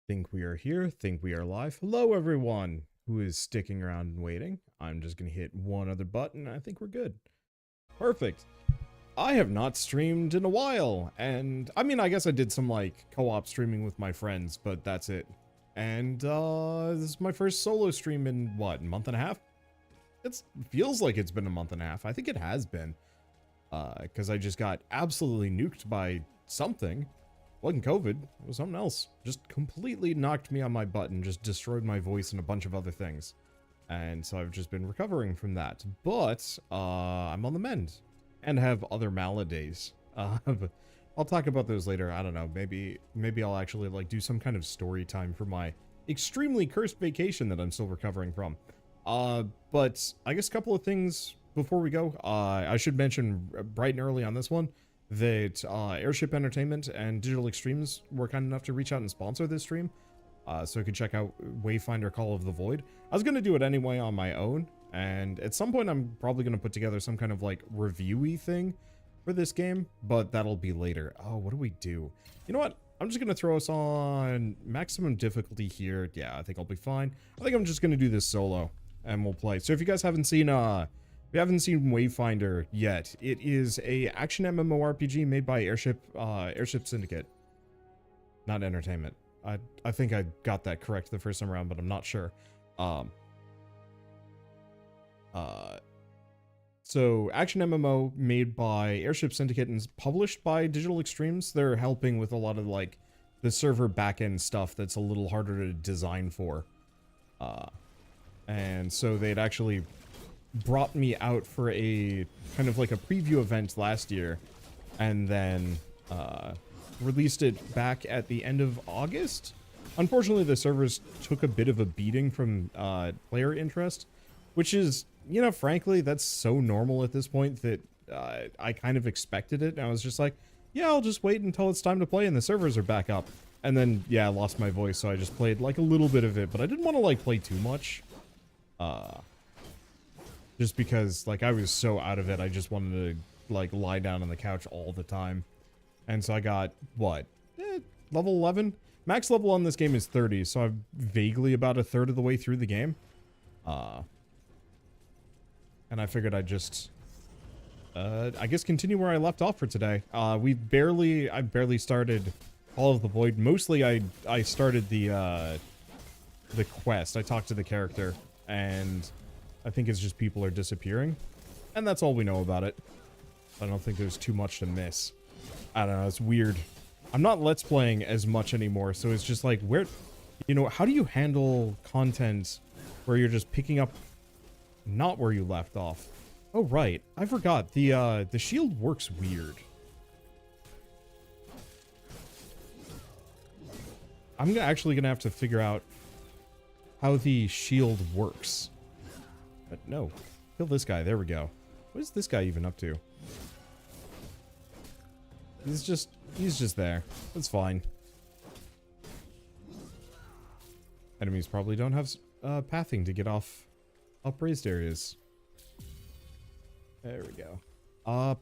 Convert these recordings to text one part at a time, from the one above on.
Think we are here, think we are live. Hello everyone who is sticking around and waiting. I'm just gonna hit one other button and I think we're good. Perfect. I have not streamed in a while, and I mean, I guess I did some like co-op streaming with my friends, but that's it. And this is my first solo stream in what, a month and a half? It feels like it's been a month and a half. I think it has been. Because I just got absolutely nuked by something. Wasn't COVID, it was something else. Just completely knocked me on my butt and just destroyed my voice and a bunch of other things. And so I've just been recovering from that. But I'm on the mend and have other maladies. But I'll talk about those later. I don't know. Maybe I'll actually like do some kind of story time for my extremely cursed vacation that I'm still recovering from. But I guess a couple of things before we go. I should mention bright and early on this one that Airship Entertainment and Digital Extremes were kind enough to reach out and sponsor this stream, so you can check out Wayfinder Call of the Void. I was going to do it anyway on my own, and at some point I'm probably going to put together some kind of like review-y thing for this game, but that'll be later. Oh, what do we do? You know what? I'm just going to throw us on maximum difficulty here. Yeah, I think I'll be fine. I think I'm just going to do this solo, and we'll play. So if you guys haven't seen if you haven't seen Wayfinder yet, it is a action MMORPG made by Airship Syndicate. Not Entertainment. I think I got that correct the first time around, but I'm not sure. So action MMO made by Airship Syndicate and published by Digital Extremes. They're helping with a lot of like the server backend stuff that's a little harder to design for. And so they'd actually brought me out for a kind of like a preview event last year, and then released it back at the end of August. Unfortunately, the servers took a bit of a beating from player interest, which is, you know, frankly, that's so normal at this point that I kind of expected it. And I was just like, yeah, I'll just wait until it's time to play and the servers are back up. And then, yeah, I lost my voice, so I just played like a little bit of it, but I didn't want to like play too much. Just because, like, I was so out of it, I just wanted to, like, lie down on the couch all the time. And so I got, what? Level 11? Max level on this game is 30, so I'm vaguely about a third of the way through the game. And I figured I'd just, I guess continue where I left off for today. I barely started Call of the Void. Mostly I started the quest. I talked to the character, and I think it's just people are disappearing, and that's all we know about it. I don't think there's too much to miss. I don't know, it's weird. I'm not Let's Playing as much anymore, so it's just like, where, you know, how do you handle content where you're just picking up not where you left off? Oh, right, I forgot, the shield works weird. I'm actually gonna have to figure out how the shield works. But no, kill this guy. There we go. What is this guy even up to? He's just there. That's fine. Enemies probably don't have pathing to get off upraised areas. There we go. What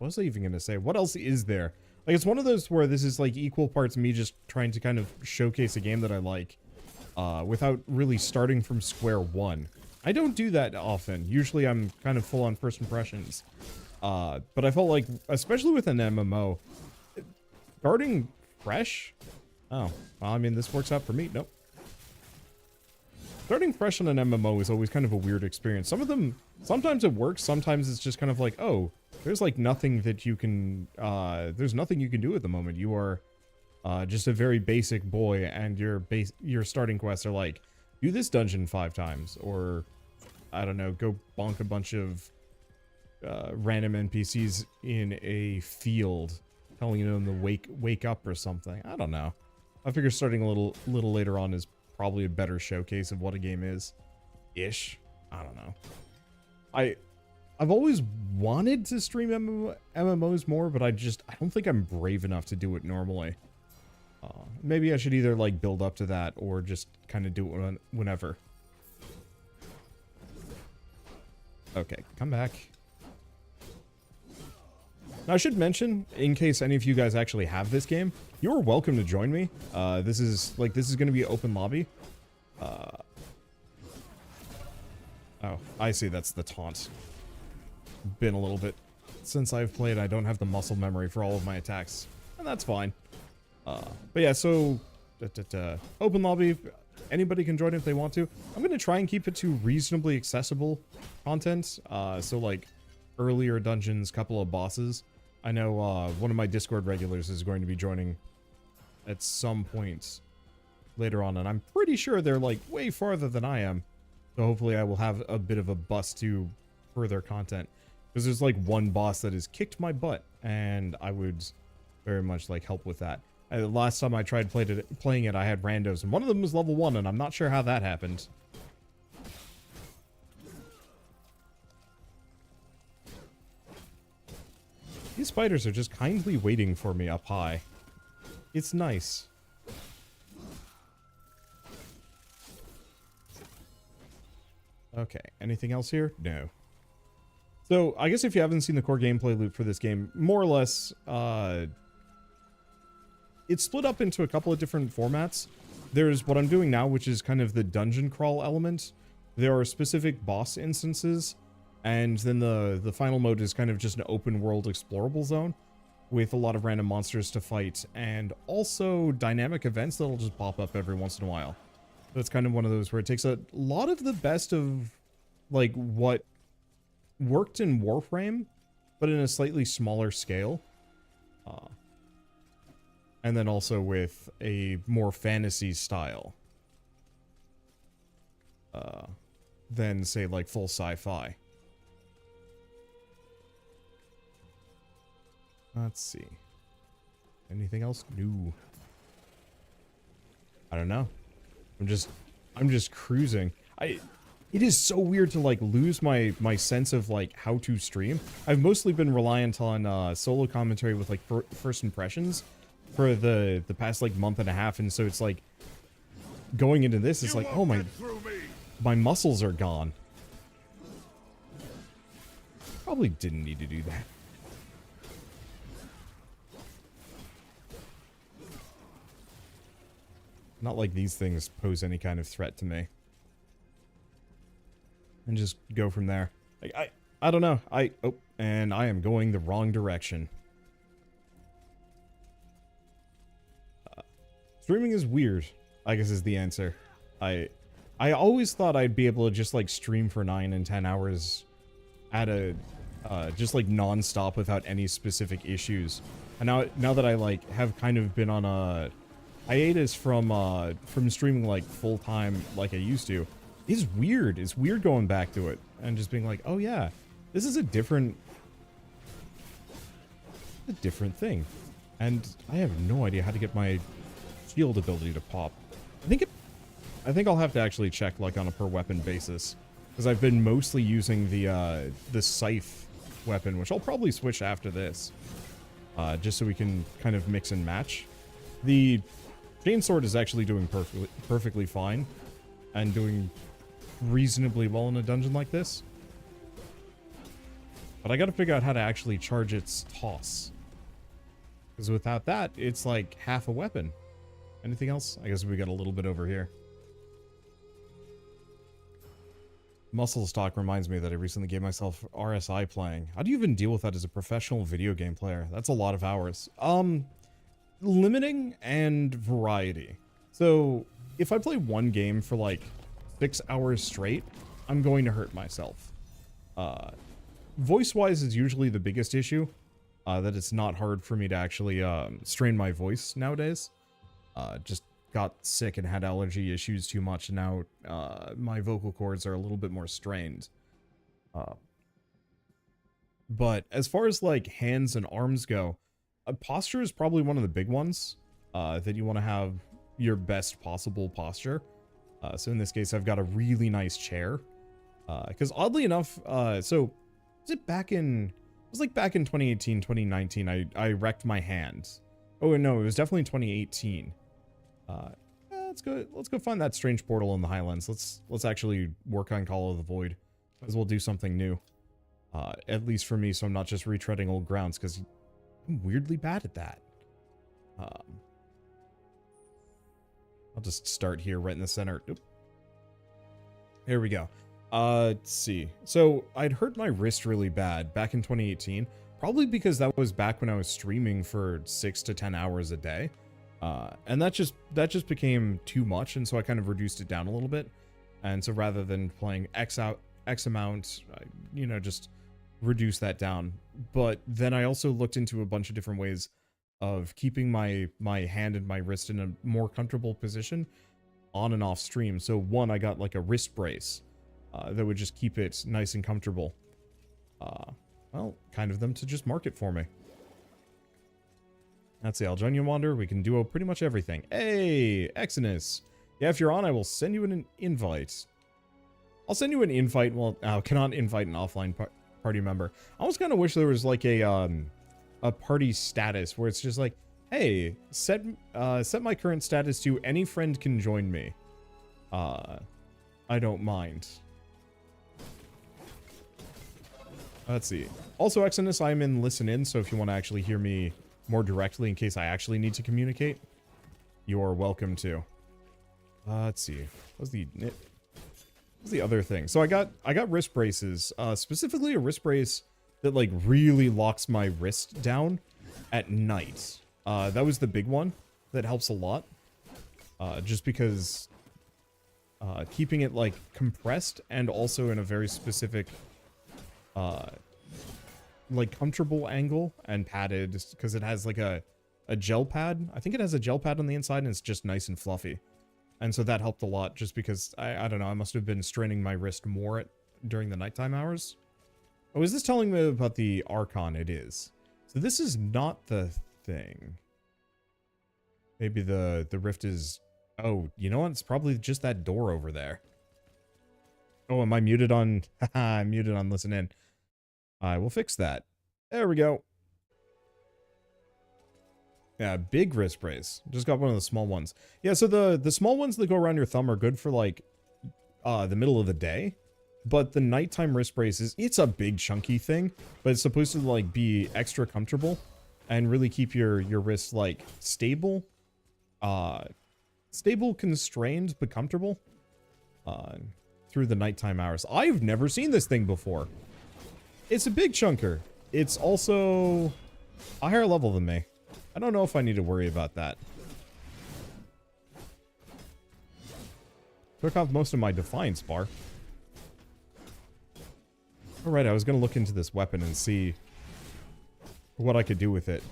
was I even gonna say? What else is there? Like, it's one of those where this is like equal parts me just trying to kind of showcase a game that I like, without really starting from square one. I don't do that often. Usually I'm kind of full on first impressions. But I felt like, especially with an MMO, starting fresh? Oh, well, I mean, this works out for me. Nope. Starting fresh on an MMO is always kind of a weird experience. Some of them, sometimes it works, sometimes it's just kind of like, oh, there's like nothing that you can, there's nothing you can do at the moment. You are just a very basic boy, and your starting quests are like, do this dungeon 5 times, or, I don't know, go bonk a bunch of random NPCs in a field, telling them to wake up or something. I don't know. I figure starting a little later on is probably a better showcase of what a game is. Ish. I don't know. I've always wanted to stream MMOs more, but I don't think I'm brave enough to do it normally. Maybe I should either like build up to that or just kind of do it whenever. Okay, come back. Now, I should mention, in case any of you guys actually have this game, you're welcome to join me. This is going to be open lobby. Oh, I see. That's the taunt. Been a little bit since I've played. I don't have the muscle memory for all of my attacks, and that's fine. But yeah, so open lobby. Anybody can join if they want to. I'm going to try and keep it to reasonably accessible content. So like earlier dungeons, couple of bosses. I know one of my Discord regulars is going to be joining at some point later on, and I'm pretty sure they're like way farther than I am. So hopefully I will have a bit of a bust to further content. Because there's like one boss that has kicked my butt, and I would very much like help with that. Last time I tried playing it, I had randos, and one of them was level 1, and I'm not sure how that happened. These spiders are just kindly waiting for me up high. It's nice. Okay, anything else here? No. So, I guess if you haven't seen the core gameplay loop for this game, more or less, it's split up into a couple of different formats. There's what I'm doing now, which is kind of the dungeon crawl element. There are specific boss instances, and then the final mode is kind of just an open world explorable zone with a lot of random monsters to fight, and also dynamic events that'll just pop up every once in a while. That's kind of one of those where it takes a lot of the best of like what worked in Warframe, but in a slightly smaller scale. And then also with a more fantasy style. Than, say, like, full sci-fi. Let's see. Anything else new? I don't know. I'm just cruising. It is so weird to like lose my sense of like how to stream. I've mostly been reliant on solo commentary with like first impressions for the past like month and a half, and so it's like going into this, it's like, oh my muscles are gone. Probably didn't need to do that. Not like these things pose any kind of threat to me. And just go from there. Like, I don't know. And I am going the wrong direction. Streaming is weird, I guess is the answer. I always thought I'd be able to just like stream for 9 and 10 hours at a just like non-stop without any specific issues. And now that I like have kind of been on a hiatus from streaming like full time like I used to, it's weird. It's weird going back to it and just being like, oh yeah, this is a different thing. And I have no idea how to get my shield ability to pop. I think I'll have to actually check like on a per weapon basis, because I've been mostly using the scythe weapon, which I'll probably switch after this, just so we can kind of mix and match. The chainsword is actually doing perfectly fine and doing reasonably well in a dungeon like this, but I gotta figure out how to actually charge its toss, because without that it's like half a weapon. Anything else? I guess we got a little bit over here. Muscle stock reminds me that I recently gave myself RSI playing. How do you even deal with that as a professional video game player? That's a lot of hours. Limiting and variety. So if I play one game for like 6 hours straight, I'm going to hurt myself. Voice-wise is usually the biggest issue. That it's not hard for me to actually strain my voice nowadays. Just got sick and had allergy issues too much, and now my vocal cords are a little bit more strained. But as far as like hands and arms go, posture is probably one of the big ones, that you want to have your best possible posture. So in this case, I've got a really nice chair, because oddly enough, so was it back in 2018, 2019, I wrecked my hand. Oh no, it was definitely 2018. Let's go find that strange portal in the Highlands. Let's actually work on Call of the Void. Might as well do something new. At least for me, so I'm not just retreading old grounds, because I'm weirdly bad at that. I'll just start here right in the center. Oop. Here we go. Let's see. So I'd hurt my wrist really bad back in 2018, probably because that was back when I was streaming for 6 to 10 hours a day. And that just became too much, and so I kind of reduced it down a little bit. And so rather than playing X amount, you know, just reduce that down. But then I also looked into a bunch of different ways of keeping my hand and my wrist in a more comfortable position on and off stream. So one, I got like a wrist brace that would just keep it nice and comfortable. Well, kind of them to just market for me. Let's see, I'll join you, Wander. We can duo pretty much everything. Hey, Exodus. Yeah, if you're on, I will send you an invite. I'll send you an invite. Well, I cannot invite an offline party member. I almost kind of wish there was like a party status where it's just like, hey, set my current status to any friend can join me. I don't mind. Let's see. Also, Exodus, I'm in listen in, so if you want to actually hear me more directly in case I actually need to communicate, you're welcome to. Let's see. What's the other thing? So I got wrist braces, specifically a wrist brace that like really locks my wrist down at night. That was the big one that helps a lot. Just because keeping it like compressed and also in a very specific like comfortable angle and padded, because it has like a gel pad. I think it has a gel pad on the inside and it's just nice and fluffy. And so that helped a lot just because I don't know, I must have been straining my wrist more during the nighttime hours. Oh, is this telling me about the Archon? It is. So this is not the thing. Maybe the rift is... Oh, you know what? It's probably just that door over there. Oh, am I muted on... Haha, I'm muted on listen in. I will fix that. There we go. Yeah, big wrist brace. Just got one of the small ones. Yeah, so the small ones that go around your thumb are good for like the middle of the day. But the nighttime wrist brace it's a big chunky thing, but it's supposed to like be extra comfortable and really keep your wrist like stable. Stable, constrained, but comfortable through the nighttime hours. I've never seen this thing before. It's a big chunker. It's also a higher level than me. I don't know if I need to worry about that. Took off most of my Defiance bar. Alright, I was going to look into this weapon and see what I could do with it.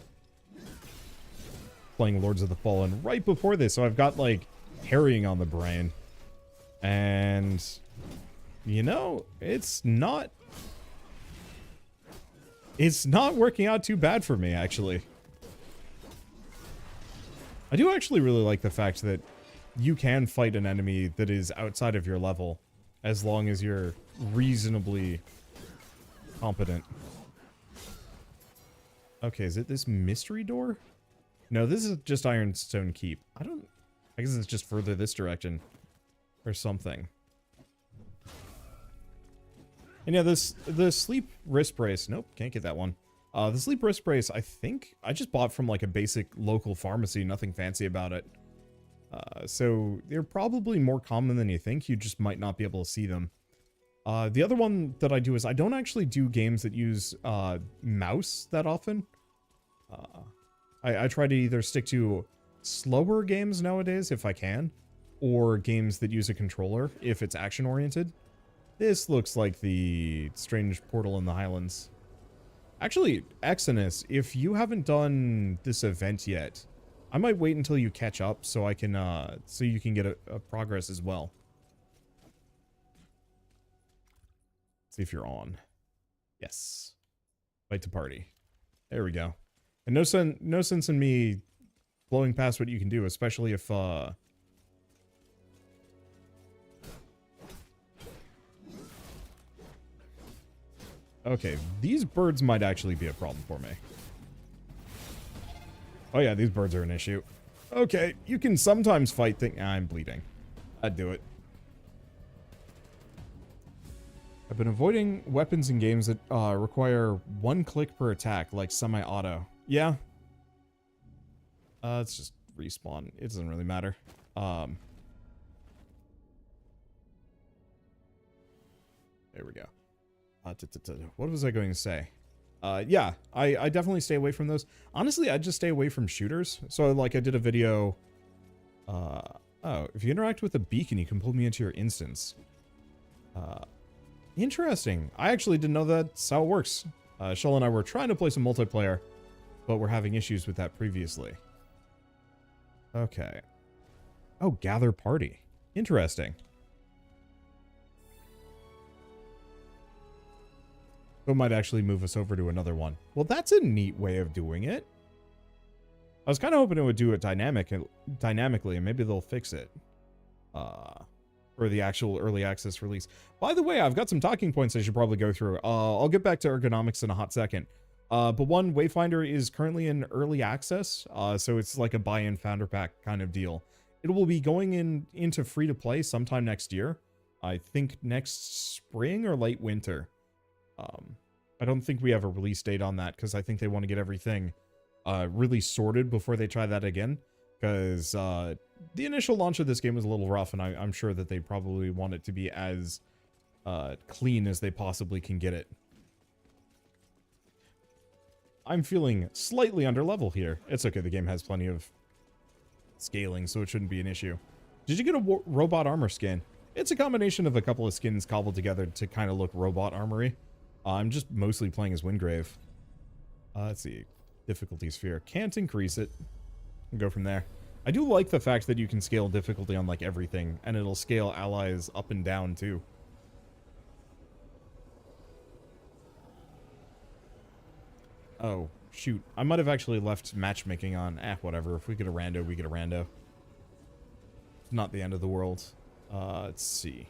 Playing Lords of the Fallen right before this, so I've got, like, harrying on the brain. And, you know, it's not working out too bad for me, actually. I do actually really like the fact that you can fight an enemy that is outside of your level as long as you're reasonably competent. Okay, is it this mystery door? No, this is just Ironstone Keep. I guess it's just further this direction or something. And yeah, the sleep wrist brace. Nope, can't get that one. The sleep wrist brace, I think I just bought from like a basic local pharmacy, nothing fancy about it. So they're probably more common than you think. You just might not be able to see them. The other one that I do is I don't actually do games that use mouse that often. I try to either stick to slower games nowadays if I can, or games that use a controller if it's action oriented. This looks like the strange portal in the Highlands. Actually, Exodus, if you haven't done this event yet, I might wait until you catch up so I can, so you can get a progress as well. See if you're on. Yes. Invite to party. There we go. And no sense in me blowing past what you can do, especially if, okay, these birds might actually be a problem for me. Oh yeah, these birds are an issue. Okay, you can sometimes fight things. I'm bleeding. I'd do it. I've been avoiding weapons in games that require one click per attack, like semi-auto. Yeah. Let's just respawn. It doesn't really matter. There we go. What was I going to say? Yeah, I definitely stay away from those. Honestly, I just stay away from shooters. So, like, I did a video. Oh, if you interact with a beacon, you can pull me into your instance. Interesting. I actually didn't know that's how it works. Shell and I were trying to play some multiplayer, but we're having issues with that previously. Okay. Oh, gather party. Interesting. It might actually move us over to another one. Well, that's a neat way of doing it. I was kind of hoping it would do it dynamically, and maybe they'll fix it. For the actual early access release. By the way, I've got some talking points I should probably go through. I'll get back to Ergonomics in a hot second. But one, Wayfinder is currently in early access, so it's like a buy-in founder pack kind of deal. It will be going into free-to-play sometime next year. I think next spring or late winter. I don't think we have a release date on that, because I think they want to get everything really sorted before they try that again. Because the initial launch of this game was a little rough, and I'm sure that they probably want it to be as clean as they possibly can get it. I'm feeling slightly under level here. It's okay, the game has plenty of scaling, so it shouldn't be an issue. Did you get a robot armor skin? It's a combination of a couple of skins cobbled together to kind of look robot armory. I'm just mostly playing as Wingrave. Let's see. Difficulty sphere. Can't increase it. And go from there. I do like the fact that you can scale difficulty on like everything, and it'll scale allies up and down too. Oh, shoot. I might have actually left matchmaking on. Whatever. If we get a rando, we get a rando. It's not the end of the world. Let's see.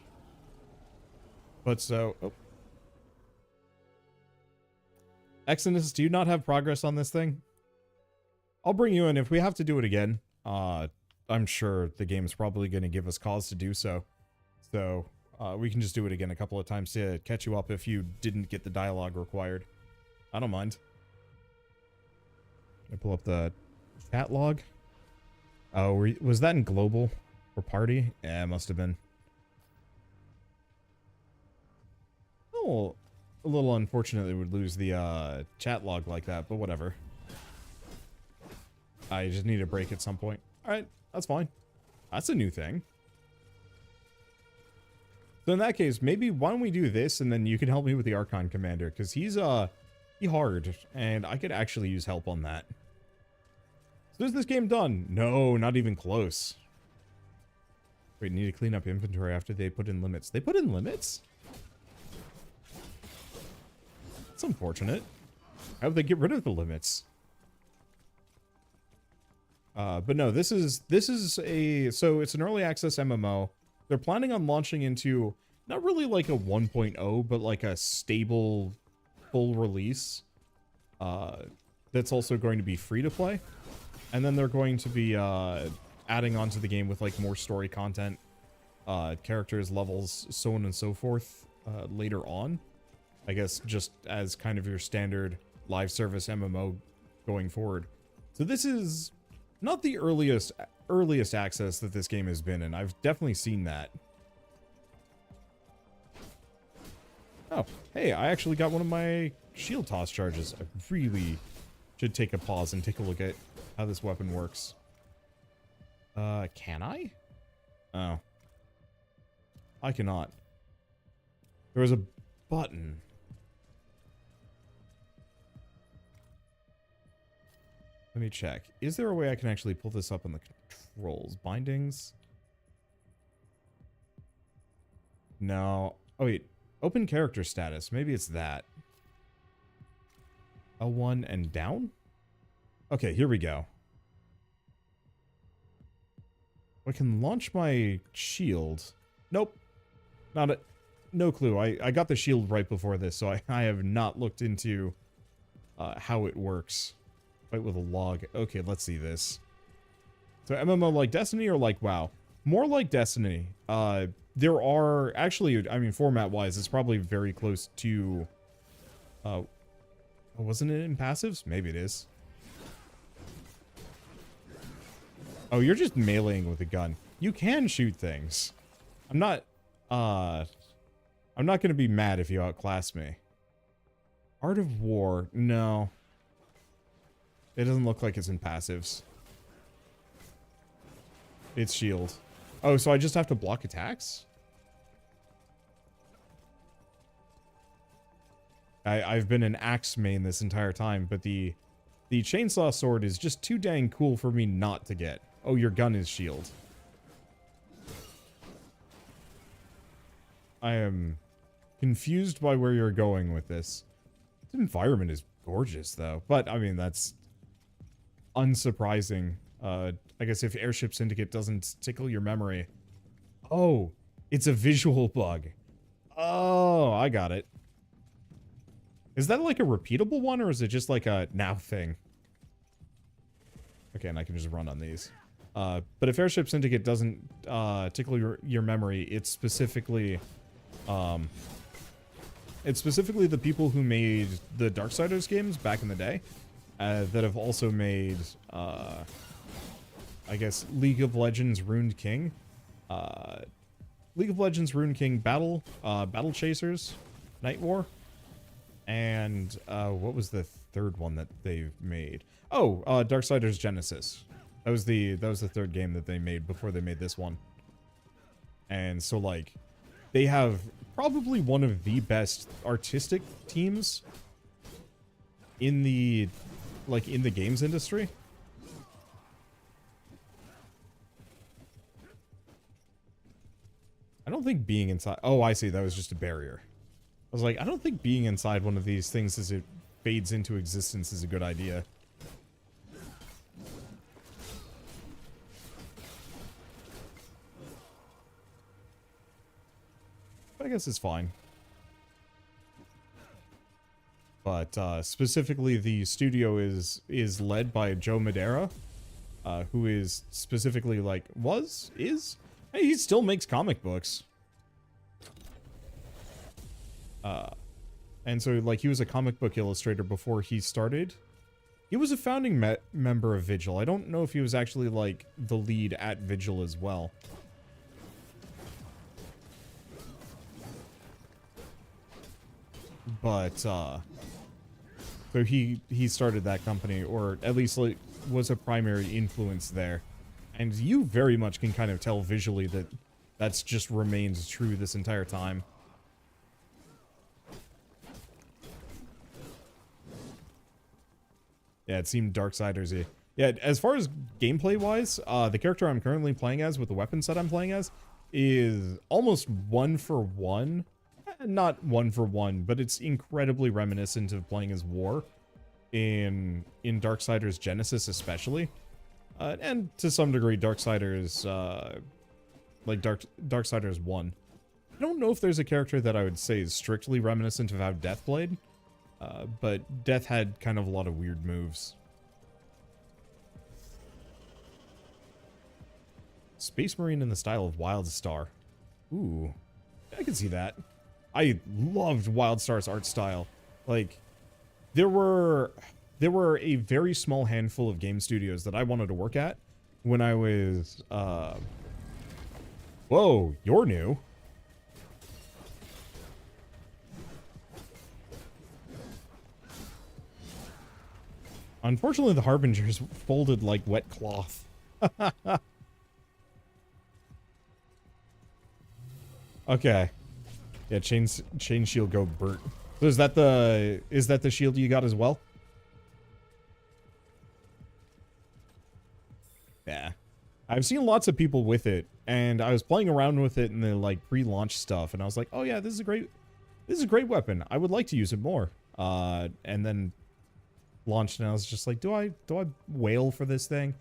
But so... Oh. Exodus, do you not have progress on this thing? I'll bring you in if we have to do it again. I'm sure the game's probably going to give us cause to do so. So, we can just do it again a couple of times to catch you up if you didn't get the dialogue required. I don't mind. I pull up the chat log. Oh, was that in global or party? Yeah, it must have been. Oh, a little unfortunate they would lose the chat log like that, but whatever. I just need a break at some point. Alright, that's fine. That's a new thing. So in that case, maybe why don't we do this, and then you can help me with the Archon Commander, because he's hard, and I could actually use help on that. So is this game done? No, not even close. Wait, need to clean up inventory after they put in limits. They put in limits? That's unfortunate. How would they get rid of the limits? But no, this is so it's an early access MMO. They're planning on launching into not really like a 1.0, but like a stable full release. That's also going to be free to play. And then they're going to be adding onto the game with like more story content, characters, levels, so on and so forth later on. I guess just as kind of your standard live service MMO going forward. So this is not the earliest access that this game has been in. I've definitely seen that. Oh, hey, I actually got one of my shield toss charges. I really should take a pause and take a look at how this weapon works. Can I? Oh. I cannot. There was a button. Let me check. Is there a way I can actually pull this up on the controls? Bindings? No. Oh, wait. Open character status. Maybe it's that. L1 and down? Okay, here we go. I can launch my shield. Nope. Not a... No clue. I got the shield right before this, so I have not looked into how it works. Fight with a log. Okay, let's see this. So MMO like Destiny or like WoW? More like Destiny. There are actually, I mean, format-wise, it's probably very close to. Wasn't it in passives? Maybe it is. Oh, you're just meleeing with a gun. You can shoot things. I'm not gonna be mad if you outclass me. Art of War, no. It doesn't look like it's in passives. It's shield. Oh, so I just have to block attacks? I've been an axe main this entire time, but the chainsaw sword is just too dang cool for me not to get. Oh, your gun is shield. I am confused by where you're going with this. The environment is gorgeous, though. But, I mean, that's unsurprising. I guess if Airship Syndicate doesn't tickle your memory. Oh, it's a visual bug. Oh, I got it. Is that like a repeatable one, or is it just like a now thing? Okay, and I can just run on these. But if Airship Syndicate doesn't tickle your memory, it's specifically the people who made the Darksiders games back in the day that have also made, I guess, League of Legends Ruined King. League of Legends Ruined King Battle Chasers, Night War. And what was the third one that they've made? Oh, Darksiders Genesis. That was the third game that they made before they made this one. And so like they have probably one of the best artistic teams in the games industry. I don't think being inside... Oh, I see. That was just a barrier. I was like, I don't think being inside one of these things as it fades into existence is a good idea. But I guess it's fine. But specifically, the studio is led by Joe Madeira, who is specifically like hey, he still makes comic books. And so like he was a comic book illustrator before he started. He was a founding member of Vigil. I don't know if he was actually like the lead at Vigil as well. But so he started that company, or at least like was a primary influence there. And you very much can kind of tell visually that that's just remained true this entire time. Yeah, it seemed Darksiders-y. Yeah, as far as gameplay-wise, the character I'm currently playing as with the weapon set I'm playing as is almost 1-for-1. Not 1-for-1, but it's incredibly reminiscent of playing as War in Darksiders Genesis especially. And to some degree, Darksiders, like Darksiders 1. I don't know if there's a character that I would say is strictly reminiscent of how Death played. But Death had kind of a lot of weird moves. Space Marine in the style of Wildstar. Ooh, I can see that. I loved Wildstar's art style. Like, there were a very small handful of game studios that I wanted to work at when I was, Whoa, you're new. Unfortunately, the Harbingers folded like wet cloth. Okay. Yeah, chain shield go Bert. So is that the shield you got as well? Yeah. I've seen lots of people with it, and I was playing around with it in the like pre-launch stuff, and I was like, oh yeah, this is a great weapon. I would like to use it more. And then launched, and I was just like, do I wail for this thing?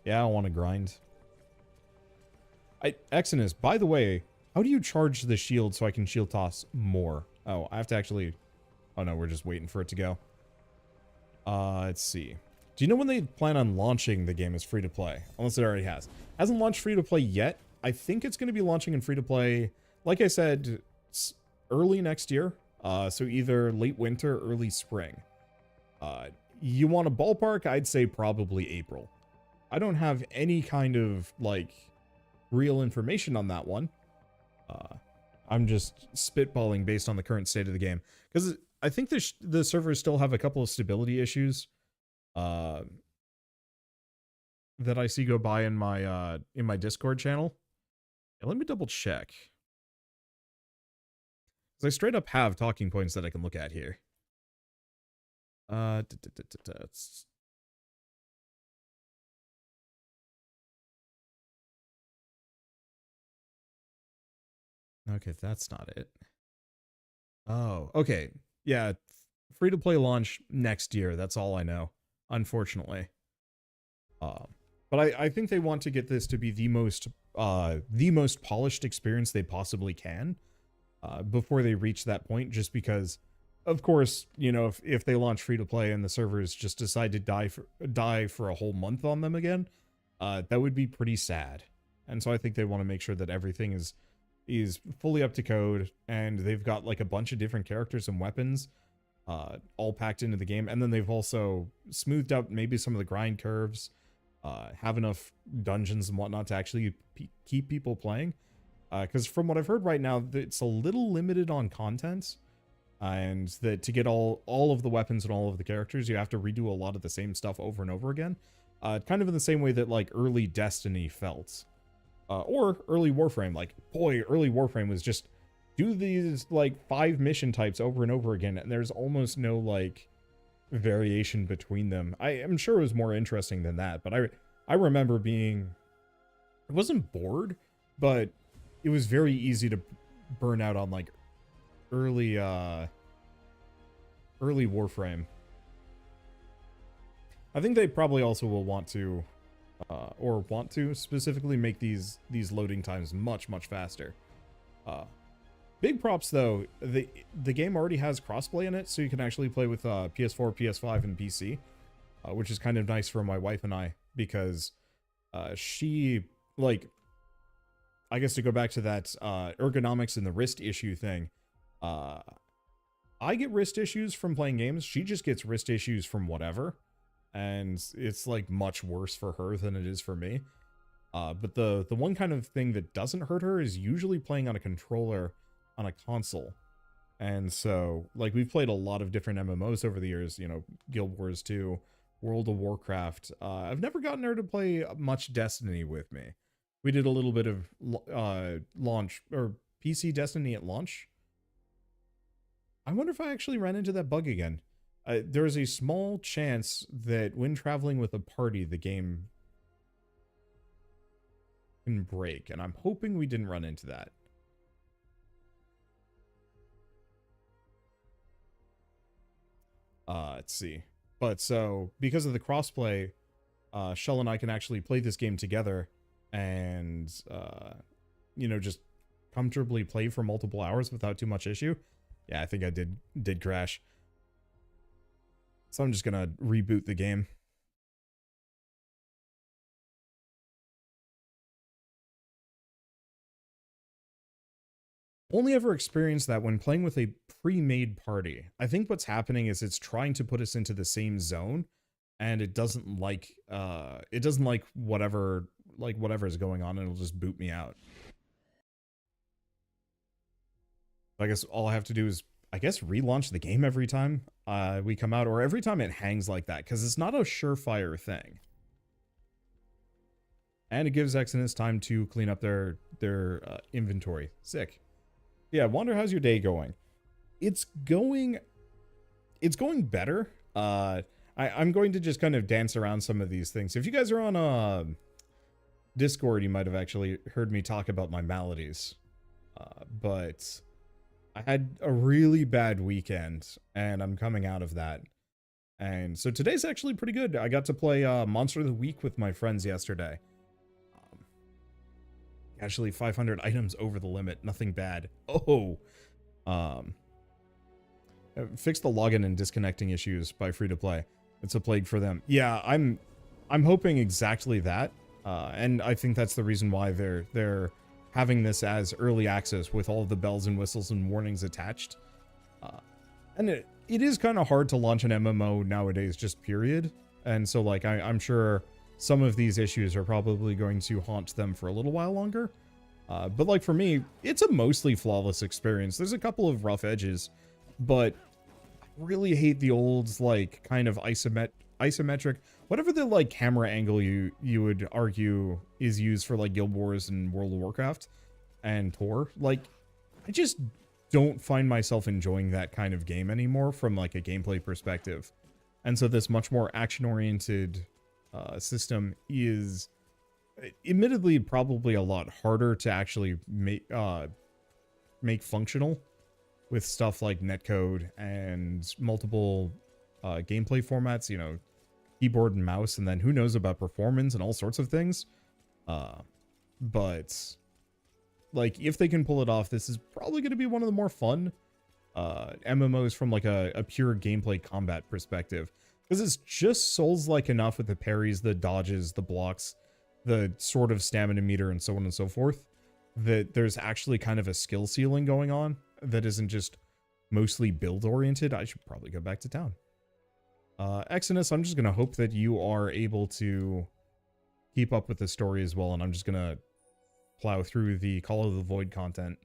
Yeah, I want to grind. Exodus, by the way, how do you charge the shield so I can shield toss more? Oh, I have to actually... Oh no, we're just waiting for it to go. Let's see. Do you know when they plan on launching the game as free-to-play? Unless it already has. Hasn't launched free-to-play yet. I think it's going to be launching in free-to-play, like I said, early next year. So either late winter, early spring. You want a ballpark? I'd say probably April. I don't have any kind of like real information on that one. I'm just spitballing based on the current state of the game, because I think the servers still have a couple of stability issues that I see go by in my Discord channel. And let me double check, because I straight up have talking points that I can look at here. Okay, that's not it. Oh, okay. Yeah, free to play launch next year. That's all I know, unfortunately. But I think they want to get this to be the most polished experience they possibly can before they reach that point, just because, of course, you know, if they launch free to play and the servers just decide to die for a whole month on them again, that would be pretty sad. And so I think they want to make sure that everything is fully up to code, and they've got like a bunch of different characters and weapons all packed into the game. And then they've also smoothed out maybe some of the grind curves, have enough dungeons and whatnot to actually keep people playing. Because from what I've heard right now, it's a little limited on content, and that to get all of the weapons and all of the characters, you have to redo a lot of the same stuff over and over again. Kind of in the same way that like early Destiny felt. Or early Warframe. Like, boy, early Warframe was just do these like 5 mission types over and over again, and there's almost no like variation between them. I am sure it was more interesting than that, but I remember being, I wasn't bored, but it was very easy to burn out on like early Warframe. I think they probably also will want to specifically make these loading times much faster. Big props though, the game already has crossplay in it, so you can actually play with PS4, PS5, and PC, which is kind of nice for my wife and I, because she, like, I guess to go back to that ergonomics and the wrist issue thing, I get wrist issues from playing games. She just gets wrist issues from whatever, and it's like much worse for her than it is for me. But the one kind of thing that doesn't hurt her is usually playing on a controller on a console. And so, like, we've played a lot of different MMOs over the years, you know, Guild Wars 2, World of Warcraft. I've never gotten her to play much Destiny with me. We did a little bit of launch, or PC Destiny at launch. I wonder if I actually ran into that bug again. There is a small chance that when traveling with a party, the game can break, and I'm hoping we didn't run into that. Let's see. But so, because of the crossplay, Shell and I can actually play this game together and, you know, just comfortably play for multiple hours without too much issue. Yeah, I think I did crash. So I'm just gonna reboot the game. Only ever experienced that when playing with a pre-made party. I think what's happening is it's trying to put us into the same zone, and it doesn't like whatever is going on, and it'll just boot me out. I guess all I have to do is, I guess, relaunch the game every time we come out, or every time it hangs like that, because it's not a surefire thing. And it gives Exodus time to clean up their inventory. Sick. Yeah, Wander, how's your day going? It's going better. I'm going to just kind of dance around some of these things. If you guys are on Discord, you might have actually heard me talk about my maladies. But I had a really bad weekend, and I'm coming out of that. And so today's actually pretty good. I got to play Monster of the Week with my friends yesterday. Actually, 500 items over the limit. Nothing bad. Oh! Fix the login and disconnecting issues by free-to-play. It's a plague for them. Yeah, I'm hoping exactly that. And I think that's the reason why they're having this as early access with all of the bells and whistles and warnings attached. And it is kind of hard to launch an MMO nowadays, just period. And so, like, I'm sure some of these issues are probably going to haunt them for a little while longer. But like for me, it's a mostly flawless experience. There's a couple of rough edges, but I really hate the old, like, kind of isometric, whatever the, like, camera angle you would argue is used for, like, Guild Wars and World of Warcraft and Tor. Like, I just don't find myself enjoying that kind of game anymore from, like, a gameplay perspective. And so this much more action-oriented system is admittedly probably a lot harder to actually make functional with stuff like netcode and multiple gameplay formats, you know, keyboard and mouse, and then who knows about performance and all sorts of things. But like, if they can pull it off, this is probably going to be one of the more fun MMOs from like a pure gameplay combat perspective, because it's just Souls-like enough with the parries, the dodges, the blocks, the sort of stamina meter, and so on and so forth, that there's actually kind of a skill ceiling going on that isn't just mostly build oriented. I should probably go back to town. Exodus, I'm just going to hope that you are able to keep up with the story as well, and I'm just going to plow through the Call of the Void content,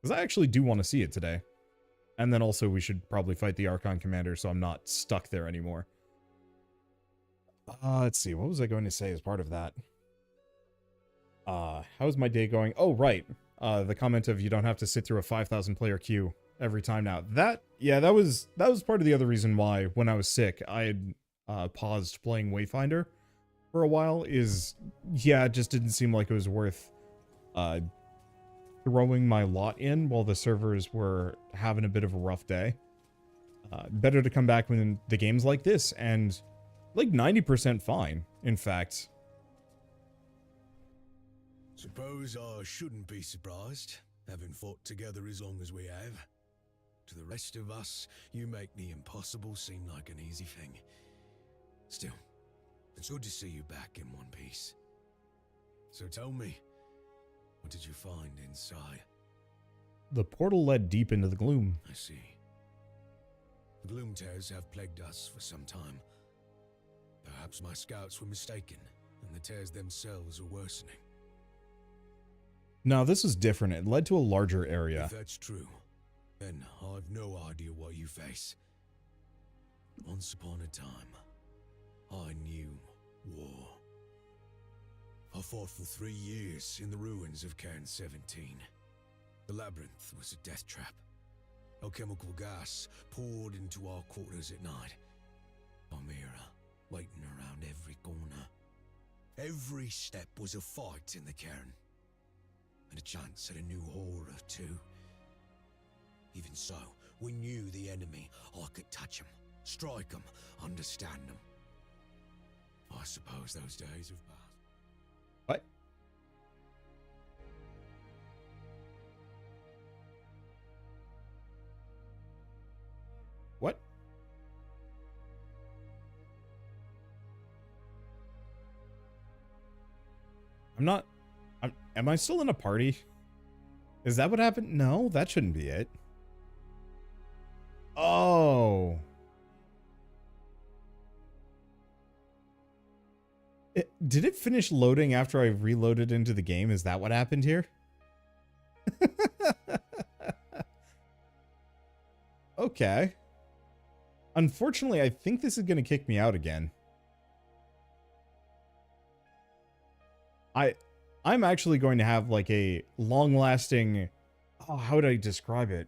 because I actually do want to see it today. And then also we should probably fight the Archon Commander so I'm not stuck there anymore. Let's see, what was I going to say as part of that? How's my day going? Oh, right. The comment of you don't have to sit through a 5,000 player queue every time now. That was part of the other reason why, when I was sick, I had paused playing Wayfinder for a while, is, yeah, it just didn't seem like it was worth throwing my lot in while the servers were having a bit of a rough day. Better to come back when the game's like this, and like 90% fine, in fact. Suppose I shouldn't be surprised, having fought together as long as we have. To the rest of us, you make the impossible seem like an easy thing. Still, it's good to see you back in one piece. So tell me, what did you find inside? The portal led deep into the gloom. I see. The gloom tears have plagued us for some time. Perhaps my scouts were mistaken, and the tears themselves are worsening. No, this was different. It led to a larger area. If that's true, then I've no idea what you face. Once upon a time, I knew war. I fought for 3 years in the ruins of Cairn 17. The labyrinth was a death trap. Alchemical gas poured into our quarters at night. Chimera waiting around every corner. Every step was a fight in the cairn, and a chance at a new horror too. Even so, we knew the enemy. I could touch them, strike them, understand them. I suppose those days have passed. What? What? Am I still in a party? Is that what happened? No, that shouldn't be it. Oh. Did it finish loading after I reloaded into the game? Is that what happened here? Okay. Unfortunately, I think this is going to kick me out again. I'm actually going to have like a long-lasting... Oh, how would I describe it?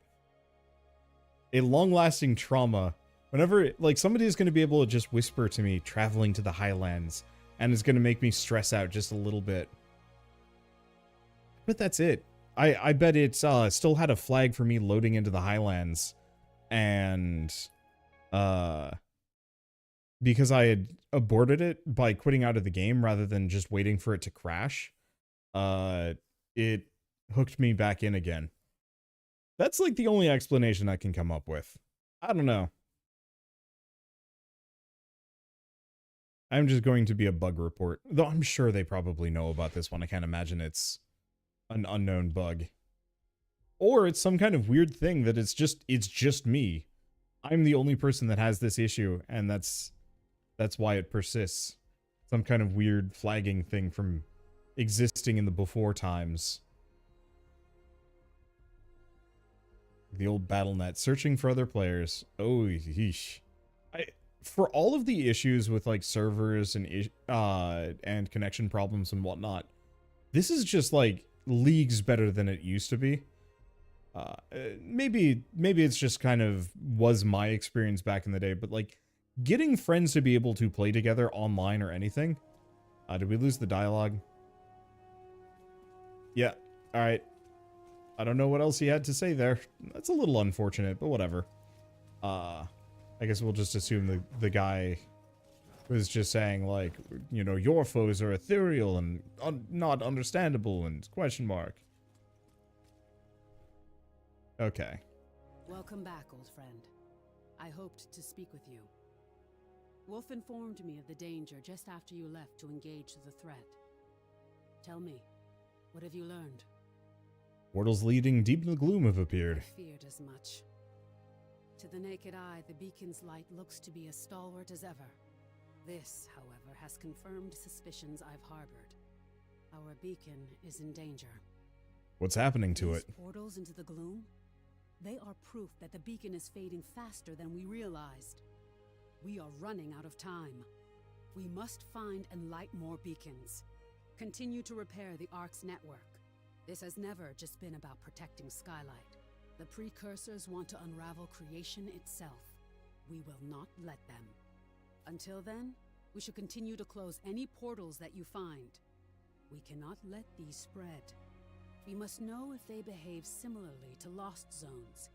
A long-lasting trauma. Whenever, like, somebody is going to be able to just whisper to me, traveling to the Highlands, and it's going to make me stress out just a little bit. But that's it. I bet it still had a flag for me loading into the Highlands. And, because I had aborted it by quitting out of the game rather than just waiting for it to crash, it hooked me back in again. That's like the only explanation I can come up with. I don't know. I'm just going to be a bug report, though I'm sure they probably know about this one. I can't imagine it's an unknown bug. Or it's some kind of weird thing that it's just me. I'm the only person that has this issue, and that's why it persists. some kind of weird flagging thing from existing in the before times. The old BattleNet, searching for other players. Oh, yeesh. For all of the issues with like servers and connection problems and whatnot, this is just like leagues better than it used to be. Maybe it's just kind of was my experience back in the day, but like getting friends to be able to play together online or anything. Did we lose the dialogue? Yeah. All right. I don't know what else he had to say there. That's a little unfortunate, but whatever. I guess we'll just assume the guy was just saying, like, you know, your foes are ethereal and not understandable and question mark. Okay. Welcome back, old friend. I hoped to speak with you. Wolf informed me of the danger just after you left to engage the threat. Tell me, what have you learned? Portals leading deep in the gloom have appeared. I feared as much. To the naked eye, the beacon's light looks to be as stalwart as ever. This, however, has confirmed suspicions I've harbored. Our beacon is in danger. What's happening to it? Portals into the gloom? They are proof that the beacon is fading faster than we realized. We are running out of time. We must find and light more beacons. Continue to repair the Ark's network. This has never just been about protecting Skylight. The precursors want to unravel creation itself. We will not let them. Until then, we should continue to close any portals that you find. We cannot let these spread. We must know if they behave similarly to lost zones.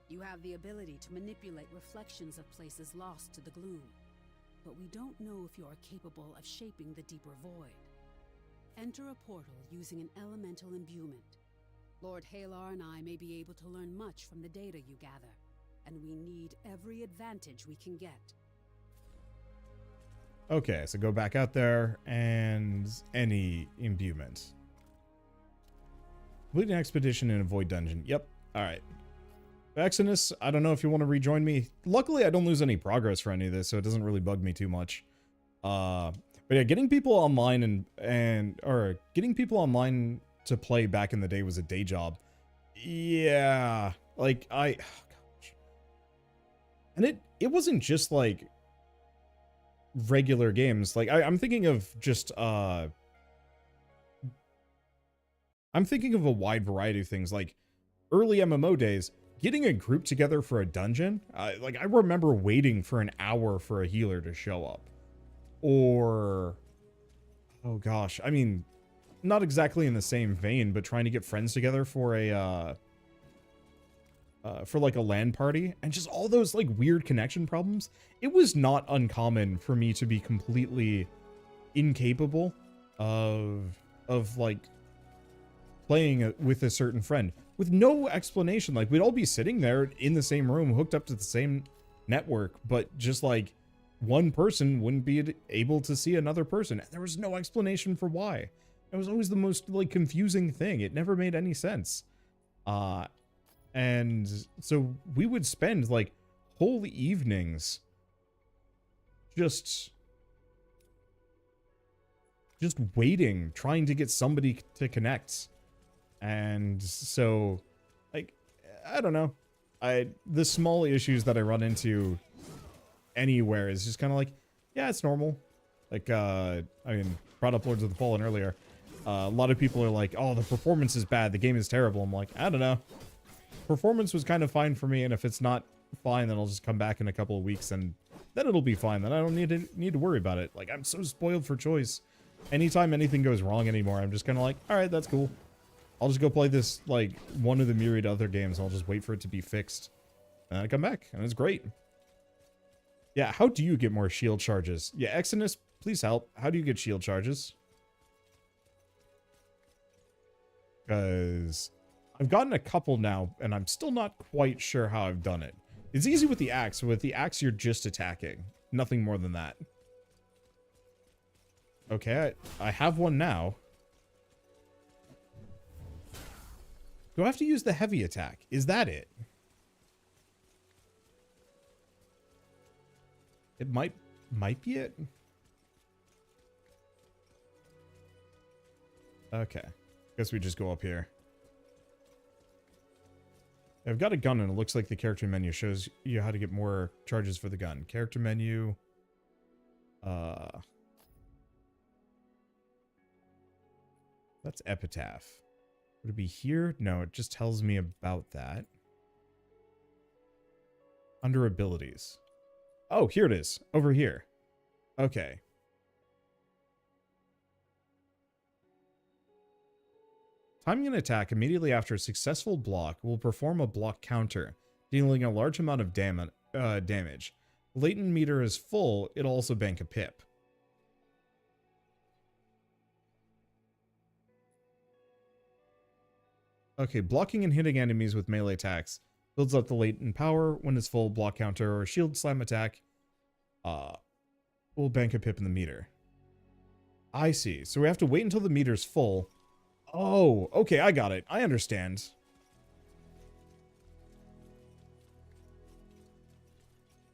You have the ability to manipulate reflections of places lost to the gloom, but we don't know if you are capable of shaping the deeper void. Enter a portal using an elemental imbuement. Lord Halar and I may be able to learn much from the data you gather, and we need every advantage we can get. Okay, so go back out there and any imbuement. Complete an expedition in a void dungeon. Yep. All right. Exodus, I don't know if you want to rejoin me. Luckily, I don't lose any progress for any of this, so it doesn't really bug me too much. But yeah, getting people online or getting people online to play back in the day was a day job. Yeah, like oh gosh. And it wasn't just like regular games. Like I'm thinking of just I'm thinking of a wide variety of things. Like early MMO days, getting a group together for a dungeon. Like I remember waiting for an hour for a healer to show up. Or, oh gosh, I mean, not exactly in the same vein, but trying to get friends together for a, for like a LAN party, and just all those like weird connection problems. It was not uncommon for me to be completely incapable of like playing with a certain friend with no explanation. Like we'd all be sitting there in the same room, hooked up to the same network, but just like one person wouldn't be able to see another person. There was no explanation for why. It was always the most like confusing thing. It never made any sense. And so we would spend like whole evenings just waiting, trying to get somebody to connect. And so like, I don't know. The small issues that I run into anywhere is just kind of like, yeah, it's normal. Like, I mean, brought up Lords of the Fallen earlier. A lot of people are like, oh, the performance is bad, the game is terrible. I'm like, I don't know. Performance was kind of fine for me, and if it's not fine, then I'll just come back in a couple of weeks, and then it'll be fine. Then I don't need to worry about it. Like, I'm so spoiled for choice. Anytime anything goes wrong anymore, I'm just kind of like, all right, that's cool. I'll just go play this, like, one of the myriad other games. I'll just wait for it to be fixed. And I come back, and it's great. Yeah, how do you get more shield charges? Yeah, Exodus, please help. How do you get shield charges? Because I've gotten a couple now, and I'm still not quite sure how I've done it. It's easy with the axe. With the axe, you're just attacking. Nothing more than that. Okay, I have one now. Do I have to use the heavy attack? Is that it? It might be it. Okay. Guess we just go up here. I've got a gun and it looks like the character menu shows you how to get more charges for the gun. Character menu. That's Epitaph. Would it be here? No, it just tells me about that. Under abilities. Oh, here it is. Over here. Okay. Timing an attack immediately after a successful block will perform a block counter, dealing a large amount of damage. Latent meter is full, it'll also bank a pip. Okay, blocking and hitting enemies with melee attacks builds up the latent power. When it's full, block counter or shield slam attack will bank a pip in the meter. I see. So we have to wait until the meter's full. Oh, okay, I got it. I understand.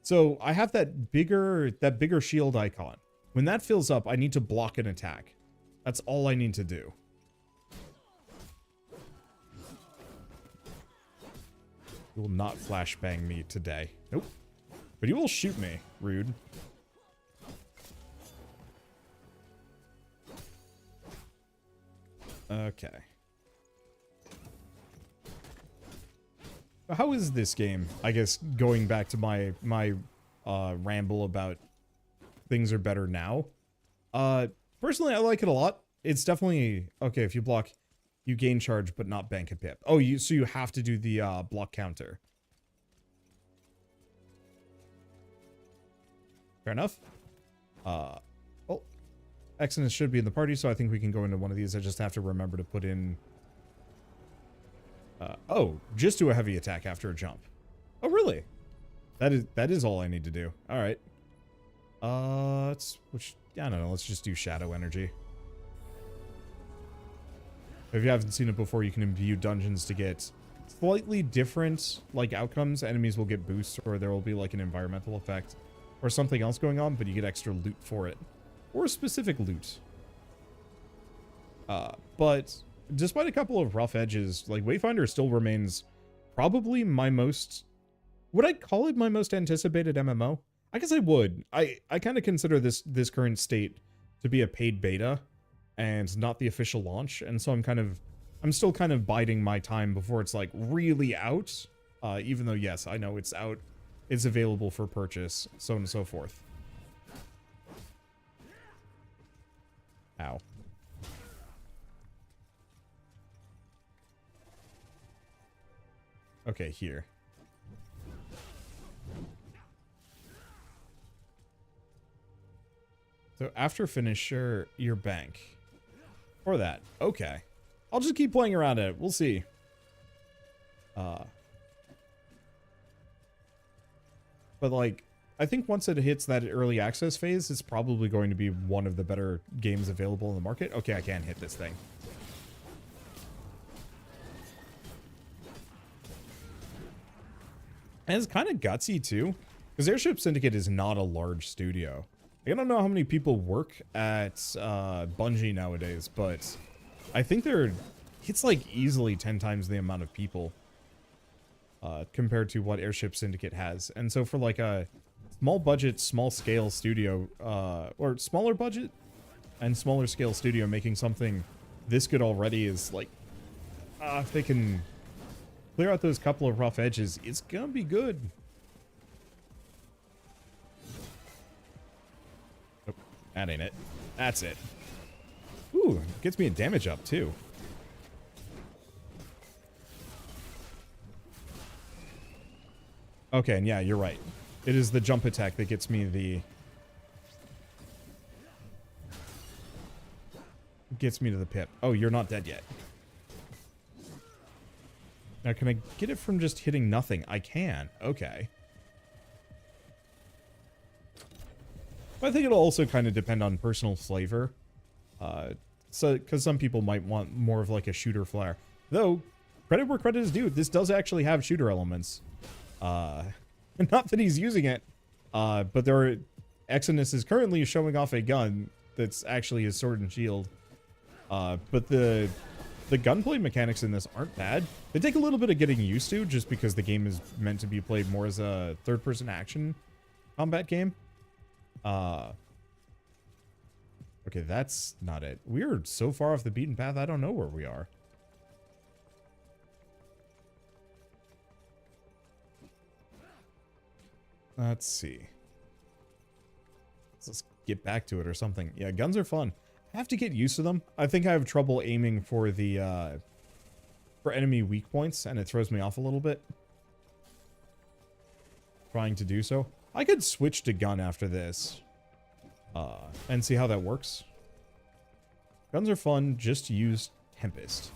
So I have that bigger shield icon. When that fills up, I need to block an attack. That's all I need to do. You will not flashbang me today. Nope. But you will shoot me. Rude. Okay. How is this game? I guess going back to my ramble about things are better now. Personally, I like it a lot. It's definitely okay. If you block, you gain charge, but not bank a pip. Oh, so you have to do the block counter. Fair enough. Well, Exodus should be in the party, so I think we can go into one of these. I just have to remember to put in... oh, just do a heavy attack after a jump. Oh, really? That is all I need to do. All right. I don't know. Let's just do shadow energy. If you haven't seen it before, you can imbue dungeons to get slightly different like outcomes. Enemies will get boosts, or there will be like an environmental effect or something else going on, but you get extra loot for it. Or specific loot. But despite a couple of rough edges, like Wayfinder still remains probably my most... Would I call it my most anticipated MMO? I guess I would. I kind of consider this current state to be a paid beta and not the official launch, and so I'm still kind of biding my time before it's like really out. Even though yes, I know it's out, it's available for purchase, so on and so forth. Ow. Okay, here. So after finisher, your bank. Or that. Okay. I'll just keep playing around it. We'll see. But like, I think once it hits that early access phase, it's probably going to be one of the better games available in the market. Okay, I can't hit this thing. And it's kind of gutsy too, because Airship Syndicate is not a large studio. I don't know how many people work at Bungie nowadays, but I think it's like easily 10 times the amount of people compared to what Airship Syndicate has. And so for like a small budget, small scale studio, or smaller budget and smaller scale studio making something this good already is like, if they can clear out those couple of rough edges, it's gonna be good. Oh, that ain't it. That's it. Ooh, gets me a damage up too. Okay, and yeah, you're right. It is the jump attack that gets me to the pip. Oh, you're not dead yet. Now, can I get it from just hitting nothing? I can. Okay. But I think it'll also kind of depend on personal flavor. Because some people might want more of like a shooter flair. Though, credit where credit is due, this does actually have shooter elements. Not that he's using it, but Exodus is currently showing off a gun that's actually his sword and shield. But the gunplay mechanics in this aren't bad. They take a little bit of getting used to, just because the game is meant to be played more as a third-person action combat game. Okay, that's not it. We're so far off the beaten path, I don't know where we are. Let's see. Let's get back to it or something. Yeah, guns are fun. I have to get used to them. I think I have trouble aiming for the, for enemy weak points, and it throws me off a little bit. Trying to do so. I could switch to gun after this. And see how that works. Guns are fun, just use Tempest.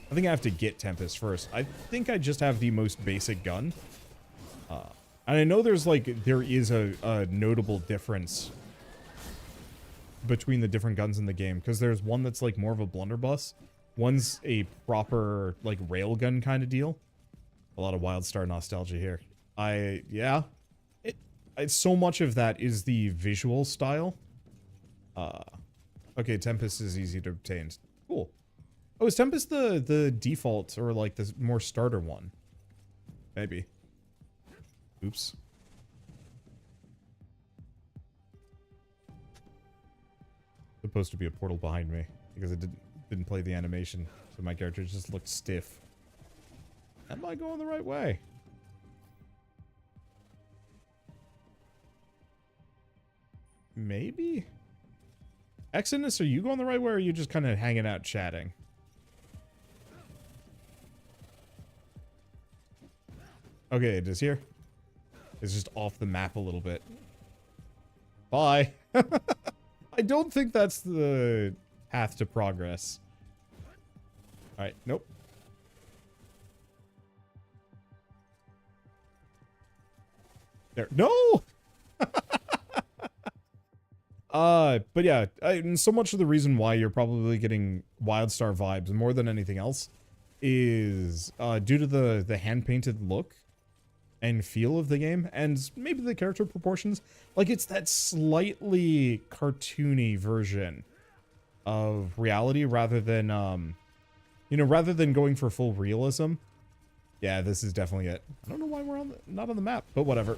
I think I have to get Tempest first. I think I just have the most basic gun. And I know there's like, there is a notable difference between the different guns in the game, because there's one that's like more of a blunderbuss. One's a proper like railgun kind of deal. A lot of WildStar nostalgia here. Yeah. So much of that is the visual style. Okay, Tempest is easy to obtain. Cool. Oh, is Tempest the default or like the more starter one? Maybe. Oops. Supposed to be a portal behind me because it didn't play the animation, so my character just looked stiff. Am I going the right way? Maybe? Exodus, are you going the right way, or are you just kind of hanging out chatting? Okay, it is here. It's just off the map a little bit. Bye. I don't think that's the path to progress. Alright, nope. There. No! But yeah, and so much of the reason why you're probably getting WildStar vibes more than anything else is due to the hand-painted look and feel of the game, and maybe the character proportions. Like, it's that slightly cartoony version of reality rather than, you know, rather than going for full realism. Yeah, this is definitely it. I don't know why we're not on the map, but whatever.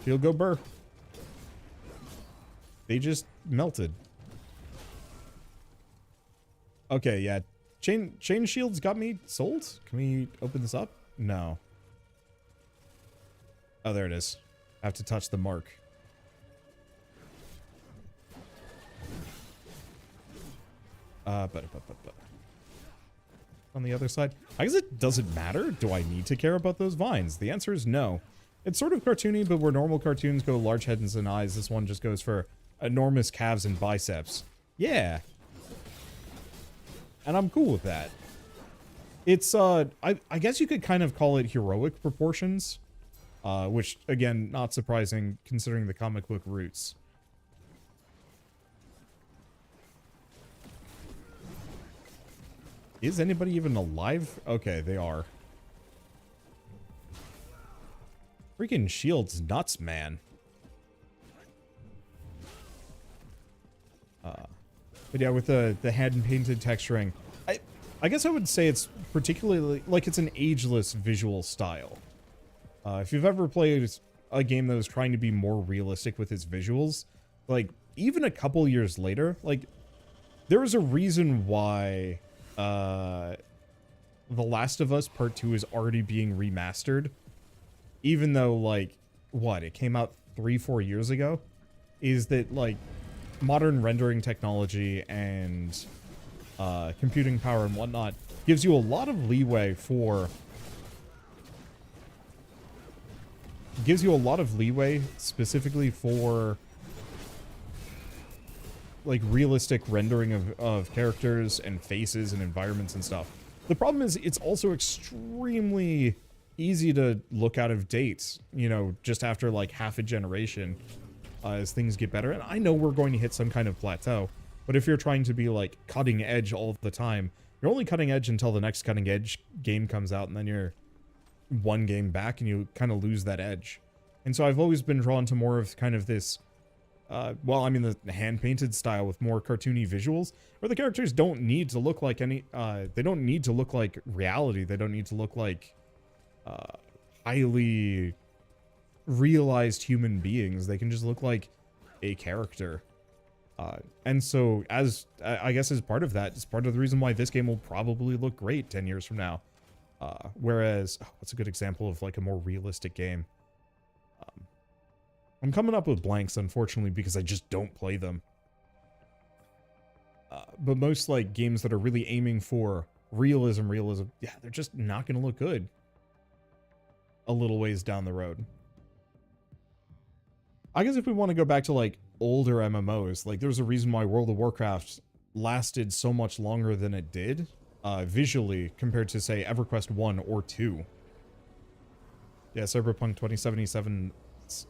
Shield go burr. They just melted. Okay, yeah. Chain shields got me sold? Can we open this up? No. Oh, there it is. I have to touch the mark. But on the other side, I guess it doesn't matter. Do I need to care about those vines? The answer is no. It's sort of cartoony, but where normal cartoons go large heads and eyes, this one just goes for enormous calves and biceps. Yeah. And I'm cool with that. It's, I guess you could kind of call it heroic proportions. Which, again, not surprising considering the comic book roots. Is anybody even alive? Okay, they are. Freaking shield's nuts, man. But yeah, with the hand-painted texturing, I guess I would say it's particularly, like, it's an ageless visual style. If you've ever played a game that was trying to be more realistic with its visuals, like, even a couple years later, like, there was a reason why, The Last of Us Part 2 is already being remastered, even though, like, what, it came out 3-4 years ago, is that, like, modern rendering technology and computing power and whatnot gives you a lot of leeway for specifically for like realistic rendering of characters and faces and environments and stuff. The problem is it's also extremely easy to look out of date, you know, just after like half a generation as things get better. And I know we're going to hit some kind of plateau, but if you're trying to be like cutting edge all the time, you're only cutting edge until the next cutting edge game comes out, and then you're one game back and you kind of lose that edge. And so I've always been drawn to more of kind of this well, I mean the hand-painted style with more cartoony visuals, where the characters don't need to look like any, they don't need to look like reality. They don't need to look like highly realized human beings. They can just look like a character. And so, as I guess as part of that, it's part of the reason why this game will probably look great 10 years from now. Whereas, what's a good example of like a more realistic game? I'm coming up with blanks, unfortunately, because I just don't play them. But most like games that are really aiming for realism, yeah, they're just not going to look good a little ways down the road. I guess if we want to go back to like older MMOs, like there's a reason why World of Warcraft lasted so much longer than it did, visually, compared to say EverQuest 1 or 2. Yeah, Cyberpunk 2077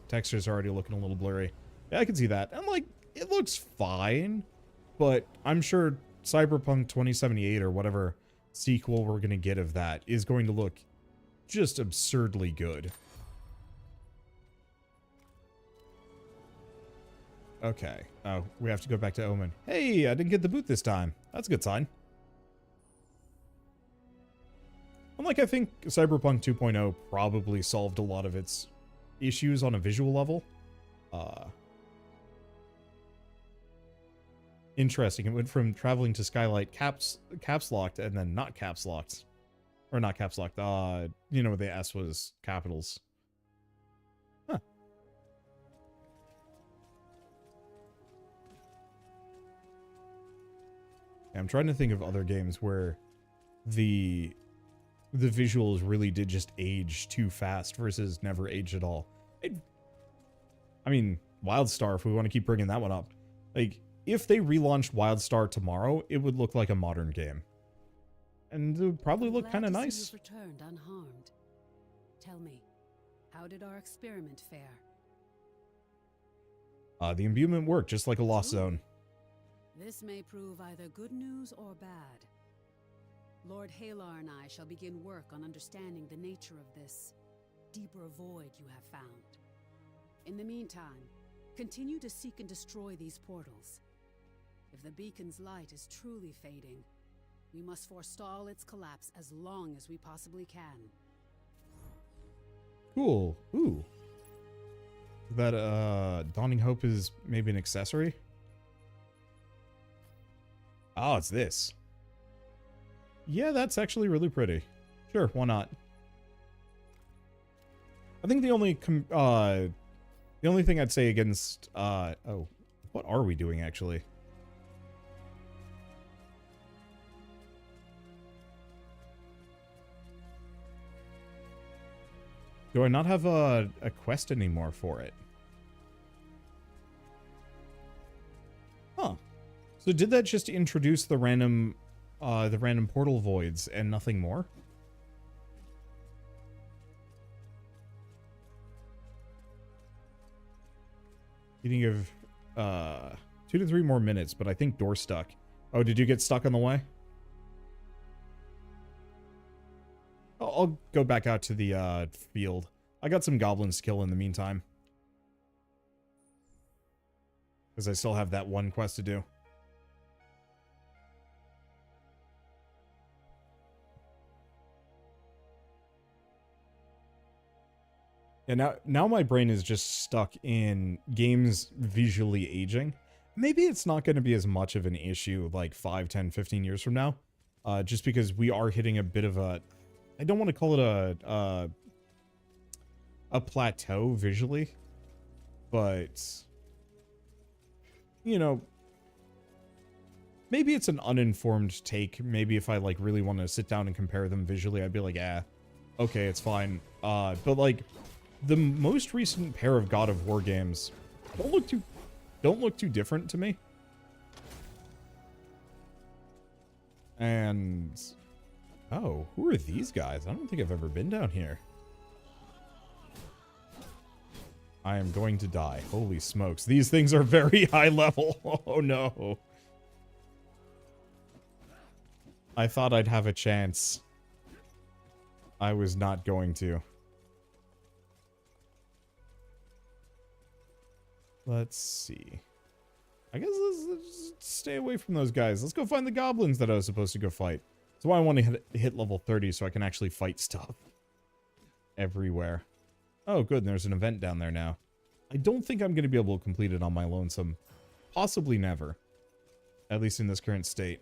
textures are already looking a little blurry. Yeah, I can see that. And like, it looks fine, but I'm sure Cyberpunk 2078 or whatever sequel we're going to get of that is going to look just absurdly good. Okay. Oh, we have to go back to Omen. Hey, I didn't get the boot this time. That's a good sign. Unlike, I think Cyberpunk 2.0 probably solved a lot of its issues on a visual level. Interesting. It went from traveling to Skylight caps locked and then not caps locked. Or not caps locked. You know, the S was capitals. Huh. I'm trying to think of other games where the visuals really did just age too fast versus never age at all. I mean, WildStar, if we want to keep bringing that one up. Like, if they relaunched WildStar tomorrow, it would look like a modern game. And it would probably look kind of nice. You've returned unharmed. Tell me, how did our experiment fare? The imbuement worked just like a Lost Zone. This may prove either good news or bad. Lord Halar and I shall begin work on understanding the nature of this deeper void you have found. In the meantime, continue to seek and destroy these portals. If the beacon's light is truly fading, we must forestall its collapse as long as we possibly can. Cool. Ooh. That, Dawning Hope is maybe an accessory? Oh, it's this. Yeah, that's actually really pretty. Sure, why not? I think the only thing I'd say against, oh, what are we doing actually? Do I not have a quest anymore for it? Huh. So did that just introduce the random portal voids and nothing more? You can give 2 to 3 more minutes, but I think door stuck. Oh, did you get stuck on the way? I'll go back out to the field. I got some goblins to kill in the meantime. Because I still have that one quest to do. Yeah, now my brain is just stuck in games visually aging. Maybe it's not going to be as much of an issue like 5, 10, 15 years from now. Just because we are hitting a bit of a... I don't want to call it a plateau visually. But... you know... maybe it's an uninformed take. Maybe if I like really want to sit down and compare them visually, I'd be like, okay, it's fine. But like... the most recent pair of God of War games don't look too different to me. And oh, who are these guys? I don't think I've ever been down here. I am going to die. Holy smokes. These things are very high level. Oh no. I thought I'd have a chance. I was not going to. Let's see. I guess let's stay away from those guys. Let's go find the goblins that I was supposed to go fight. That's why I want to hit level 30 so I can actually fight stuff everywhere. Oh, good. And there's an event down there now. I don't think I'm going to be able to complete it on my lonesome. Possibly never. At least in this current state.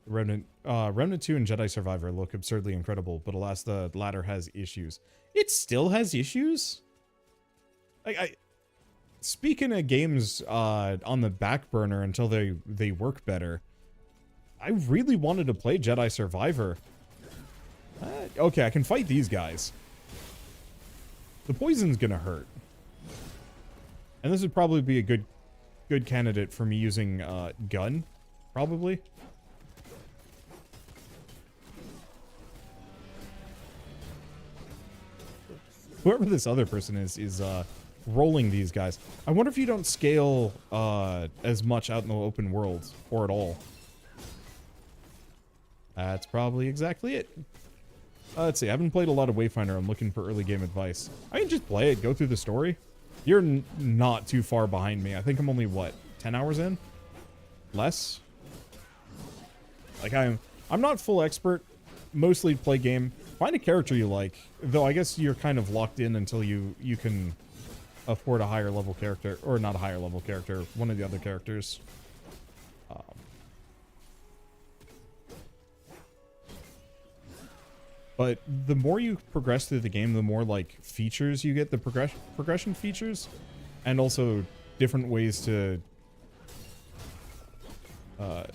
Remnant 2 and Jedi Survivor look absurdly incredible, but alas, the latter has issues. It still has issues? Speaking of games on the back burner until they work better, I really wanted to play Jedi Survivor. Okay, I can fight these guys. The poison's gonna hurt. And this would probably be a good candidate for me using gun, probably. Whoever this other person is rolling these guys. I wonder if you don't scale as much out in the open world, or at all. That's probably exactly it. Let's see, I haven't played a lot of Wayfinder. I'm looking for early game advice. I can just play it, go through the story. You're not too far behind me. I think I'm only, what, 10 hours in? Less? Like, I'm not full expert. Mostly play game. Find a character you like. Though I guess you're kind of locked in until you can afford a higher level character. Or not a higher level character. One of the other characters. But the more you progress through the game, the more, like, features you get. The progression features. And also different ways to... how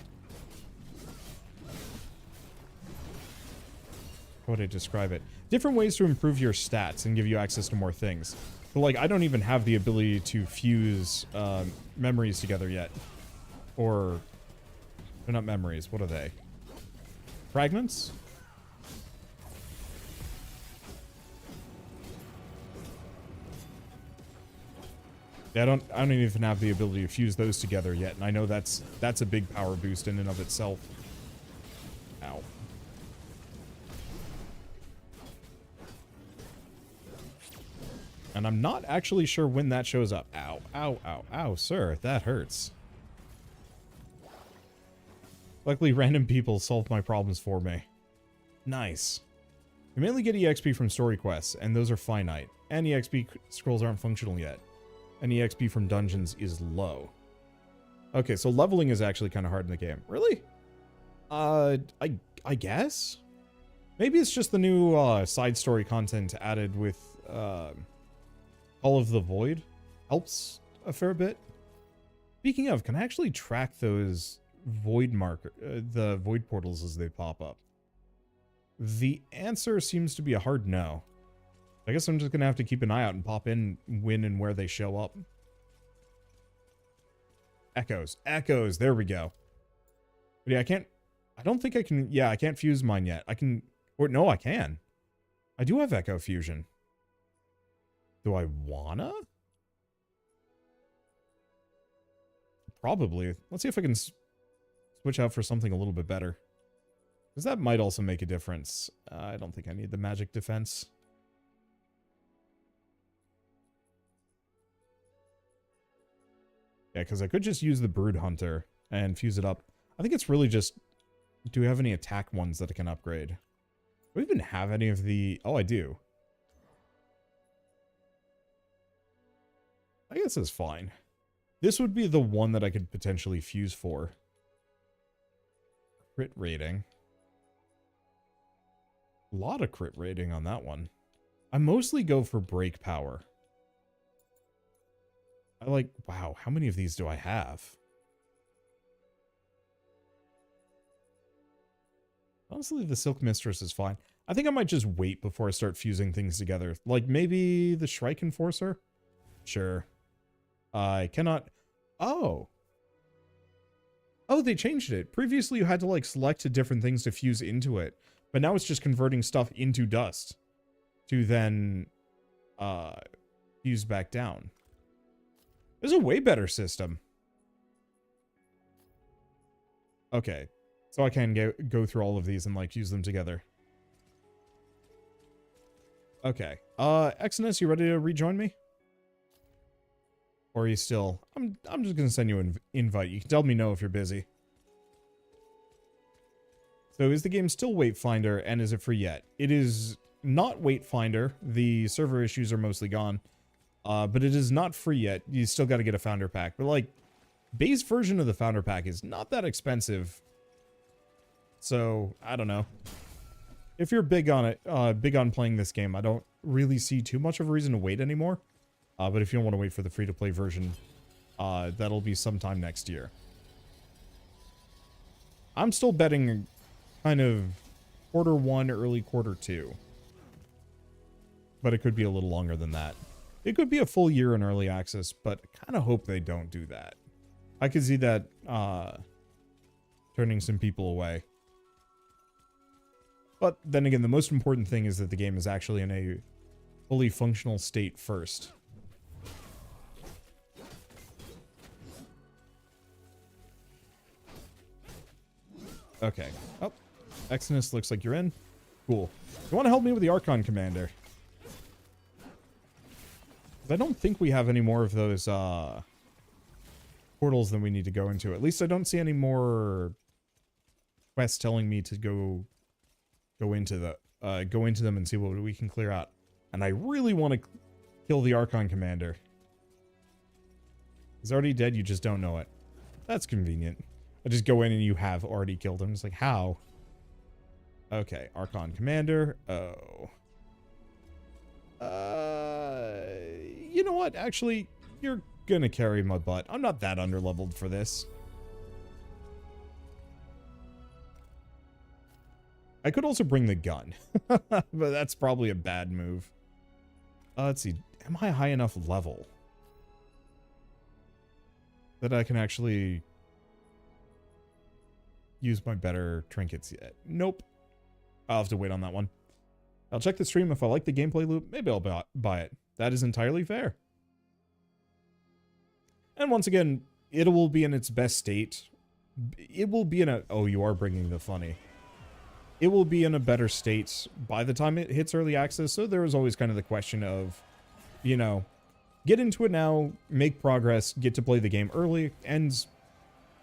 would I describe it? Different ways to improve your stats and give you access to more things. But, like, I don't even have the ability to fuse memories together yet. Or... they're not memories. What are they? Fragments? Yeah, I don't even have the ability to fuse those together yet, and I know that's a big power boost in and of itself. Ow. And I'm not actually sure when that shows up. Ow, ow, ow, ow, sir, that hurts. Luckily, random people solve my problems for me. Nice. You mainly get EXP from story quests, and those are finite. And EXP scrolls aren't functional yet. And EXP from dungeons is low. Okay, so leveling is actually kind of hard in the game. Really? I guess? Maybe it's just the new side story content added with Call of the Void. Helps a fair bit. Speaking of, can I actually track those void the void portals as they pop up? The answer seems to be a hard no. I guess I'm just gonna have to keep an eye out and pop in when and where they show up. Echoes. Echoes. There we go. But yeah, I don't think I can, yeah, I can't fuse mine yet. I can, or no, I can. I do have Echo Fusion. Do I wanna? Probably. Let's see if I can switch out for something a little bit better. Because that might also make a difference. I don't think I need the magic defense. Yeah, because I could just use the Brood Hunter and fuse it up. I think it's really just... do we have any attack ones that I can upgrade? Do we even have any of the... oh, I do. I guess it's fine. This would be the one that I could potentially fuse for. Crit rating. A lot of crit rating on that one. I mostly go for break power. I like, wow, how many of these do I have? Honestly, the Silk Mistress is fine. I think I might just wait before I start fusing things together. Like, maybe the Shrike Enforcer? Sure. I cannot... oh. Oh, they changed it. Previously, you had to, like, select different things to fuse into it. But now it's just converting stuff into dust. To then... fuse back down. There's a way better system. Okay. So I can go through all of these and, like, use them together. Okay. Exodus, you ready to rejoin me? Or are you still... I'm just gonna send you an invite. You can tell me no if you're busy. So is the game still Wayfinder, and is it free yet? It is not Wayfinder. The server issues are mostly gone. But it is not free yet. You still got to get a founder pack. But like, base version of the founder pack is not that expensive. So, I don't know. If you're big on it, big on playing this game, I don't really see too much of a reason to wait anymore. But if you don't want to wait for the free-to-play version, that'll be sometime next year. I'm still betting kind of Q1, early Q2. But it could be a little longer than that. It could be a full year in early access, but I kind of hope they don't do that. I could see that turning some people away. But then again, the most important thing is that the game is actually in a fully functional state first. Okay. Oh, Exodus, looks like you're in. Cool. You want to help me with the Archon Commander? I don't think we have any more of those portals than we need to go into. At least I don't see any more quests telling me to go into them and see what we can clear out. And I really want to kill the Archon Commander. He's already dead, you just don't know it. That's convenient. I just go in and you have already killed him. It's like, how? Okay, Archon Commander. Oh. You know what? Actually, you're gonna carry my butt. I'm not that underleveled for this. I could also bring the gun. But that's probably a bad move. Let's see. Am I high enough level that I can actually use my better trinkets yet? Nope. I'll have to wait on that one. I'll check the stream. If I like the gameplay loop, maybe I'll buy it. That is entirely fair. And once again, it will be in its best state. It will be in a... Oh, you are bringing the funny. It will be in a better state by the time it hits early access. So there is always kind of the question of, you know, get into it now, make progress, get to play the game early, and,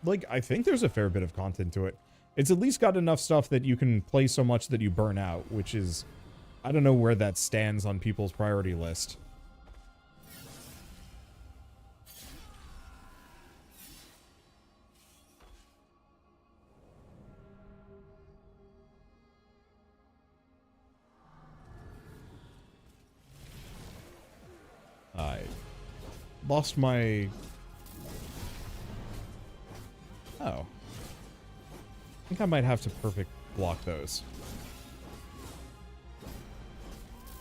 like, I think there's a fair bit of content to it. It's at least got enough stuff that you can play so much that you burn out, which is... I don't know where that stands on people's priority list. I lost my... Oh. I think I might have to perfect block those.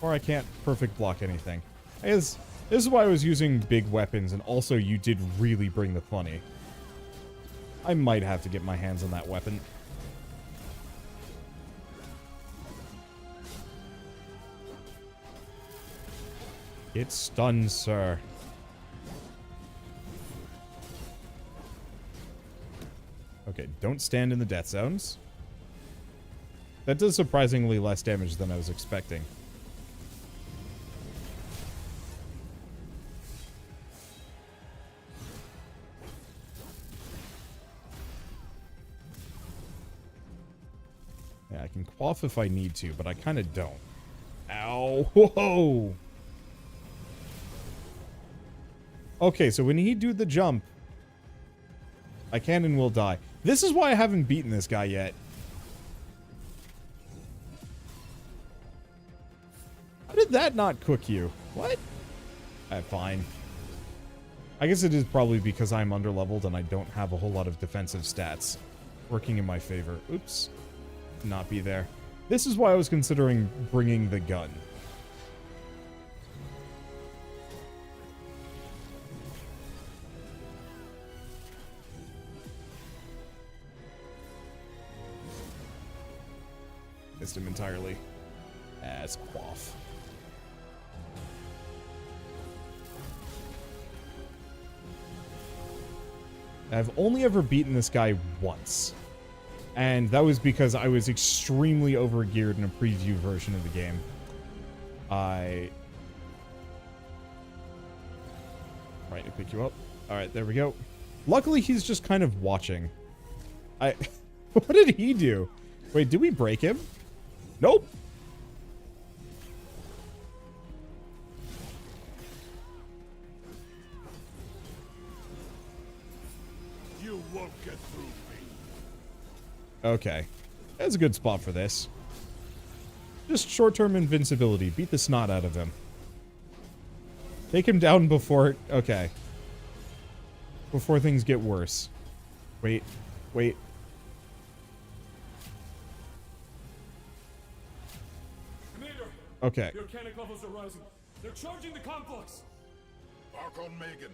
Or I can't perfect block anything. This is why I was using big weapons, and also you did really bring the funny. I might have to get my hands on that weapon. Get stunned, sir. Okay, don't stand in the death zones. That does surprisingly less damage than I was expecting. Yeah, I can quaff if I need to, but I kind of don't. Ow. Whoa. Okay, so when he do the jump, I can and will die. This is why I haven't beaten this guy yet. How did that not cook you? What? Fine. I guess it is probably because I'm underleveled and I don't have a whole lot of defensive stats working in my favor. Oops. Not be there. This is why I was considering bringing the gun. Missed him entirely. As quaff. I've only ever beaten this guy once. And that was because I was extremely overgeared in a preview version of the game. Right to pick you up. All right, there we go. Luckily, he's just kind of watching. What did he do? Wait, did we break him? Nope. You won't get through me. Okay. That's a good spot for this. Just short-term invincibility. Beat the snot out of him. Take him down before... Okay. Before things get worse. Wait. Wait. Commander! Okay. The organic levels are rising. They're charging the complex! Archon Megan,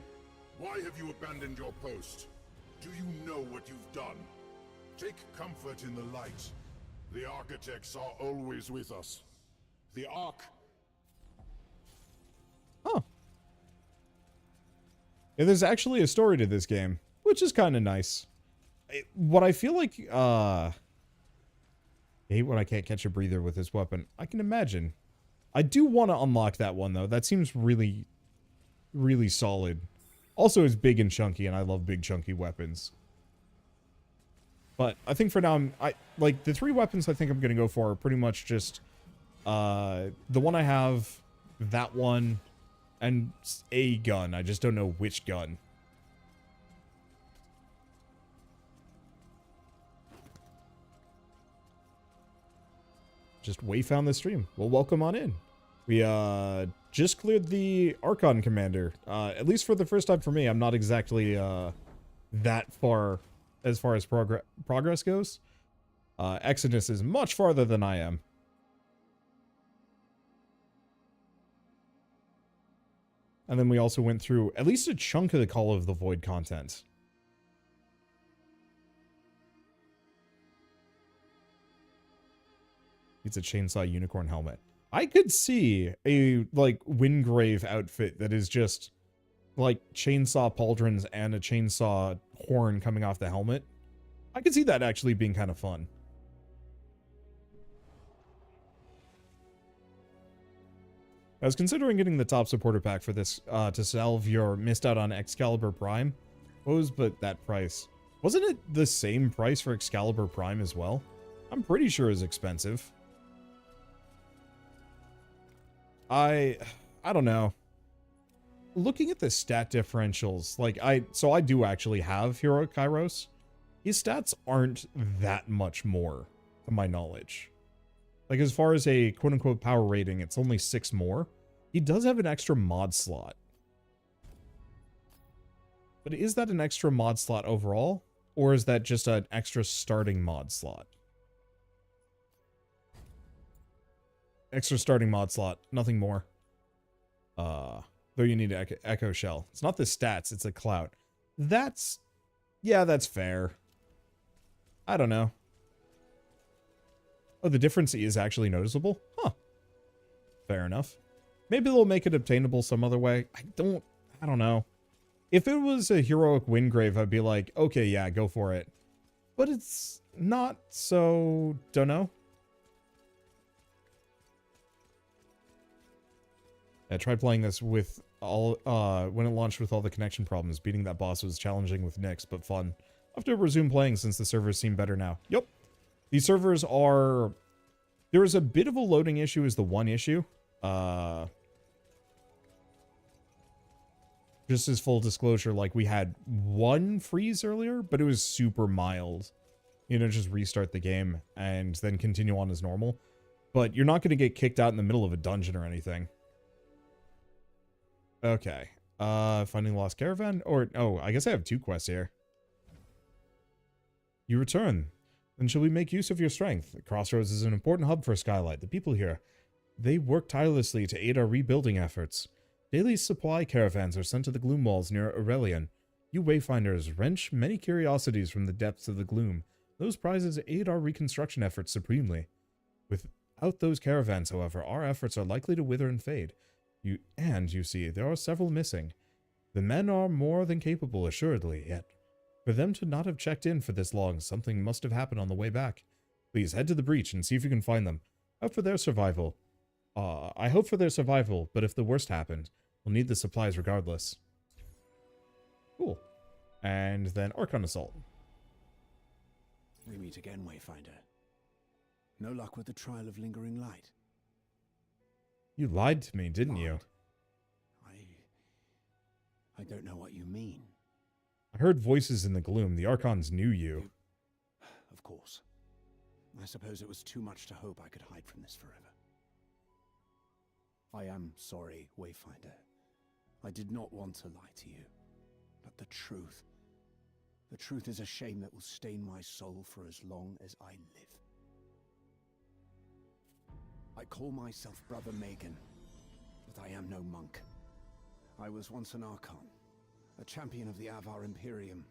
why have you abandoned your post? Do you know what you've done? Take comfort in the light. The architects are always with us. The Ark... Huh. Yeah, there's actually a story to this game, which is kind of nice. What I feel like, I hate when I can't catch a breather with this weapon. I can imagine. I do want to unlock that one, though. That seems really, really solid. Also, it's big and chunky, and I love big, chunky weapons. But I think for now, like, the 3 weapons I think I'm going to go for are pretty much just, the one I have, that one, and a gun. I just don't know which gun. Just Wayfound the stream. Well, welcome on in. We, just cleared the Archon Commander. At least for the first time for me, I'm not exactly, that far as progress goes. Exodus is much farther than I am. And then we also went through at least a chunk of the Call of the Void content. It's a chainsaw unicorn helmet. I could see a, like, Windgrave outfit that is just, like, chainsaw pauldrons and a chainsaw horn coming off the helmet. I could see that actually being kind of fun. I was considering getting the top supporter pack for this, to salve your missed out on Excalibur Prime. What was but that price? Wasn't it the same price for Excalibur Prime as well? I'm pretty sure it's expensive. I don't know. Looking at the stat differentials, like, so I do actually have Heroic Kairos. His stats aren't that much more, to my knowledge. Like, as far as a quote-unquote power rating, it's only 6 more. He does have an extra mod slot. But is that an extra mod slot overall? Or is that just an extra starting mod slot? Extra starting mod slot, nothing more. Though you need to echo shell. It's not the stats, it's a clout. Yeah, that's fair. I don't know. Oh, the difference is actually noticeable? Huh. Fair enough. Maybe they'll make it obtainable some other way. I don't know. If it was a heroic Windgrave, I'd be like, okay, yeah, go for it. But it's not, so don't know. I tried playing this with all, when it launched with all the connection problems. Beating that boss was challenging with Nyx, but fun. I'll have to resume playing since the servers seem better now. Yep. These servers are... There is a bit of a loading issue is the one issue. Just as full disclosure, like, we had one freeze earlier, but it was super mild. You know, just restart the game and then continue on as normal. But you're not going to get kicked out in the middle of a dungeon or anything. Okay. Finding Lost Caravan? Or, oh, I guess I have 2 quests here. You return. Then shall we make use of your strength? Crossroads is an important hub for Skylight. The people here, they work tirelessly to aid our rebuilding efforts. Daily supply caravans are sent to the Gloom Walls near Aurelian. You Wayfinders wrench many curiosities from the depths of the gloom. Those prizes aid our reconstruction efforts supremely. Without those caravans, however, our efforts are likely to wither and fade. You see, there are several missing. The men are more than capable, assuredly, yet for them to not have checked in for this long, something must have happened on the way back. Please head to the breach and see if you can find them. Out for their survival. I hope for their survival, but if the worst happened, we'll need the supplies regardless. Cool. And then Archon Assault. We meet again, Wayfinder. No luck with the trial of lingering light. You lied to me, didn't you? I don't know what you mean. I heard voices in the gloom. The Archons knew you. Of course. I suppose it was too much to hope I could hide from this forever. I am sorry, Wayfinder. I did not want to lie to you. But the truth is a shame that will stain my soul for as long as I live. I call myself Brother Megan, but I am no monk. I was once an Archon, a champion of the Avar Imperium,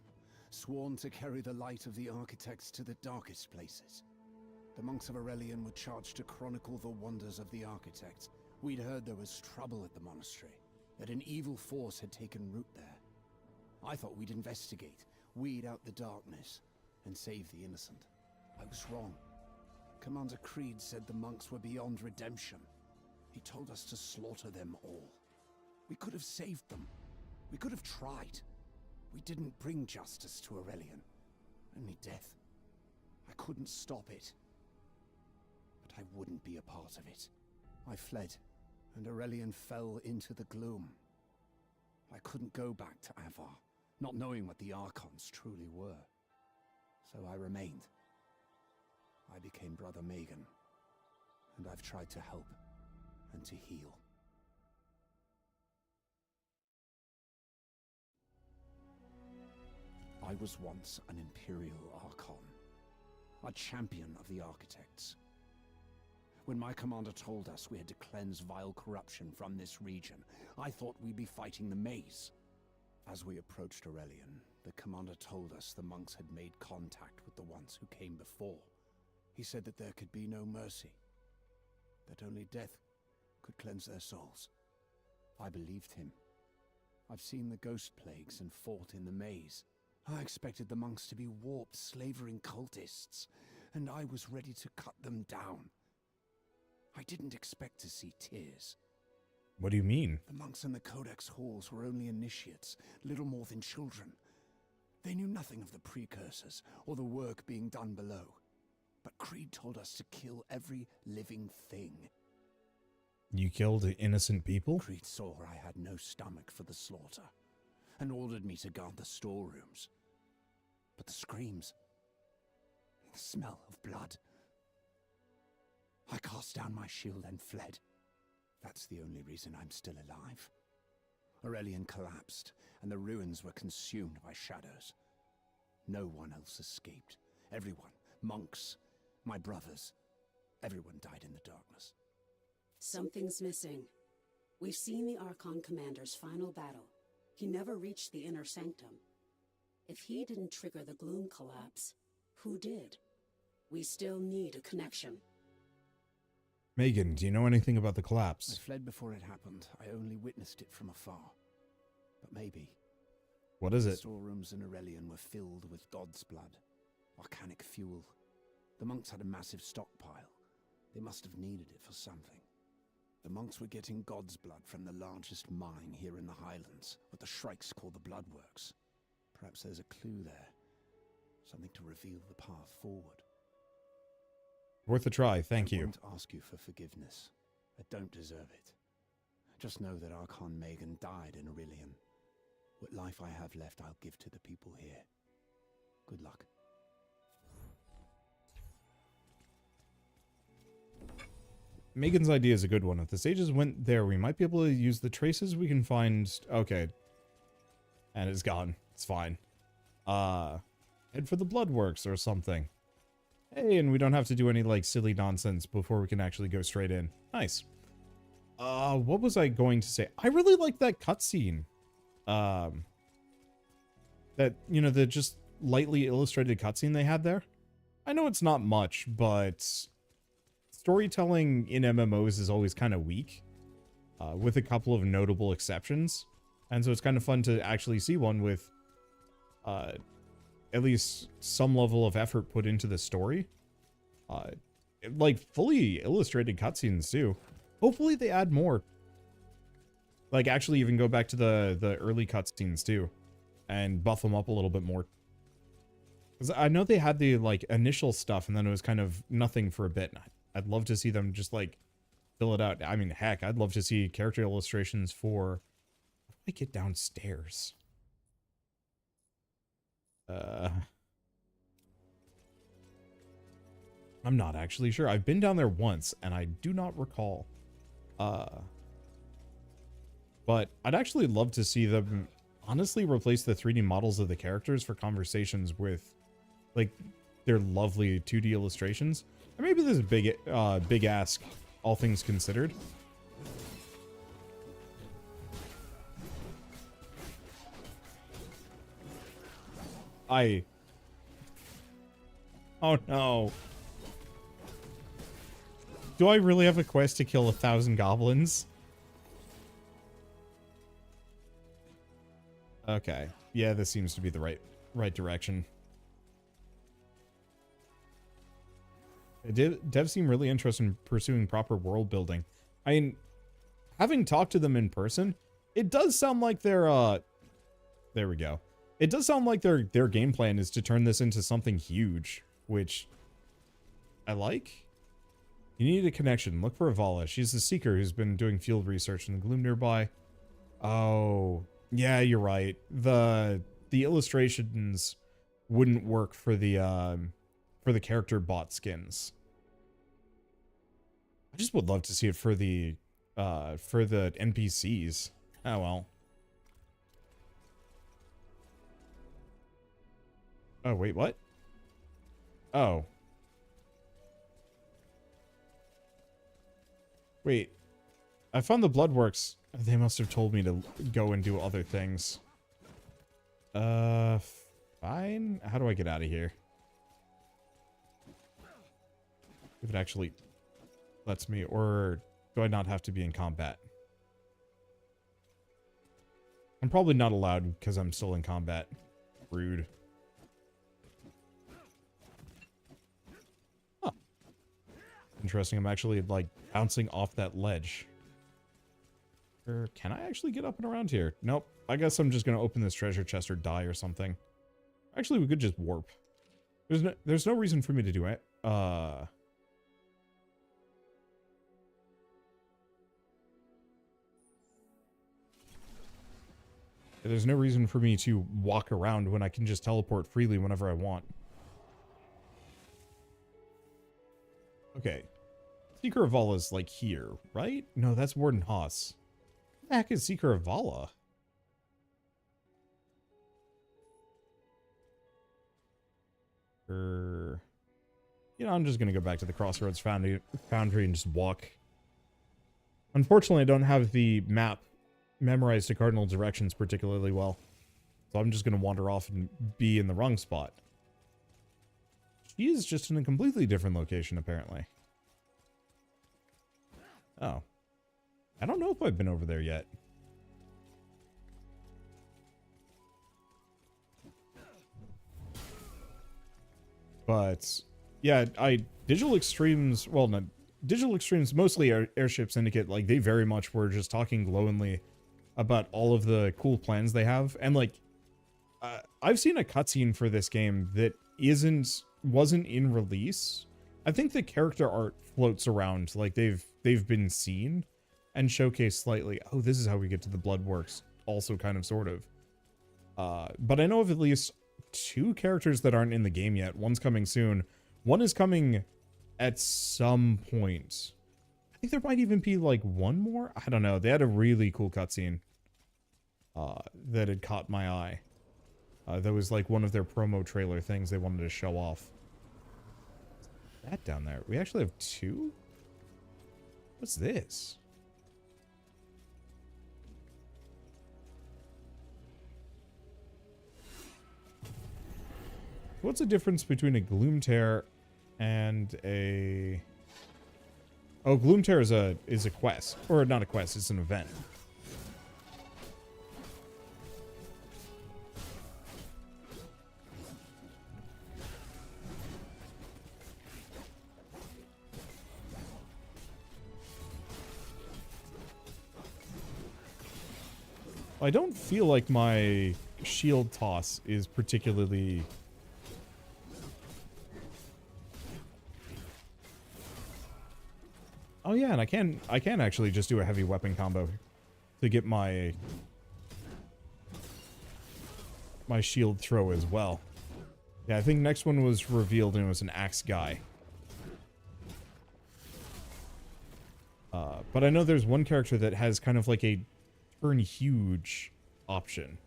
sworn to carry the light of the architects to the darkest places. The monks of Aurelian were charged to chronicle the wonders of the architects. We'd heard there was trouble at the monastery, that an evil force had taken root there. I thought we'd investigate, weed out the darkness, and save the innocent. I was wrong. Commander Creed said the monks were beyond redemption. He told us to slaughter them all. We could have saved them. We could have tried. We didn't bring justice to Aurelian. Only death. I couldn't stop it. But I wouldn't be a part of it. I fled, and Aurelian fell into the gloom. I couldn't go back to Avar, not knowing what the Archons truly were. So I remained. I became Brother Megan, and I've tried to help and to heal. I was once an Imperial Archon, a champion of the architects. When my commander told us we had to cleanse vile corruption from this region, I thought we'd be fighting the maze. As we approached Aurelian, the commander told us the monks had made contact with the ones who came before. He said that there could be no mercy, that only death could cleanse their souls. I believed him. I've seen the ghost plagues and fought in the maze. I expected the monks to be warped, slavering cultists, and I was ready to cut them down. I didn't expect to see tears. What do you mean? The monks in the Codex halls were only initiates, little more than children. They knew nothing of the precursors or the work being done below. But Creed told us to kill every living thing. You killed innocent people? Creed saw I had no stomach for the slaughter, and ordered me to guard the storerooms. But the screams, the smell of blood. I cast down my shield and fled. That's the only reason I'm still alive. Aurelian collapsed, and the ruins were consumed by shadows. No one else escaped. Everyone, monks, my brothers, everyone died in the darkness. Something's missing. We've seen the Archon Commander's final battle. He never reached the inner sanctum. If he didn't trigger the gloom collapse, who did? We still need a connection. Megan, do you know anything about the I collapse? fled before it happened. I only witnessed it from afar. But maybe. What is The it? storerooms in Aurelian were filled with God's blood, volcanic fuel. The monks had a massive stockpile. They must have needed it for something. The monks were getting God's blood from the largest mine here in the Highlands, what the Shrikes call the Bloodworks. Perhaps there's a clue there. Something to reveal the path forward. Worth a try, thank I you. won't ask you for forgiveness. I don't deserve it. Just know that Archon Megan died in Aurelian. What life I have left I'll give to the people here. Good luck. Megan's idea is a good one. If the sages went there, we might be able to use the traces we can find. Okay. And it's gone. It's fine. Head for the Bloodworks or something. Hey, and we don't have to do any, like, silly nonsense before we can actually go straight in. Nice. What was I going to say? I really like that cutscene. That, you know, the just lightly illustrated cutscene they had there. I know it's not much, but storytelling in MMOs is always kind of weak, with a couple of notable exceptions. And so it's kind of fun to actually see one with at least some level of effort put into the story. Like fully illustrated cutscenes too. Hopefully they add more. Like, actually even go back to the early cutscenes, too. And buff them up a little bit more. Because I know they had the, like, initial stuff, and then it was kind of nothing for a bit. I'd love to see them just, like, fill it out. I mean, heck, I'd love to see character illustrations for... How do I get downstairs? I'm not actually sure. I've been down there once, and I do not recall. But I'd actually love to see them honestly replace the 3D models of the characters for conversations with, like, their lovely 2D illustrations. And maybe this is big ask, all things considered. Oh no. Do I really have a quest to kill 1,000 goblins? Okay. Yeah, this seems to be the right direction. Devs seem really interested in pursuing proper world building. I mean, having talked to them in person, it does sound like their there we go. It does sound like their game plan is to turn this into something huge, which I like. You need a connection. Look for Avala. She's the seeker who's been doing field research in the gloom nearby. Oh, yeah, you're right. The illustrations wouldn't work for the character bot skins. I just would love to see it for the NPCs. Oh well. Oh wait, what? Oh. Wait, I found the Bloodworks. They must have told me to go and do other things. Fine. How do I get out of here? If it actually lets me, or do I not have to be in combat? I'm probably not allowed because I'm still in combat. Rude. Huh. Interesting, I'm actually, like, bouncing off that ledge. Or can I actually get up and around here? Nope. I guess I'm just gonna open this treasure chest or die or something. Actually, we could just warp. There's no reason for me to do it. There's no reason for me to walk around when I can just teleport freely whenever I want. Okay. Seeker of Vala is like here, right? No, that's Warden Haas. What the heck is Seeker of Vala? You know, I'm just gonna go back to the Crossroads Foundry and just walk. Unfortunately, I don't have the map memorized to cardinal directions particularly well. So I'm just gonna wander off and be in the wrong spot. She is just in a completely different location, apparently. Oh. I don't know if I've been over there yet. But, yeah, Digital Extremes, well, no, Digital Extremes, mostly Airship Syndicate, like, they very much were just talking glowingly about all of the cool plans they have. And, like, I've seen a cutscene for this game that wasn't in release. I think the character art floats around, like, they've been seen and showcased slightly. Oh, this is how we get to the Bloodworks, also kind of, sort of. But I know of at least 2 characters that aren't in the game yet. One's coming soon. One is coming at some point. I think there might even be, like, one more? I don't know. They had a really cool cutscene that had caught my eye. That was, like, one of their promo trailer things they wanted to show off. What's that down there? We actually have 2? What's this? What's the difference between a Gloom Tear and a... Oh, Gloom Tear is a quest. Or not a quest, it's an event. I don't feel like my shield toss is particularly... Oh yeah, and I can actually just do a heavy weapon combo to get my shield throw as well. Yeah, I think next one was revealed and it was an axe guy. But I know there's one character that has kind of like a turn huge option.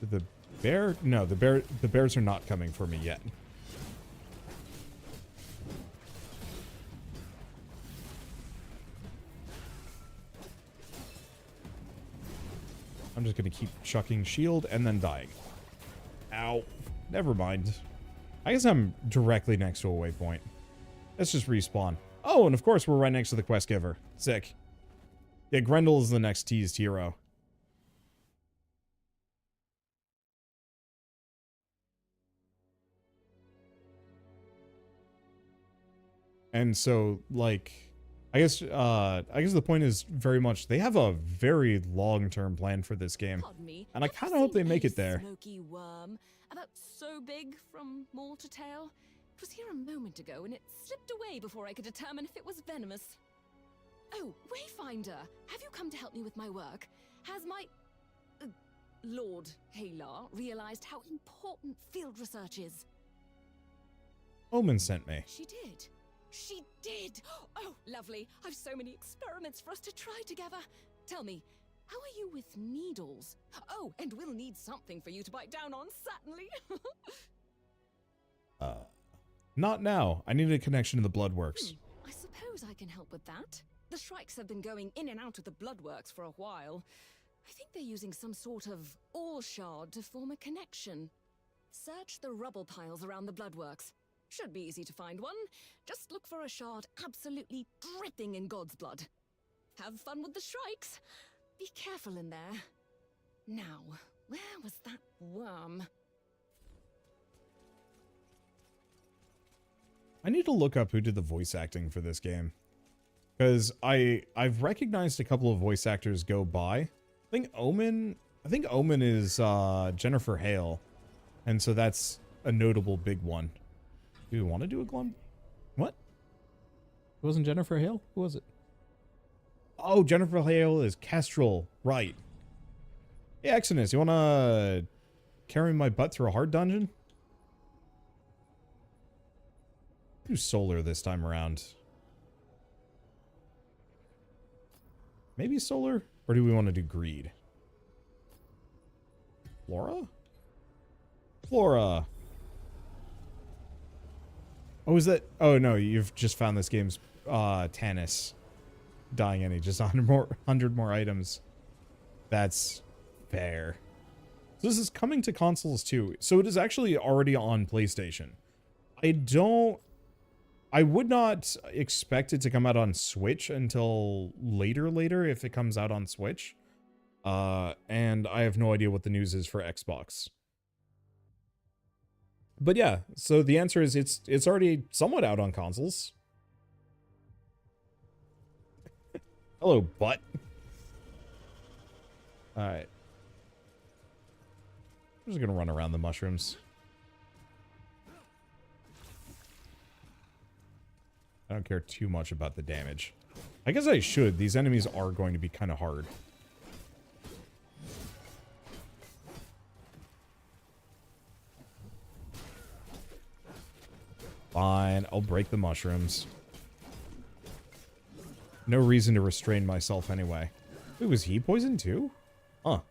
The bear? No, the bears are not coming for me yet. I'm just gonna keep chucking shield and then dying. Ow. Never mind. I guess I'm directly next to a waypoint. Let's just respawn. Oh, and of course we're right next to the quest giver. Sick. Yeah, Grendel is the next teased hero. And so, like, I guess the point is very much they have a very long-term plan for this game, and I kind of hope they make it there. Smoky worm, about so big from maw to tail. It was here a moment ago, and it slipped away before I could determine if it was venomous. Oh, Wayfinder, have you come to help me with my work? Has my Lord Halar realized how important field research is? Omen sent me. She did. She did! Oh, lovely. I've so many experiments for us to try together. Tell me, how are you with needles? Oh, and we'll need something for you to bite down on, certainly. Not now. I need a connection to the Bloodworks. I suppose I can help with that. The Shrikes have been going in and out of the Bloodworks for a while. I think they're using some sort of all shard to form a connection. Search the rubble piles around the Bloodworks. Should be easy to find one. Just look for a shard absolutely dripping in God's blood. Have fun with the Shrikes. Be careful in there. Now, where was that worm? I need to look up who did the voice acting for this game. Because I've recognized a couple of voice actors go by. I think Omen is Jennifer Hale. And so that's a notable big one. Do we want to do a glum? What? It wasn't Jennifer Hale? Who was it? Oh, Jennifer Hale is Kestrel. Right. Hey, Exodus, you want to carry my butt through a hard dungeon? Do solar this time around. Maybe solar? Or do we want to do greed? Flora? Flora. Oh, is that... Oh, no, you've just found this game's Tannis dying any. Just 100 more items. That's fair. So this is coming to consoles too. So it is actually already on PlayStation. I would not expect it to come out on Switch until later if it comes out on Switch. And I have no idea what the news is for Xbox. But yeah, so the answer is it's already somewhat out on consoles. Hello, butt. Alright. I'm just gonna run around the mushrooms. I don't care too much about the damage. I guess I should. These enemies are going to be kind of hard. Fine, I'll break the mushrooms. No reason to restrain myself anyway. Wait, was he poisoned too? Huh.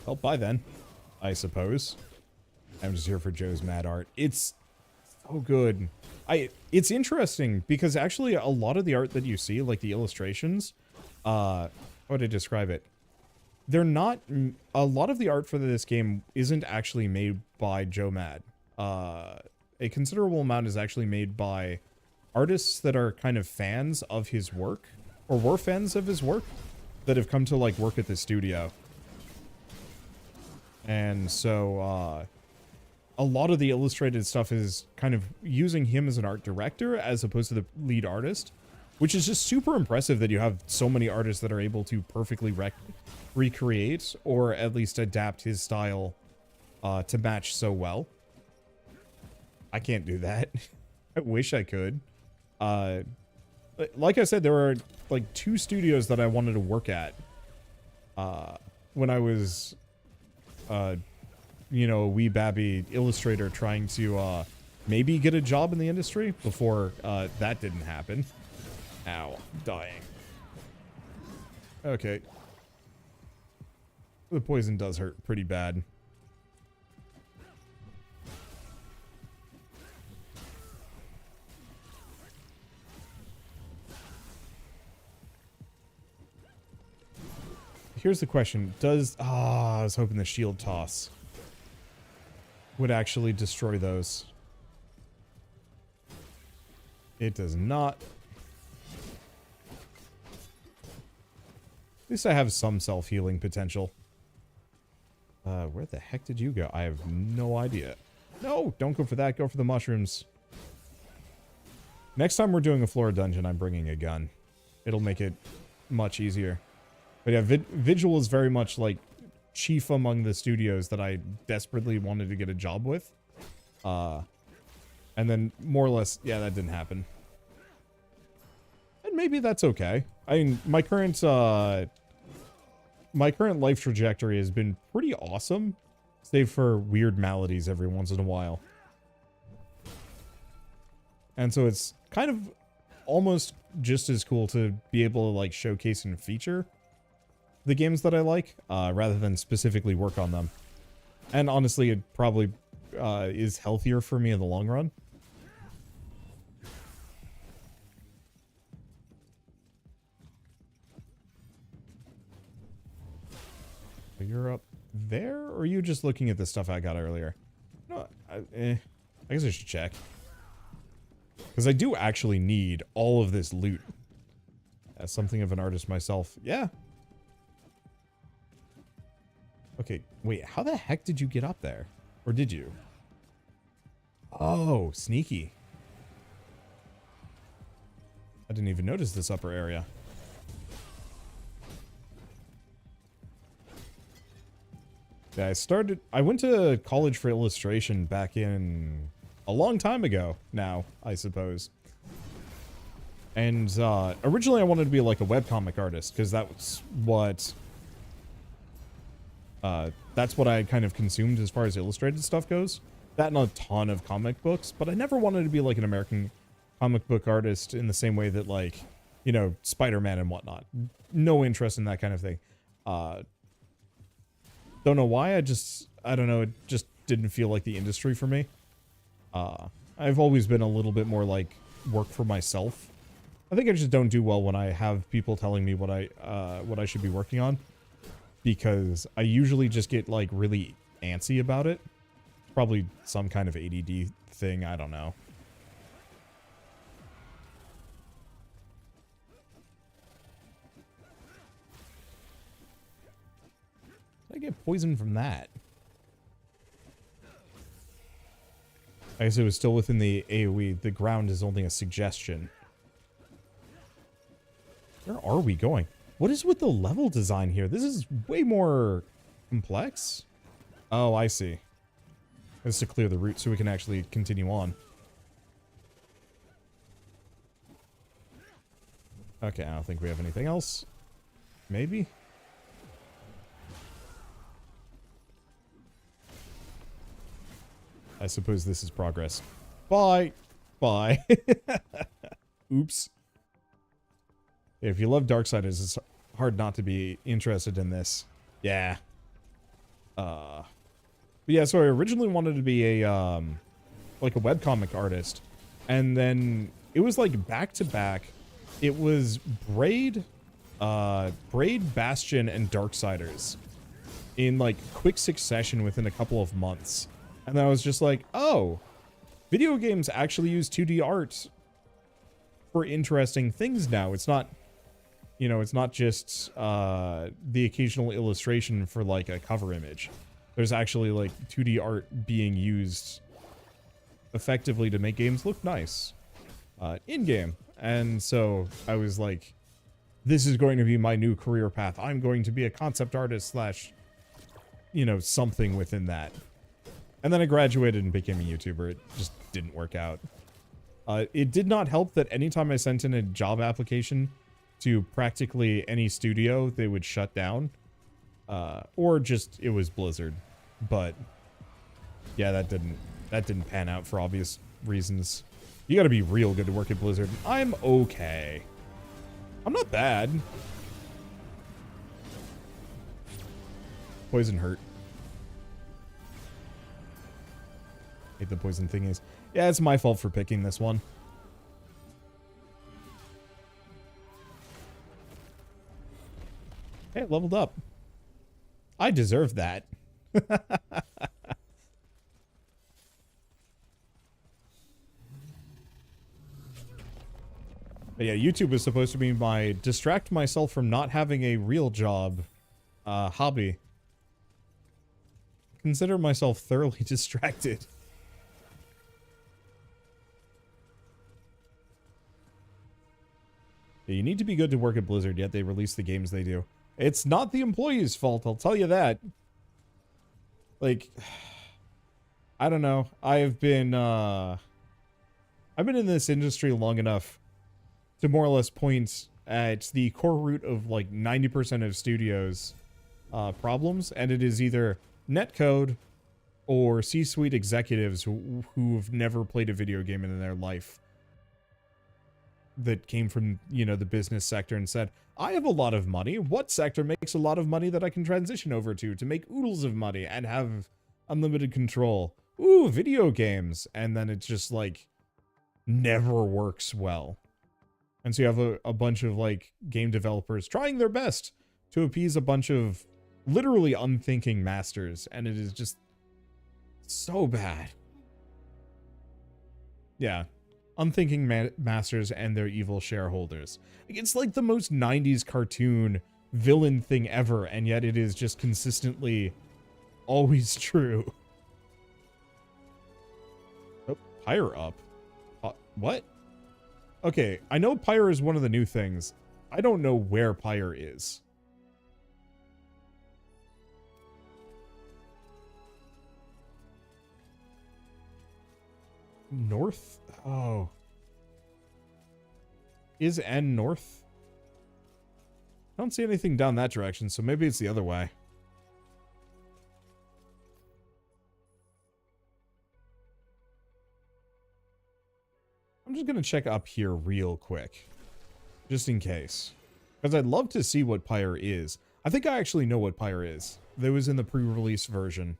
Well, bye then, I suppose. I'm just here for Joe's mad art. It's so good. It's interesting because actually a lot of the art that you see, like the illustrations, how would I describe it? They're not... A lot of the art for this game isn't actually made by Joe Mad. A considerable amount is actually made by artists that are kind of fans of his work, or were fans of his work. that have come to like work at the studio. And so a lot of the illustrated stuff is kind of using him as an art director as opposed to the lead artist, which is just super impressive that you have so many artists that are able to perfectly recreate or at least adapt his style to match so well. I can't do that. I wish I could. Like I said, there were like 2 studios that I wanted to work at when I was you know, a wee babby illustrator trying to maybe get a job in the industry before that didn't happen. Ow, I'm dying. Okay. The poison does hurt pretty bad. Here's the question. Does... I was hoping the shield toss would actually destroy those. It does not. At least I have some self-healing potential. Where the heck did you go? I have no idea. No, don't go for that. Go for the mushrooms. Next time we're doing a floor dungeon, I'm bringing a gun. It'll make it much easier. But yeah, Vigil is very much like chief among the studios that I desperately wanted to get a job with. And then more or less, yeah, that didn't happen. And maybe that's okay. I mean, my current life trajectory has been pretty awesome, save for weird maladies every once in a while. And so it's kind of almost just as cool to be able to like showcase and feature the games that I like, rather than specifically work on them. And honestly, it probably is healthier for me in the long run. You're up there, or are you just looking at the stuff I got earlier? No, I guess I should check. Because I do actually need all of this loot. As something of an artist myself. Yeah. Okay, wait, how the heck did you get up there? Or did you? Oh, sneaky. I didn't even notice this upper area. Yeah, I went to college for illustration back in a long time ago now, I suppose. And originally I wanted to be like a webcomic artist, because that's what I kind of consumed as far as illustrated stuff goes. That and a ton of comic books, but I never wanted to be like an American comic book artist in the same way that like, you know, Spider-Man and whatnot. No interest in that kind of thing. Don't know why, I don't know, it just didn't feel like the industry for me. I've always been a little bit more like work for myself. I think I just don't do well when I have people telling me what I should be working on. Because I usually just get like really antsy about it. Probably some kind of ADD thing, I don't know. Did I get poisoned from that? I guess it was still within the AoE. The ground is only a suggestion. Where are we going? What is with the level design here? This is way more complex. Oh, I see. This is to clear the route so we can actually continue on. Okay, I don't think we have anything else. Maybe? I suppose this is progress. Bye! Bye. Oops. If you love Darksiders, it's hard not to be interested in this. Yeah. But yeah, so I originally wanted to be a, like a webcomic artist. And then it was like back to back. It was Braid, Bastion, and Darksiders in like quick succession within a couple of months. And then I was just like, oh, video games actually use 2D art for interesting things now. It's not You know, it's not just the occasional illustration for like a cover image. There's actually like 2D art being used effectively to make games look nice in game. And so I was like, this is going to be my new career path. I'm going to be a concept artist slash, you know, something within that. And then I graduated and became a YouTuber. It just didn't work out. It did not help that anytime I sent in a job application to practically any studio, they would shut down. Or just, it was Blizzard. But yeah, that didn't pan out for obvious reasons. You gotta be real good to work at Blizzard. I'm okay. I'm not bad. Poison hurt. Hate the poison thingies. Yeah, it's my fault for picking this one. Hey, it leveled up. I deserve that. But yeah, YouTube is supposed to be my distract myself from not having a real job hobby. Consider myself thoroughly distracted. Yeah, you need to be good to work at Blizzard, yet they release the games they do. It's not the employee's fault, I'll tell you that. Like, I don't know. I've been in this industry long enough to more or less point at the core root of like 90% of studios' problems, and it is either netcode or C-suite executives who've never played a video game in their life that came from, you know, the business sector and said, I have a lot of money. What sector makes a lot of money that I can transition over to make oodles of money and have unlimited control? Ooh, video games. And then it's just like never works well. And so you have a bunch of like game developers trying their best to appease a bunch of literally unthinking masters, and it is just so bad. Yeah. Unthinking masters and their evil shareholders. It's like the most 90s cartoon villain thing ever, and yet it is just consistently always true. Oh, Pyre up. What? Okay, I know Pyre is one of the new things. I don't know where Pyre is. North? Oh. Is N north? I don't see anything down that direction, so maybe it's the other way. I'm just gonna check up here real quick. Just in case. Because I'd love to see what Pyre is. I think I actually know what Pyre is. That was in the pre-release version.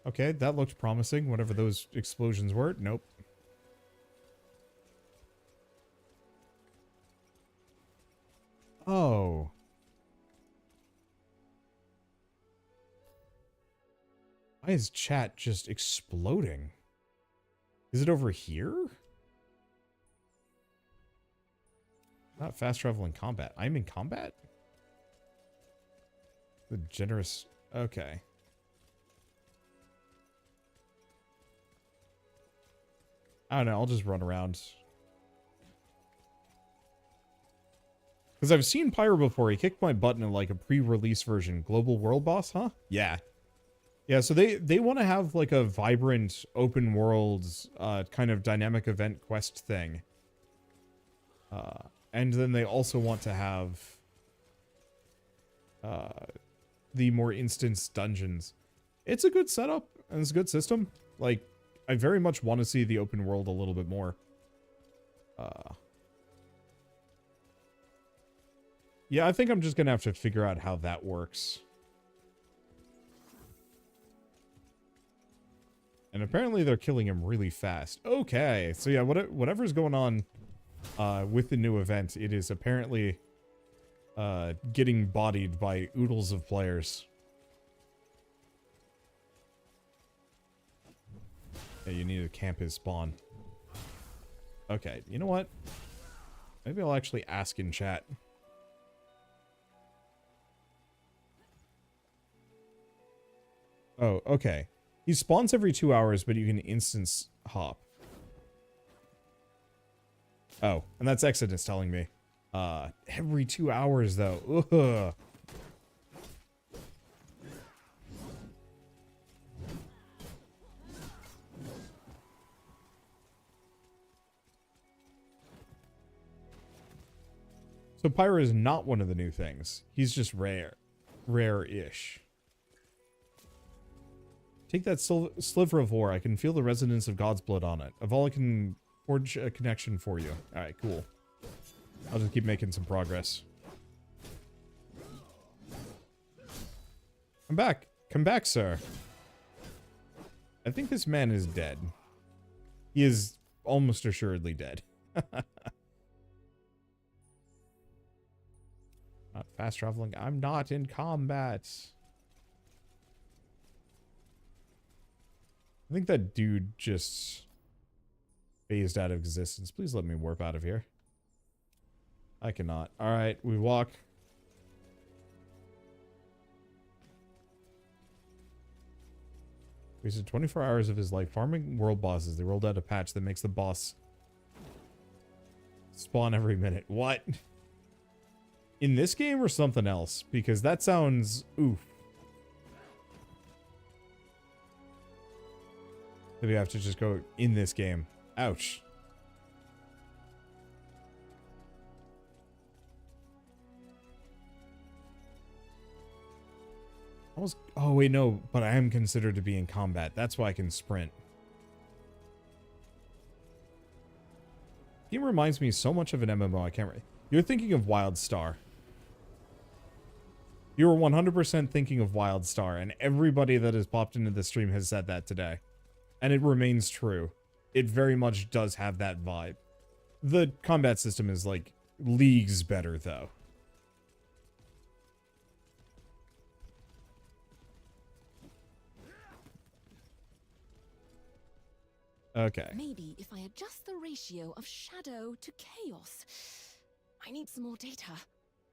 Okay, that looked promising, whatever those explosions were. Nope. Oh. Why is chat just exploding? Is it over here? Not fast travel in combat. I'm in combat? The generous... Okay. I don't know, I'll just run around. Because I've seen Pyre before. He kicked my butt in like a pre-release version. Global World Boss, huh? Yeah. Yeah, so they want to have like a vibrant open world kind of dynamic event quest thing. And then they also want to have the more instance dungeons. It's a good setup and it's a good system. Like, I very much want to see the open world a little bit more. Yeah, I think I'm just going to have to figure out how that works. And apparently they're killing him really fast. Okay, so yeah, whatever's going on with the new event, it is apparently getting bodied by oodles of players. Yeah, you need to camp his spawn. Okay, you know what? Maybe I'll actually ask in chat. Oh, okay. He spawns every 2 hours, but you can instance hop. Oh, and that's Exodus telling me. Every 2 hours, though. Ugh. So Pyro is not one of the new things. He's just rare. Rare-ish. Take that sliver of ore. I can feel the resonance of God's blood on it. Of all, I can forge a connection for you. Alright, cool. I'll just keep making some progress. Come back. Come back, sir. I think this man is dead. He is almost assuredly dead. Not fast traveling. I'm not in combat. I think that dude just phased out of existence. Please let me warp out of here. I cannot. Alright, we walk. Wasted 24 hours of his life farming world bosses. They rolled out a patch that makes the boss spawn every minute. What? In this game or something else? Because that sounds oof. Maybe I have to just go in this game. Ouch. Almost. Oh wait, no. But I am considered to be in combat. That's why I can sprint. Game reminds me so much of an MMO. I can't. You're thinking of WildStar. You're 100% thinking of WildStar, and everybody that has popped into the stream has said that today. And it remains true. It very much does have that vibe. The combat system is, like, leagues better, though. Okay. Maybe if I adjust the ratio of shadow to chaos. I need some more data.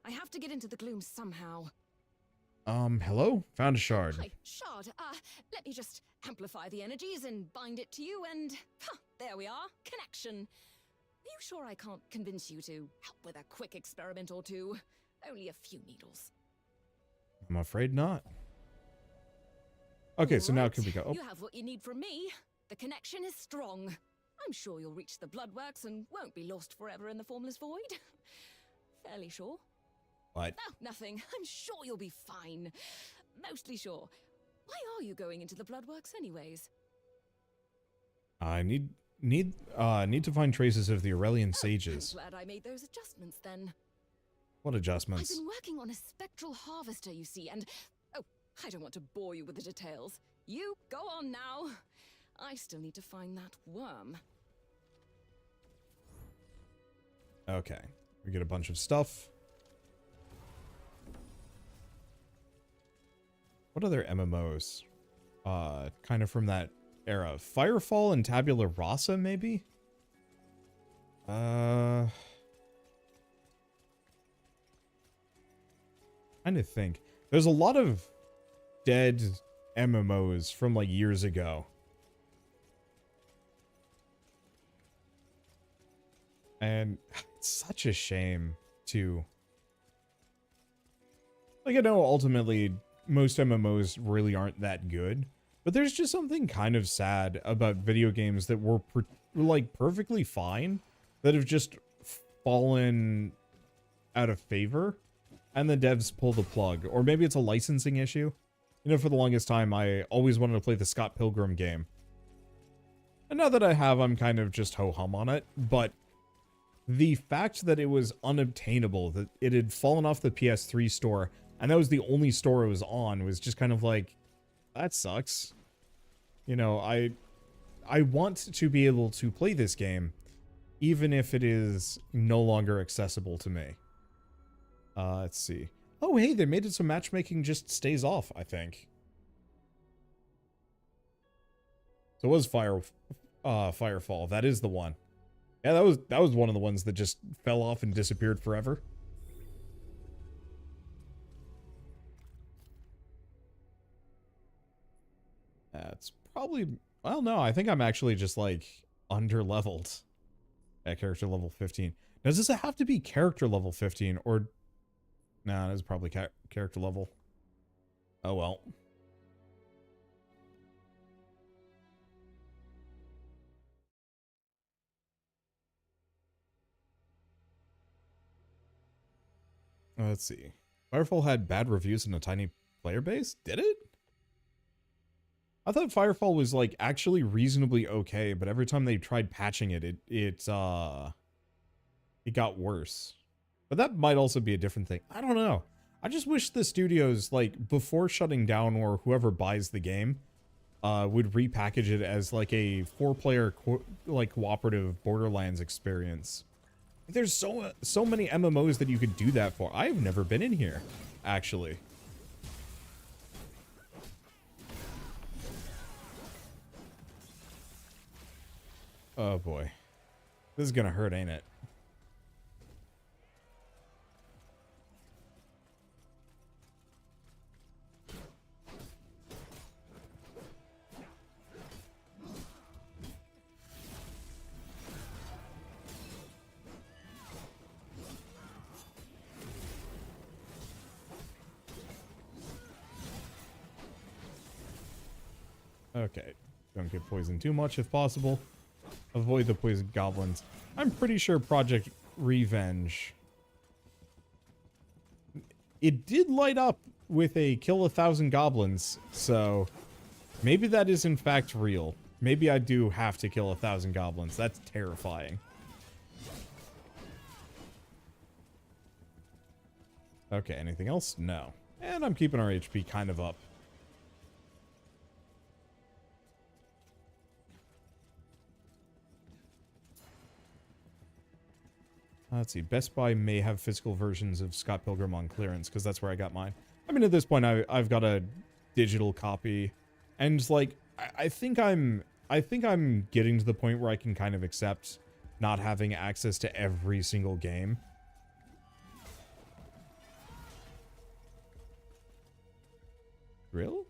I have to get into the gloom somehow. Hello? Found a shard. Hi, shard. Let me just amplify the energies and bind it to you and... there we are. Connection. Are you sure I can't convince you to help with a quick experiment or two? Only a few needles. I'm afraid not. Okay, so now can we go? Oh. You have what you need from me. The connection is strong. I'm sure you'll reach the bloodworks and won't be lost forever in the formless void. Fairly sure. What? Oh, nothing. I'm sure you'll be fine. Mostly sure. Why are you going into the bloodworks anyways? I need to find traces of the Aurelian sages. I'm glad I made those adjustments then. What adjustments? I've been working on a spectral harvester, you see, and... oh, I don't want to bore you with the details. You go on now. I still need to find that worm. Okay. We get a bunch of stuff. What other MMOs? Kind of from that era. Firefall and Tabula Rasa, maybe? Trying to think. There's a lot of dead MMOs from like years ago. And it's such a shame too. Like, I know ultimately most MMOs really aren't that good, but there's just something kind of sad about video games that were like perfectly fine that have just fallen out of favor and the devs pull the plug. Or maybe it's a licensing issue. You know, for the longest time, I always wanted to play the Scott Pilgrim game. And now that I have, I'm kind of just ho-hum on it, but the fact that it was unobtainable, that it had fallen off the PS3 store, and that was the only store it was on, was just kind of like, that sucks. You know, I want to be able to play this game, even if it is no longer accessible to me. Let's see. Oh, hey, they made it so matchmaking just stays off, I think. So it was Firefall. That is the one. Yeah, that was one of the ones that just fell off and disappeared forever. That's probably, well, no, I think I'm actually just like under leveled at character level 15. Does this have to be character level 15 or no, it's probably character level. Oh well. Let's see. Firefall had bad reviews and a tiny player base? Did it? I thought Firefall was like actually reasonably okay, but every time they tried patching it, it got worse. But that might also be a different thing. I don't know. I just wish the studios, like, before shutting down or whoever buys the game, would repackage it as like a 4-player like cooperative Borderlands experience. There's so many MMOs that you could do that for. I've never been in here, actually. Oh boy. This is gonna hurt, ain't it? Okay. Don't get poisoned too much if possible. Avoid the poison goblins. I'm pretty sure Project Revenge. It did light up with a kill 1,000 goblins, so maybe that is in fact real. Maybe I do have to kill 1,000 goblins. That's terrifying. Okay, anything else? No. And I'm keeping our HP kind of up. Let's see. Best Buy may have physical versions of Scott Pilgrim on clearance, because that's where I got mine. I mean, at this point, I've got a digital copy, and like, I think I'm getting to the point where I can kind of accept not having access to every single game. Real?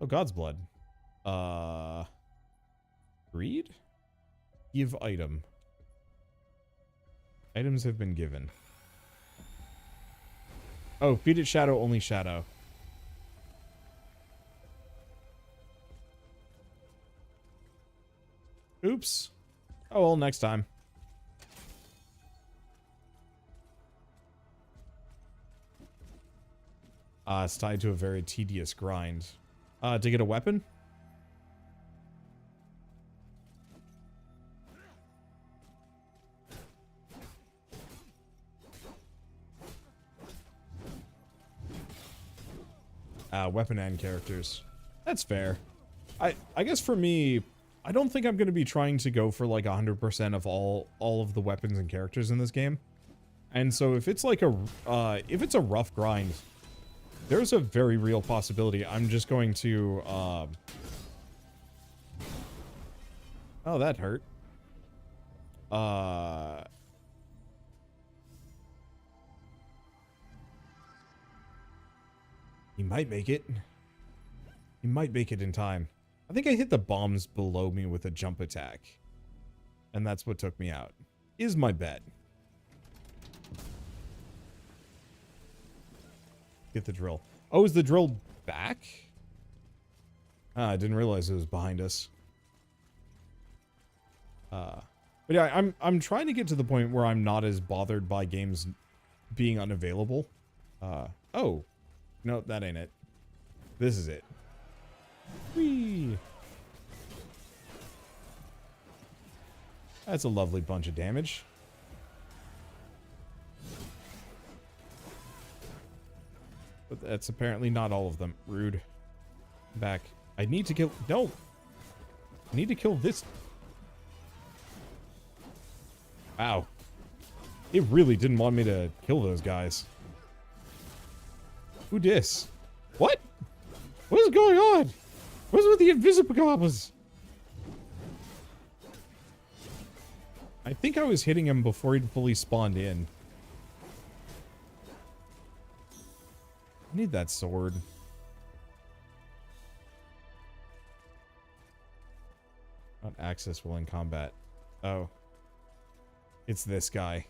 Oh, God's blood. Read? Give item. Items have been given. Oh, feed it shadow, only shadow. Oops. Oh, well, next time. It's tied to a very tedious grind. To get a weapon? Weapon and characters. That's fair. I guess for me, I don't think I'm going to be trying to go for like 100% of all of the weapons and characters in this game. And so if it's like if it's a rough grind, there's a very real possibility I'm just going to, oh, that hurt. He might make it. He might make it in time. I think I hit the bombs below me with a jump attack. And that's what took me out. Is my bet. Get the drill. Oh, is the drill back? Ah, I didn't realize it was behind us. But yeah, I'm trying to get to the point where I'm not as bothered by games being unavailable. Oh. No, that ain't it. This is it. Whee! That's a lovely bunch of damage. But that's apparently not all of them. Rude. Back. I need to kill... No! I need to kill this... Wow. It really didn't want me to kill those guys. Who dis? What? What is going on? What's with the invisible goblins? I think I was hitting him before he'd fully spawned in. I need that sword. Not access while in combat. Oh. It's this guy.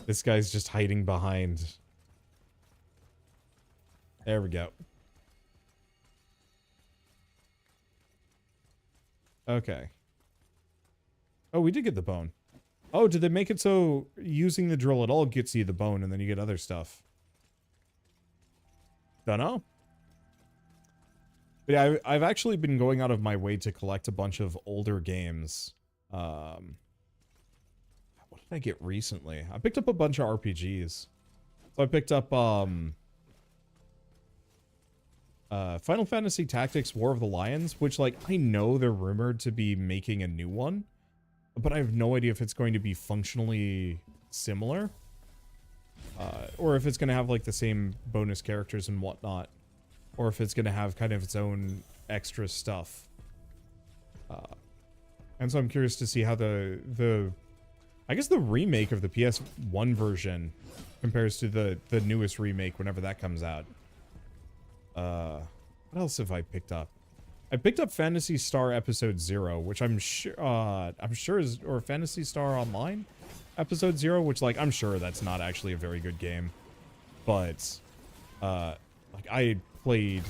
This guy's just hiding behind. There we go. Okay. Oh, we did get the bone. Oh, did they make it so using the drill at all gets you the bone and then you get other stuff? Dunno. But yeah, I've actually been going out of my way to collect a bunch of older games. What did I get recently? I picked up a bunch of RPGs. So I picked up Final Fantasy Tactics War of the Lions, which, like, I know they're rumored to be making a new one, but I have no idea if it's going to be functionally similar. Or if it's going to have, like, the same bonus characters and whatnot. Or if it's going to have kind of its own extra stuff. And so I'm curious to see how I guess the remake of the PS1 version compares to the newest remake whenever that comes out. What else have I picked up? I picked up Phantasy Star Episode 0, which I'm sure is, or Phantasy Star Online Episode 0, which, like, I'm sure that's not actually a very good game. But, like, I played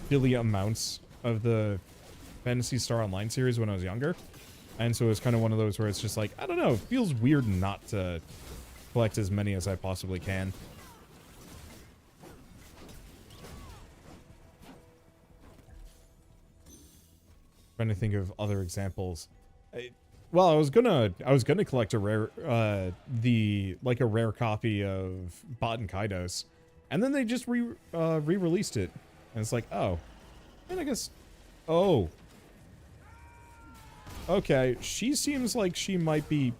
silly amounts of the Phantasy Star Online series when I was younger. And so it's kind of one of those where it's just like, I don't know, it feels weird not to collect as many as I possibly can. Trying to think of other examples. Well, I was gonna collect a rare, a rare copy of Baten Kaidos, and then they just re-released it, and it's like, oh, and I guess, oh, okay, she seems like she might be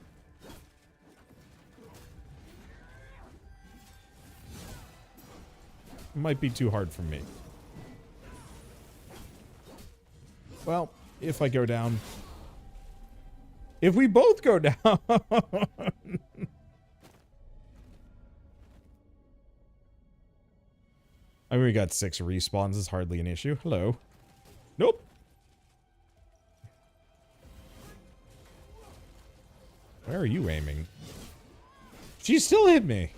too hard for me. Well, if I go down. If we both go down. I mean, we got 6 respawns. Is hardly an issue. Hello. Nope. Where are you aiming? She still hit me.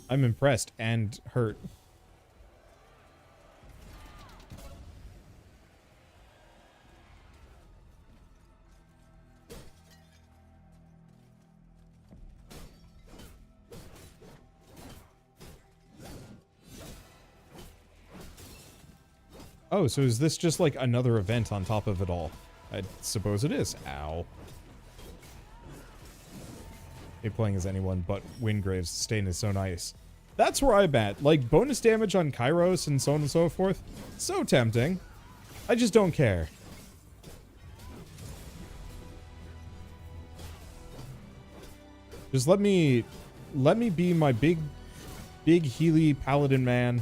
I'm impressed and hurt. Oh, so is this just like another event on top of it all? I suppose it is. Ow. Hate playing as anyone but Wingrave's stain is so nice. That's where I'm at. Like, bonus damage on Kairos and so on and so forth. So tempting. I just don't care. Just let me be my big Healy Paladin man.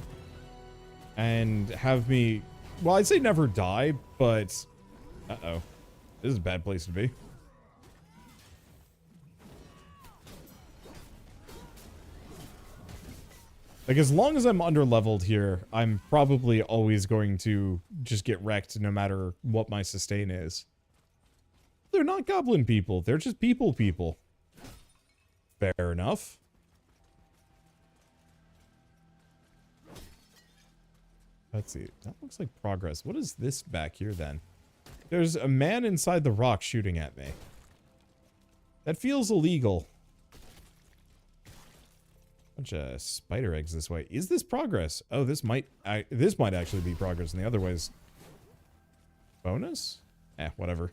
And have me... Well, I'd say never die, but... Uh-oh. This is a bad place to be. Like, as long as I'm under-leveled here, I'm probably always going to just get wrecked no matter what my sustain is. They're not goblin people. They're just people. Fair enough. Let's see. That looks like progress. What is this back here, then? There's a man inside the rock shooting at me. That feels illegal. Bunch of spider eggs this way. Is this progress? Oh, this might actually be progress, and the other way's bonus? Whatever.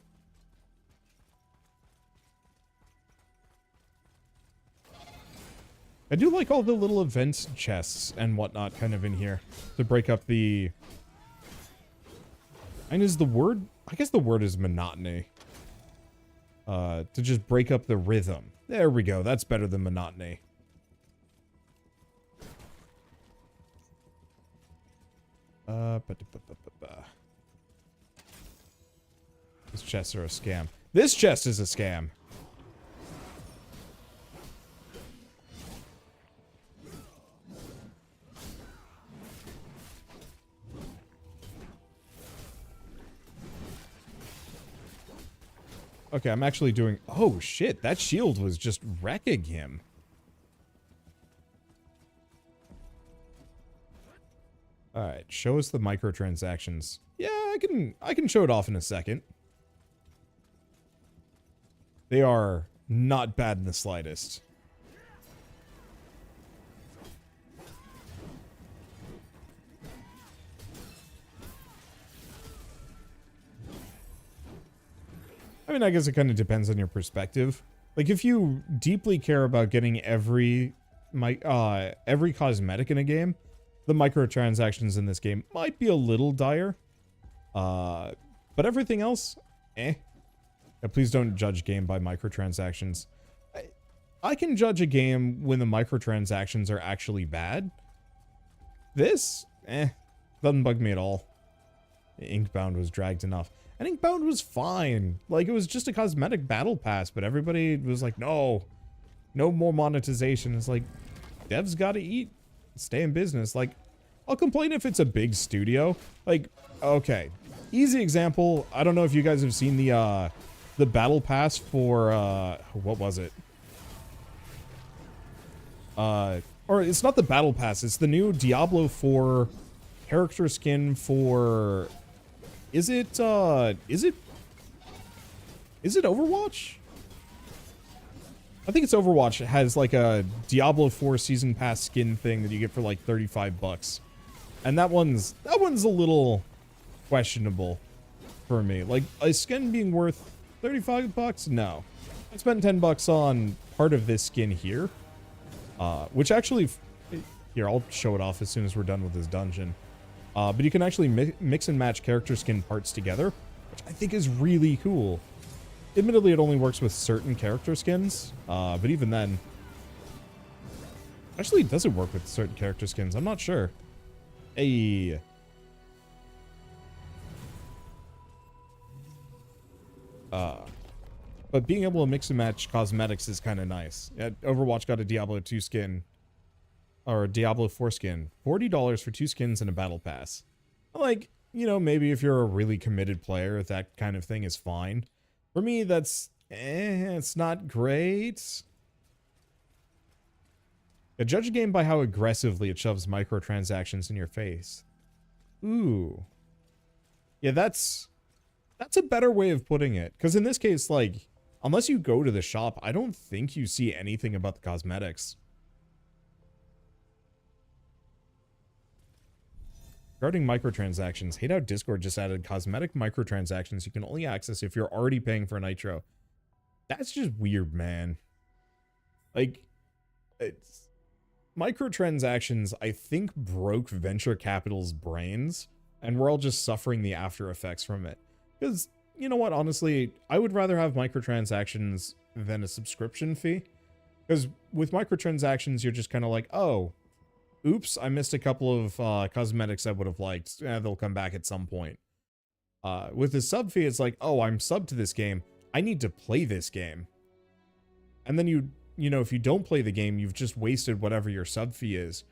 I do like all the little event chests and whatnot kind of in here to break up the... And is the word... I guess the word is monotony. To just break up the rhythm. There we go. That's better than monotony. These chests are a scam. This chest is a scam. Okay, I'm actually doing... Oh, shit. That shield was just wrecking him. Alright, show us the microtransactions. Yeah, I can show it off in a second. They are not bad in the slightest. I mean, I guess it kind of depends on your perspective. Like, if you deeply care about getting every cosmetic in a game, the microtransactions in this game might be a little dire. But everything else, eh. Yeah, please don't judge game by microtransactions. I can judge a game when the microtransactions are actually bad. This, doesn't bug me at all. Inkbound was dragged enough. And Inkbound was fine. Like, it was just a cosmetic battle pass, but everybody was like, no more monetization. It's like, devs gotta eat, stay in business. Like, I'll complain if it's a big studio. Like, okay, easy example. I don't know if you guys have seen the battle pass for, what was it? Or it's not the battle pass, it's the new Diablo 4 character skin for... Is it Overwatch? I think it's Overwatch. It has like a Diablo 4 season pass skin thing that you get for like 35 bucks. And that one's a little questionable for me. Like, a skin being worth 35 bucks? No. I spent 10 bucks on part of this skin here. Which actually, here, I'll show it off as soon as we're done with this dungeon. But you can actually mix and match character skin parts together, which I think is really cool. Admittedly, it only works with certain character skins, but even then... Actually, does it work with certain character skins? I'm not sure. Hey. But being able to mix and match cosmetics is kind of nice. Overwatch got a Diablo 2 skin. Or a Diablo 4 skin. $40 for 2 skins and a battle pass. Like, you know, maybe if you're a really committed player, that kind of thing is fine. For me, that's... it's not great. Judge a game by how aggressively it shoves microtransactions in your face. Ooh. Yeah, that's a better way of putting it. Because in this case, like, unless you go to the shop, I don't think you see anything about the cosmetics. Regarding microtransactions, hate how Discord just added cosmetic microtransactions you can only access if you're already paying for Nitro. That's just weird, man. Like, it's... Microtransactions, I think, broke venture capital's brains, and we're all just suffering the after effects from it. Because, you know what, honestly, I would rather have microtransactions than a subscription fee. Because with microtransactions, you're just kind of like, oh, oops, I missed a couple of cosmetics I would have liked. They'll come back at some point. With the sub fee, it's like, oh, I'm subbed to this game. I need to play this game. And then you know, if you don't play the game, you've just wasted whatever your sub fee is.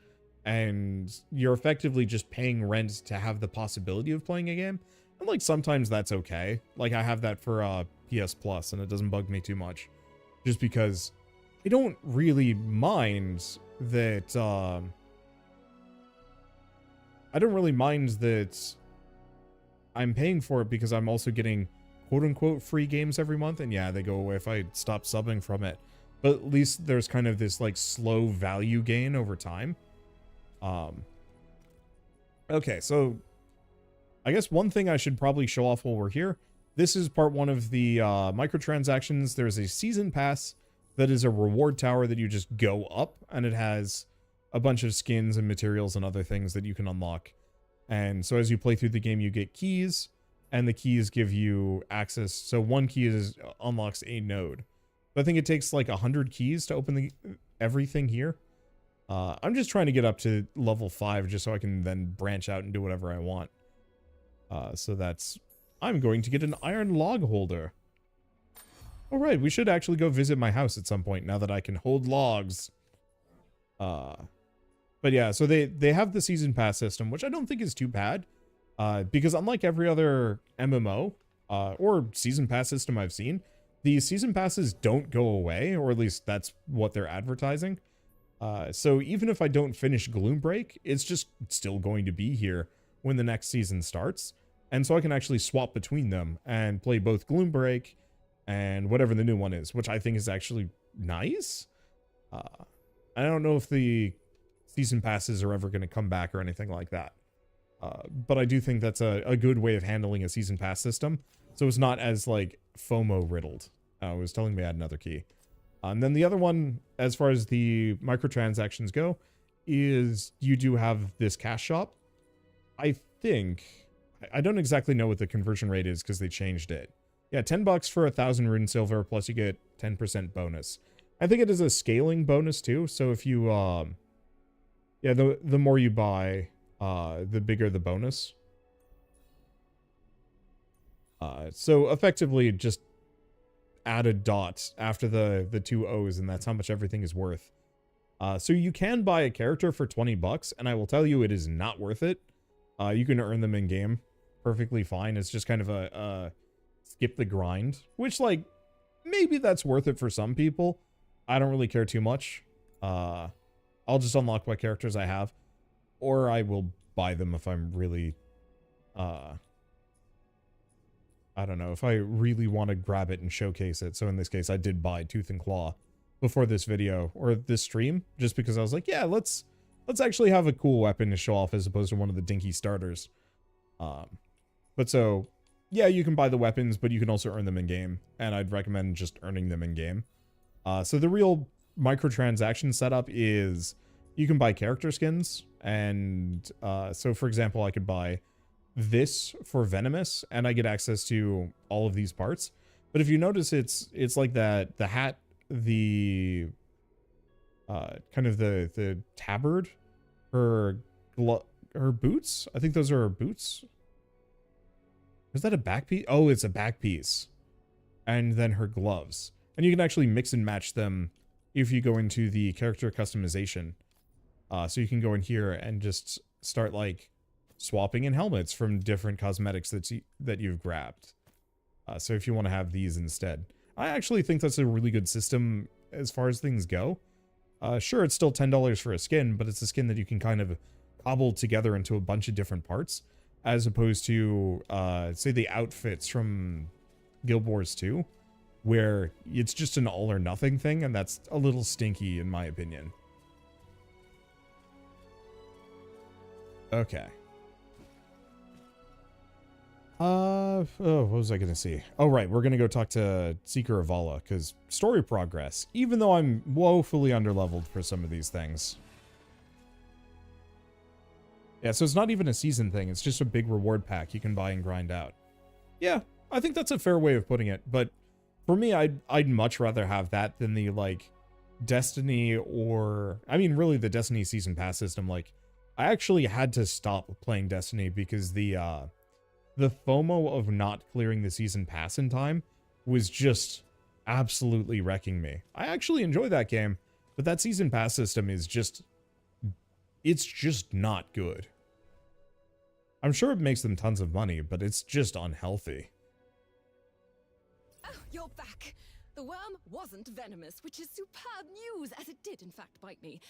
And you're effectively just paying rent to have the possibility of playing a game. And, like, sometimes that's okay. Like, I have that for PS Plus, and it doesn't bug me too much. Just because I don't really mind that... I don't really mind that I'm paying for it because I'm also getting quote-unquote free games every month. And yeah, they go away if I stop subbing from it. But at least there's kind of this, like, slow value gain over time. Okay, so I guess one thing I should probably show off while we're here. This is part one of the microtransactions. There's a season pass that is a reward tower that you just go up, and it has a bunch of skins and materials and other things that you can unlock. And so as you play through the game, you get keys, and the keys give you access. So one key unlocks a node. I think it takes like 100 keys to open everything here. I'm just trying to get up to level 5 just so I can then branch out and do whatever I want. So that's I'm going to get an iron log holder. Alright, we should actually go visit my house at some point now that I can hold logs. But yeah, so they have the season pass system, which I don't think is too bad. Because unlike every other MMO, or season pass system I've seen, the season passes don't go away, or at least that's what they're advertising. So even if I don't finish Gloombreak, it's just still going to be here when the next season starts. And so I can actually swap between them and play both Gloombreak and whatever the new one is, which I think is actually nice. I don't know if the season passes are ever going to come back or anything like that. But I do think that's a good way of handling a season pass system. So it's not as like FOMO riddled. It was telling me I had another key. And then the other one, as far as the microtransactions go, is you do have this cash shop. I think, I don't exactly know what the conversion rate is because they changed it. Yeah, $10 for 1,000 rune silver, plus you get 10% bonus. I think it is a scaling bonus too. So if you, yeah, the more you buy, the bigger the bonus. So effectively just add a dot after the two O's, and that's how much everything is worth. So you can buy a character for $20, and I will tell you it is not worth it. You can earn them in game perfectly fine. It's just kind of a skip the grind, which like maybe that's worth it for some people. I don't really care too much. I'll just unlock what characters I have, or I will buy them if I'm really I don't know, if I really want to grab it and showcase it. So in this case, I did buy Tooth and Claw before this video or this stream, just because I was like, yeah, let's actually have a cool weapon to show off as opposed to one of the dinky starters. But so, yeah, you can buy the weapons, but you can also earn them in game, and I'd recommend just earning them in game. So the real microtransaction setup is you can buy character skins, and so for example, I could buy this for Venomous, and I get access to all of these parts. But if you notice, it's like that, the hat, the kind of the tabard, her boots, I think those are her boots. Is that a back piece? Oh, it's a back piece. And then her gloves, and you can actually mix and match them if you go into the character customization. So you can go in here and just start like swapping in helmets from different cosmetics that you've grabbed. So if you want to have these instead, I actually think that's a really good system as far as things go. Sure, it's still $10 for a skin, but it's a skin that you can kind of cobble together into a bunch of different parts, as opposed to, say, the outfits from Guild Wars 2, where it's just an all or nothing thing, and that's a little stinky in my opinion. Okay. Oh, what was I gonna see? Oh, right, we're gonna go talk to Seeker of Vala, because story progress, even though I'm woefully underleveled for some of these things. Yeah, so it's not even a season thing, it's just a big reward pack you can buy and grind out. Yeah, I think that's a fair way of putting it, but for me, I'd much rather have that than the, like, Destiny or... I mean, really, the Destiny Season Pass system, like, I actually had to stop playing Destiny because the FOMO of not clearing the season pass in time was just absolutely wrecking me. I actually enjoy that game, but that season pass system is just, it's just not good. I'm sure it makes them tons of money, but it's just unhealthy. Oh, you're back. The worm wasn't venomous, which is superb news, as it did in fact bite me.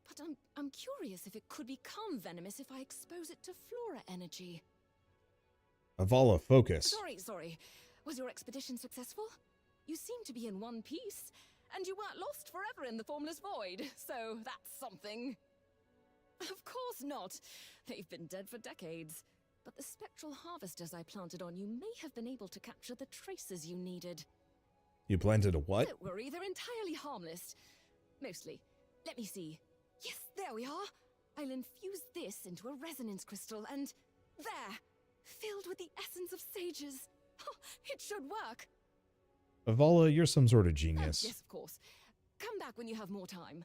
But I'm curious if it could become venomous if I expose it to flora energy. Avala, focus. Sorry. Was your expedition successful? You seem to be in one piece, and you weren't lost forever in the formless void, so that's something. Of course not. They've been dead for decades. But the spectral harvesters I planted on you may have been able to capture the traces you needed. You planted a what? Don't worry, they're entirely harmless. Mostly. Let me see. Yes, there we are. I'll infuse this into a resonance crystal, and there! Filled with the essence of sages. Oh, it should work. Avala, you're some sort of genius. Yes, of course. Come back when you have more time.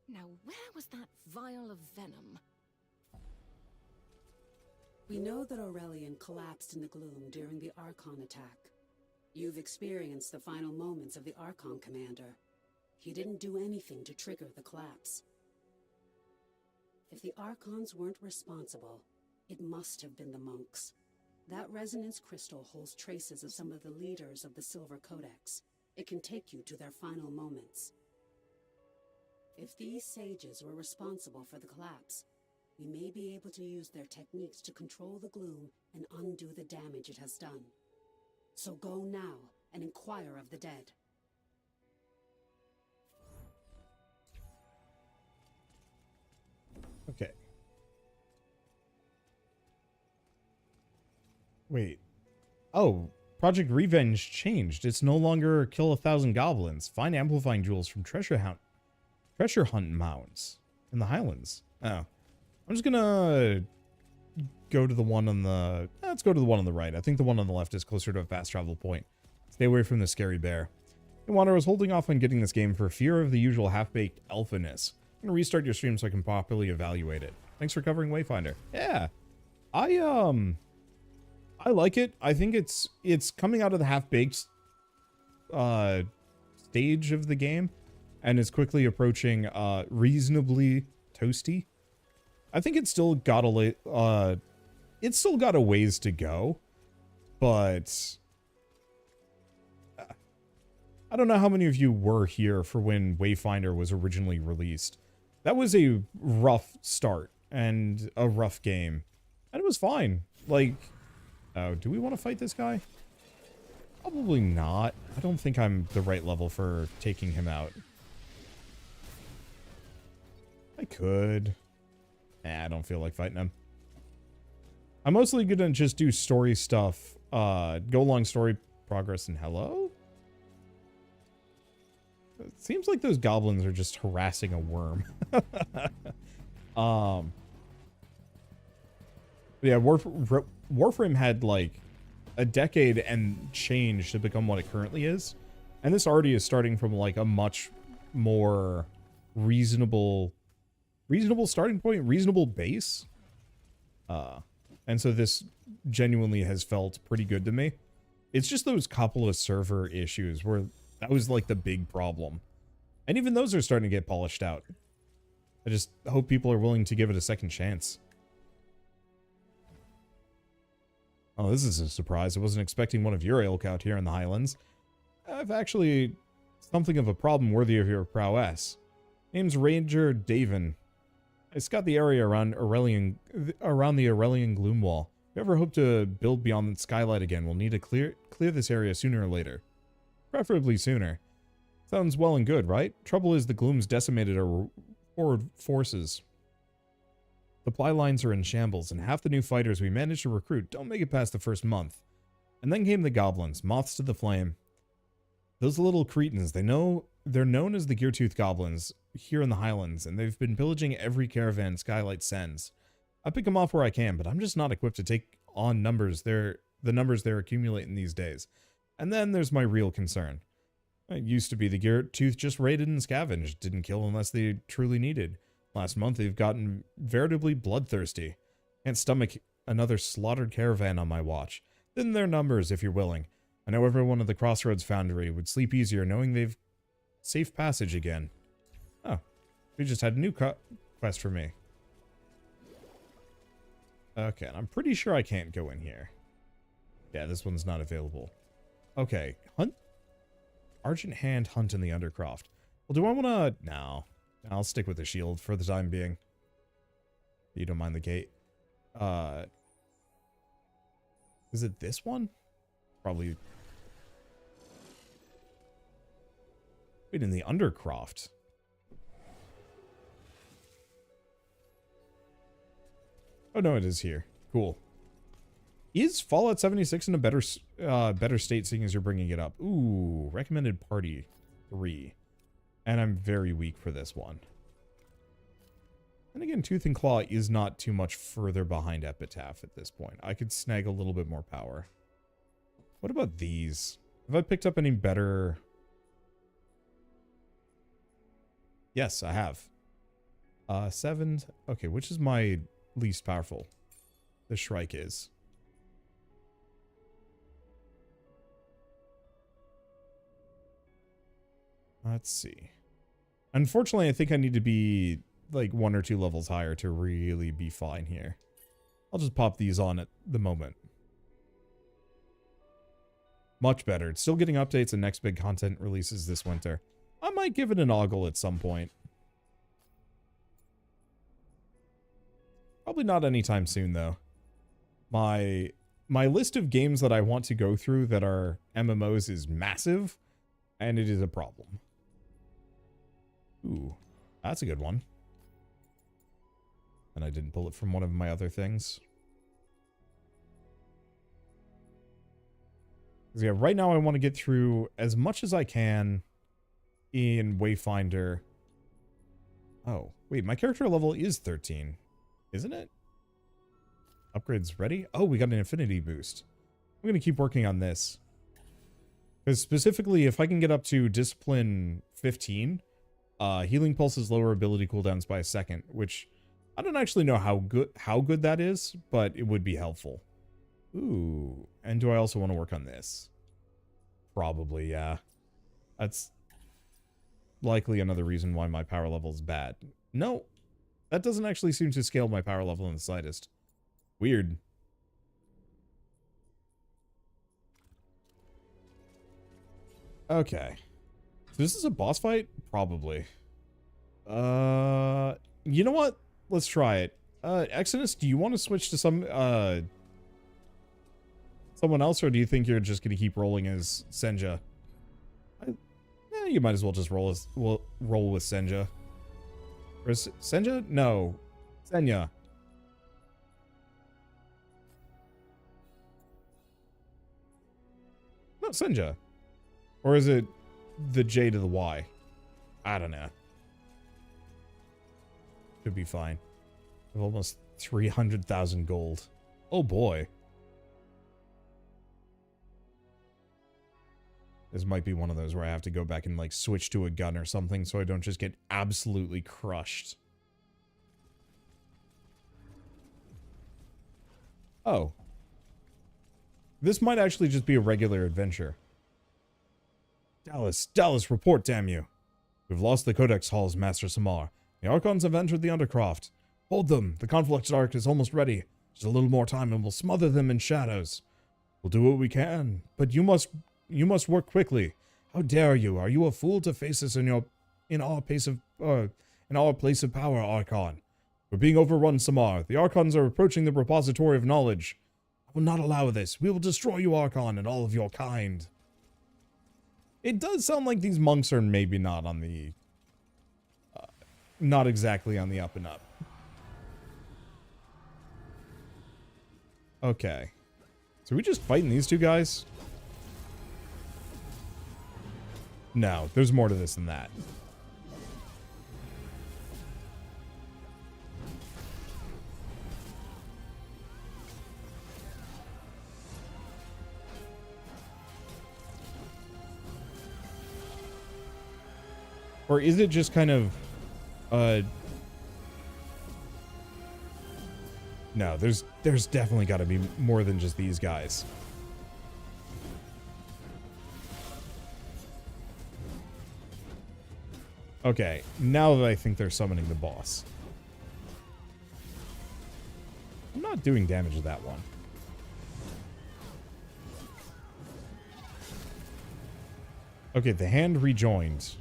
Now, where was that vial of venom? We know that Aurelian collapsed in the gloom during the Archon attack. You've experienced the final moments of the Archon Commander. He didn't do anything to trigger the collapse. If the Archons weren't responsible, it must have been the monks. That resonance crystal holds traces of some of the leaders of the Silver Codex. It can take you to their final moments. If these sages were responsible for the collapse, we may be able to use their techniques to control the gloom and undo the damage it has done. So go now and inquire of the dead. Okay. Wait. Oh, Project Revenge changed. It's no longer kill 1,000 goblins. Find amplifying jewels from treasure hunt mounds in the Highlands. Oh. I'm just gonna go to the one on the... let's go to the one on the right. I think the one on the left is closer to a fast travel point. Stay away from the scary bear. Wanderer was holding off on getting this game for fear of the usual half-baked alphaness. I'm gonna restart your stream so I can properly evaluate it. Thanks for covering Wayfinder. Yeah. I like it. I think it's coming out of the half-baked stage of the game and is quickly approaching reasonably toasty. I think it's still got a ways to go, but I don't know how many of you were here for when Wayfinder was originally released. That was a rough start and a rough game, and it was fine. Like, oh, do we want to fight this guy? Probably not. I don't think I'm the right level for taking him out. I could. Nah, I don't feel like fighting him. I'm mostly gonna just do story stuff. Go along story progress and hello? It seems like those goblins are just harassing a worm. Yeah, Warframe had like a decade and change to become what it currently is. And this already is starting from like a much more reasonable starting point, reasonable base. And so this genuinely has felt pretty good to me. It's just those couple of server issues where that was like the big problem. And even those are starting to get polished out. I just hope people are willing to give it a second chance. Oh, this is a surprise. I wasn't expecting one of your ilk out here in the Highlands. I've actually something of a problem worthy of your prowess. Name's Ranger Davin. I scout the area around the Aurelian Gloom Wall. If you ever hope to build beyond the skylight again, we'll need to clear this area sooner or later. Preferably sooner. Sounds well and good, right? Trouble is the Gloom's decimated our forward forces. Supply lines are in shambles, and half the new fighters we managed to recruit don't make it past the first month. And then came the goblins, moths to the flame. Those little cretins, they're known as the Geartooth Goblins here in the Highlands, and they've been pillaging every caravan Skylight sends. I pick them off where I can, but I'm just not equipped to take on the numbers they're accumulating these days. And then there's my real concern. It used to be the Geartooth just raided and scavenged, didn't kill unless they truly needed. Last month they've gotten veritably bloodthirsty. Can't stomach another slaughtered caravan on my watch. Then their numbers, if you're willing. I know everyone at the Crossroads Foundry would sleep easier knowing they've safe passage again. Oh, we just had a new quest for me. Okay, and I'm pretty sure I can't go in here. Yeah, this one's not available. Okay, hunt. Argent Hand hunt in the Undercroft. Well, do I want to... No. I'll stick with the shield for the time being. You don't mind the gate. Is it this one? Probably. Wait, in the Undercroft. Oh no, it is here. Cool. Is Fallout 76 in a better state, seeing as you're bringing it up? Ooh, recommended party 3. And I'm very weak for this one. And again, Tooth and Claw is not too much further behind Epitaph at this point. I could snag a little bit more power. What about these? Have I picked up any better? Yes, I have. 7. Okay, which is my least powerful? the Shrike is. Let's see. Unfortunately, I think I need to be like 1 or 2 levels higher to really be fine here. I'll just pop these on at the moment. Much better. It's still getting updates and next big content releases this winter. I might give it an ogle at some point. Probably not anytime soon, though. My list of games that I want to go through that are MMOs is massive, and it is a problem. Ooh, that's a good one. And I didn't pull it from one of my other things. Yeah, right now I want to get through as much as I can in Wayfinder. Oh, wait, my character level is 13, isn't it? Upgrades ready? Oh, we got an infinity boost. I'm going to keep working on this. Because specifically, if I can get up to discipline 15, healing pulses lower ability cooldowns by a second, which I don't actually know how good that is, but it would be helpful. Ooh, and do I also want to work on this? Probably, yeah. That's likely another reason why my power level is bad. No, that doesn't actually seem to scale my power level in the slightest. Weird. Okay. So this is a boss fight? Probably. You know what? Let's try it. Exodus, do you want to switch to someone else, or do you think you're just going to keep rolling as Senja? You might as well just roll with Senja. Or is Senja? No. Senya. No, Senja. Or is it the J to the Y? I don't know. Should be fine. I have almost 300,000 gold. Oh boy. This might be one of those where I have to go back and like switch to a gun or something so I don't just get absolutely crushed. Oh. This might actually just be a regular adventure. Dallas, report, damn you. We've lost the Codex Halls, Master Samar. The Archons have entered the Undercroft. Hold them. The conflict arc is almost ready. Just a little more time and we'll smother them in shadows. We'll do what we can, but you must work quickly. How dare you? Are you a fool to face us in our place of power, Archon? We're being overrun, Samar. The Archons are approaching the repository of knowledge. I will not allow this. We will destroy you, Archon, and all of your kind. It does sound like these monks are maybe not on the... not exactly on the up and up. Okay. So are we just fighting these two guys? No, there's more to this than that. Or is it just kind of, no, there's definitely got to be more than just these guys. Okay, now that I think they're summoning the boss. I'm not doing damage to that one. Okay, the hand rejoined.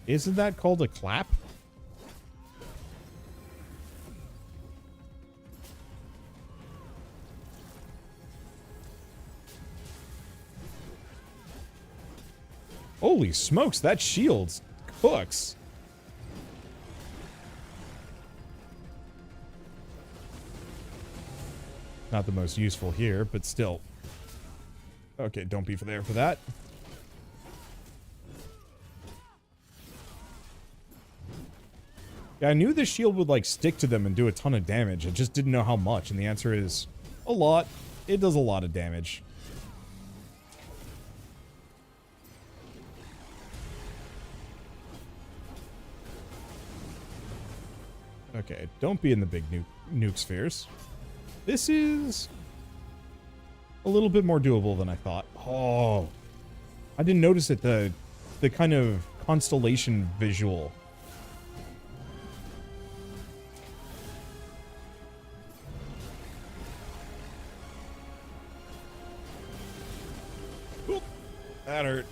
Isn't that called a clap? Holy smokes, that shield cooks. Not the most useful here, but still. Okay, don't be there for that. Yeah, I knew the shield would like stick to them and do a ton of damage. I just didn't know how much, and the answer is a lot. It does a lot of damage. Okay, don't be in the big nuke spheres. This is a little bit more doable than I thought. Oh, I didn't notice it. The kind of constellation visual. Oop, that hurt.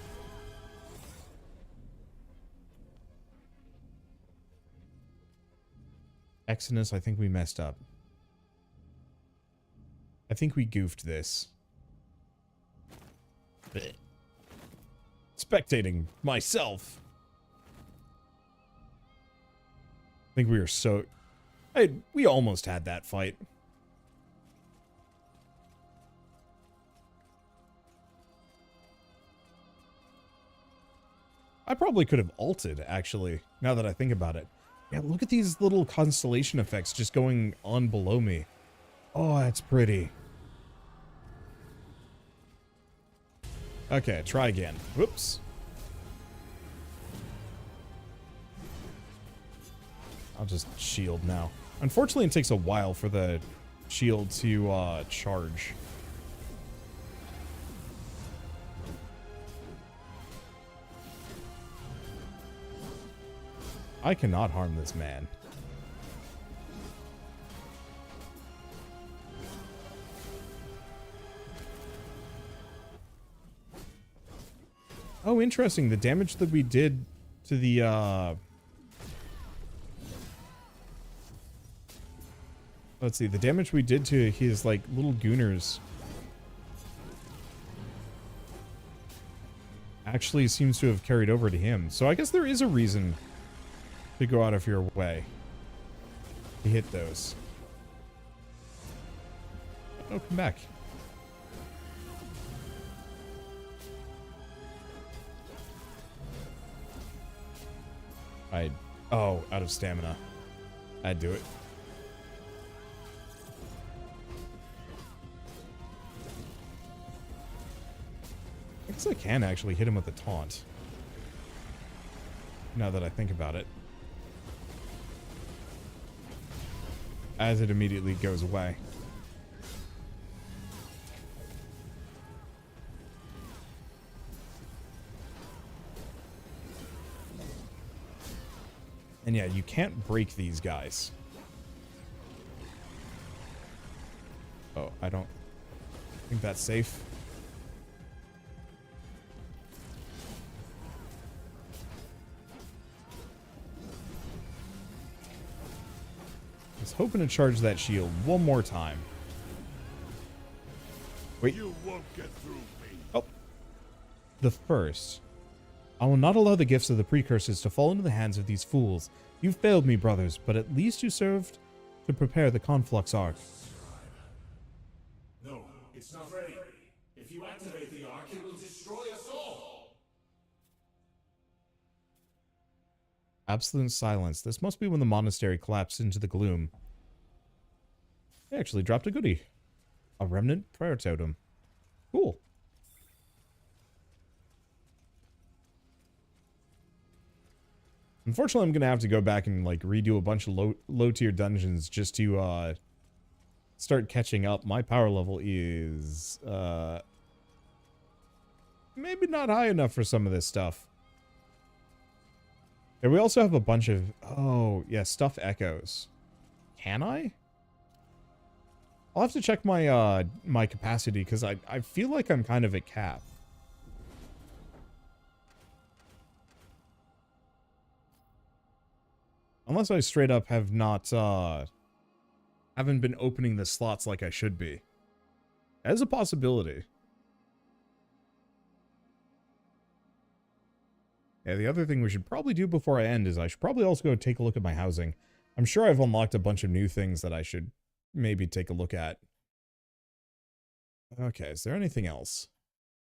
Exodus, I think we messed up. I think we goofed this. Blech. Spectating myself. I think we were so... we almost had that fight. I probably could have ulted, actually, now that I think about it. Yeah, look at these little constellation effects just going on below me. Oh, that's pretty. Okay, try again. Whoops. I'll just shield now. Unfortunately, it takes a while for the shield to charge. I cannot harm this man. Oh, interesting. The damage that we did to the, let's see. The damage we did to his, like, little gooners actually seems to have carried over to him. So I guess there is a reason to go out of your way to hit those. Oh, come back. Oh, out of stamina. I'd do it. I guess I can actually hit him with a taunt. Now that I think about it. As it immediately goes away. And yeah, you can't break these guys. Oh, I don't think that's safe. I was hoping to charge that shield one more time. Wait. You won't get through me. Oh. The first. I will not allow the gifts of the precursors to fall into the hands of these fools. You failed me, brothers, but at least you served to prepare the Conflux Arc. No, it's not ready. If you activate the Ark, it will destroy us all. Absolute silence. This must be when the monastery collapsed into the gloom. They actually dropped a goodie. A remnant prayer totem. Cool. Unfortunately, I'm going to have to go back and, like, redo a bunch of low-tier dungeons just to, start catching up. My power level is, maybe not high enough for some of this stuff. And we also have a bunch of, oh, yeah, stuff echoes. Can I? I'll have to check my, my capacity, because I feel like I'm kind of at cap. Unless I straight up have not, haven't been opening the slots like I should be. That is a possibility. Yeah, the other thing we should probably do before I end is I should probably also go take a look at my housing. I'm sure I've unlocked a bunch of new things that I should maybe take a look at. Okay, is there anything else?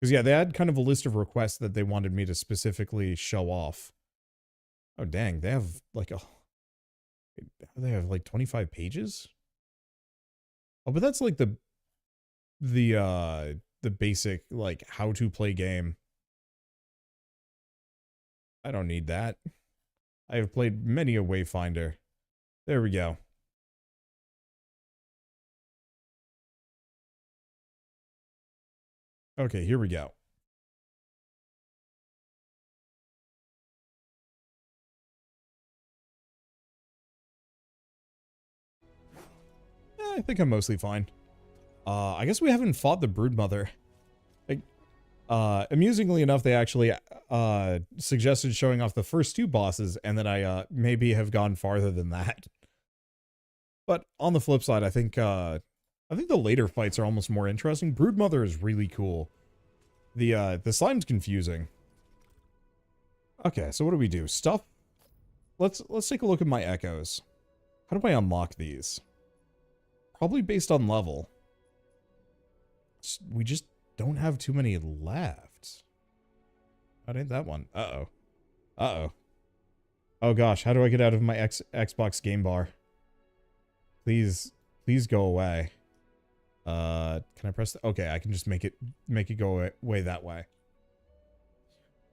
Because, yeah, they had kind of a list of requests that they wanted me to specifically show off. Oh, dang, they have, like, a... They have, like, 25 pages? Oh, but that's, like, the basic, like, how to play game. I don't need that. I have played many a Wayfinder. There we go. Okay, here we go. I think I'm mostly fine. I guess we haven't fought the Broodmother. Like, amusingly enough, they actually suggested showing off the first 2 bosses, and then I maybe have gone farther than that. But on the flip side, I think the later fights are almost more interesting. Broodmother is really cool. The slime's confusing. Okay, so what do we do? Stuff. Let's take a look at my echoes. How do I unlock these? Probably based on level. We just don't have too many left. That ain't that one. Uh-oh. Uh-oh. Oh gosh, how do I get out of my Xbox game bar? Please go away. Can I press okay, I can just make it go away that way.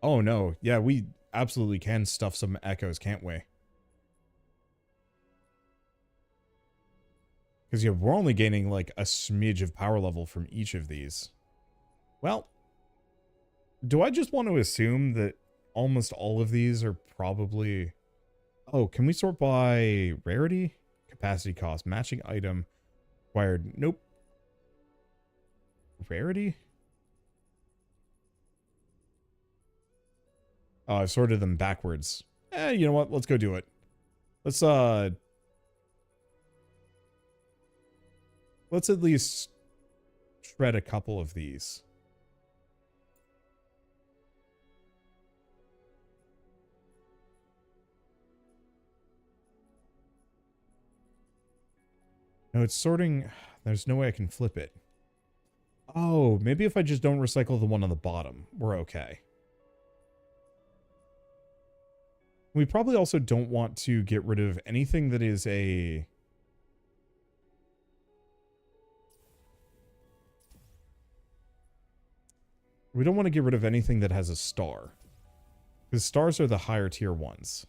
Oh no. Yeah, we absolutely can stuff some echoes, can't we? Because yeah, we're only gaining like a smidge of power level from each of these. Well, do I just want to assume that almost all of these are probably... Oh, can we sort by rarity? Capacity cost, matching item, acquired. Nope. Rarity? Oh, I've sorted them backwards. You know what? Let's go do it. Let's at least shred a couple of these. No, it's sorting. There's no way I can flip it. Oh, maybe if I just don't recycle the one on the bottom, we're okay. We probably also don't want to get rid of anything that is a... We don't want to get rid of anything that has a star. Because stars are the higher tier ones.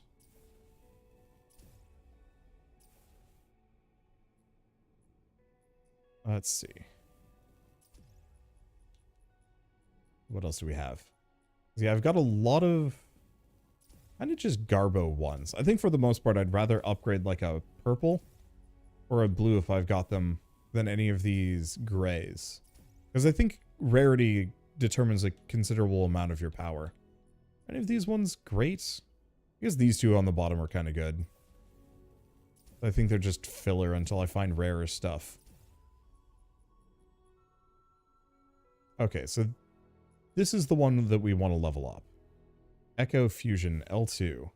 Let's see. What else do we have? Yeah, I've got a lot of... kind of just Garbo ones. I think for the most part, I'd rather upgrade like a purple or a blue if I've got them than any of these grays. Because I think rarity determines a considerable amount of your power. Any of these ones great? I guess these two on the bottom are kind of good. I think they're just filler until I find rarer stuff. Okay, so this is the one that we want to level up. Echo Fusion L2.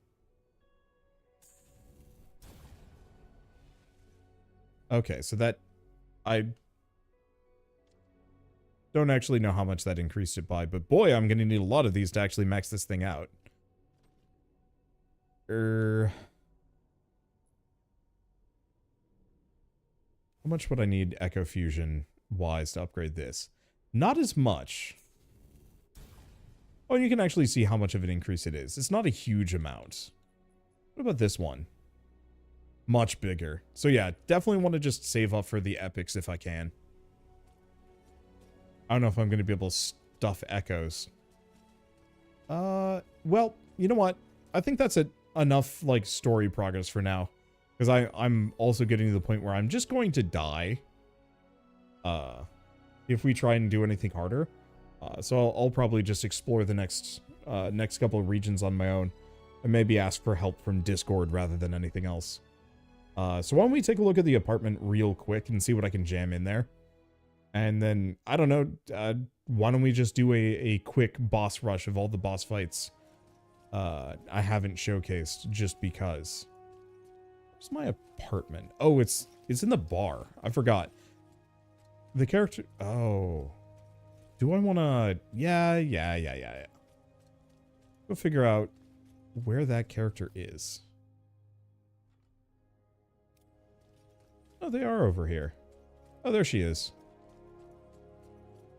Okay, so that... I don't actually know how much that increased it by, but boy, I'm going to need a lot of these to actually max this thing out. How much would I need Echo Fusion wise to upgrade this? Not as much. Oh, and you can actually see how much of an increase it is. It's not a huge amount. What about this one? Much bigger. So yeah, definitely want to just save up for the epics if I can. I don't know if I'm going to be able to stuff echoes. Well, you know what? I think that's enough, like, story progress for now. Because I'm also getting to the point where I'm just going to die. If we try and do anything harder. So I'll probably just explore the next couple of regions on my own. And maybe ask for help from Discord rather than anything else. So why don't we take a look at the apartment real quick and see what I can jam in there. And then, I don't know, why don't we just do a quick boss rush of all the boss fights I haven't showcased just because. Where's my apartment? Oh, it's in the bar. I forgot. The character... Oh. Do I want to... Yeah. Go figure out where that character is. Oh, they are over here. Oh, there she is.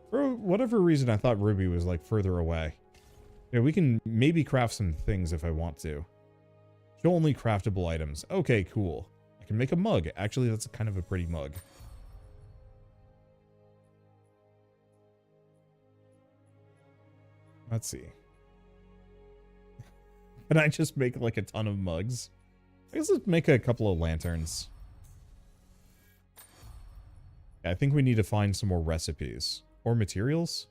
For whatever reason, I thought Ruby was, like, further away. Yeah, we can maybe craft some things if I want to. Show only craftable items. Okay, cool. I I can make a mug. Actually, that's kind of a pretty mug. Let's see. Can I just make like a ton of mugs? I guess let's make a couple of lanterns. I think we need to find some more recipes. Or materials?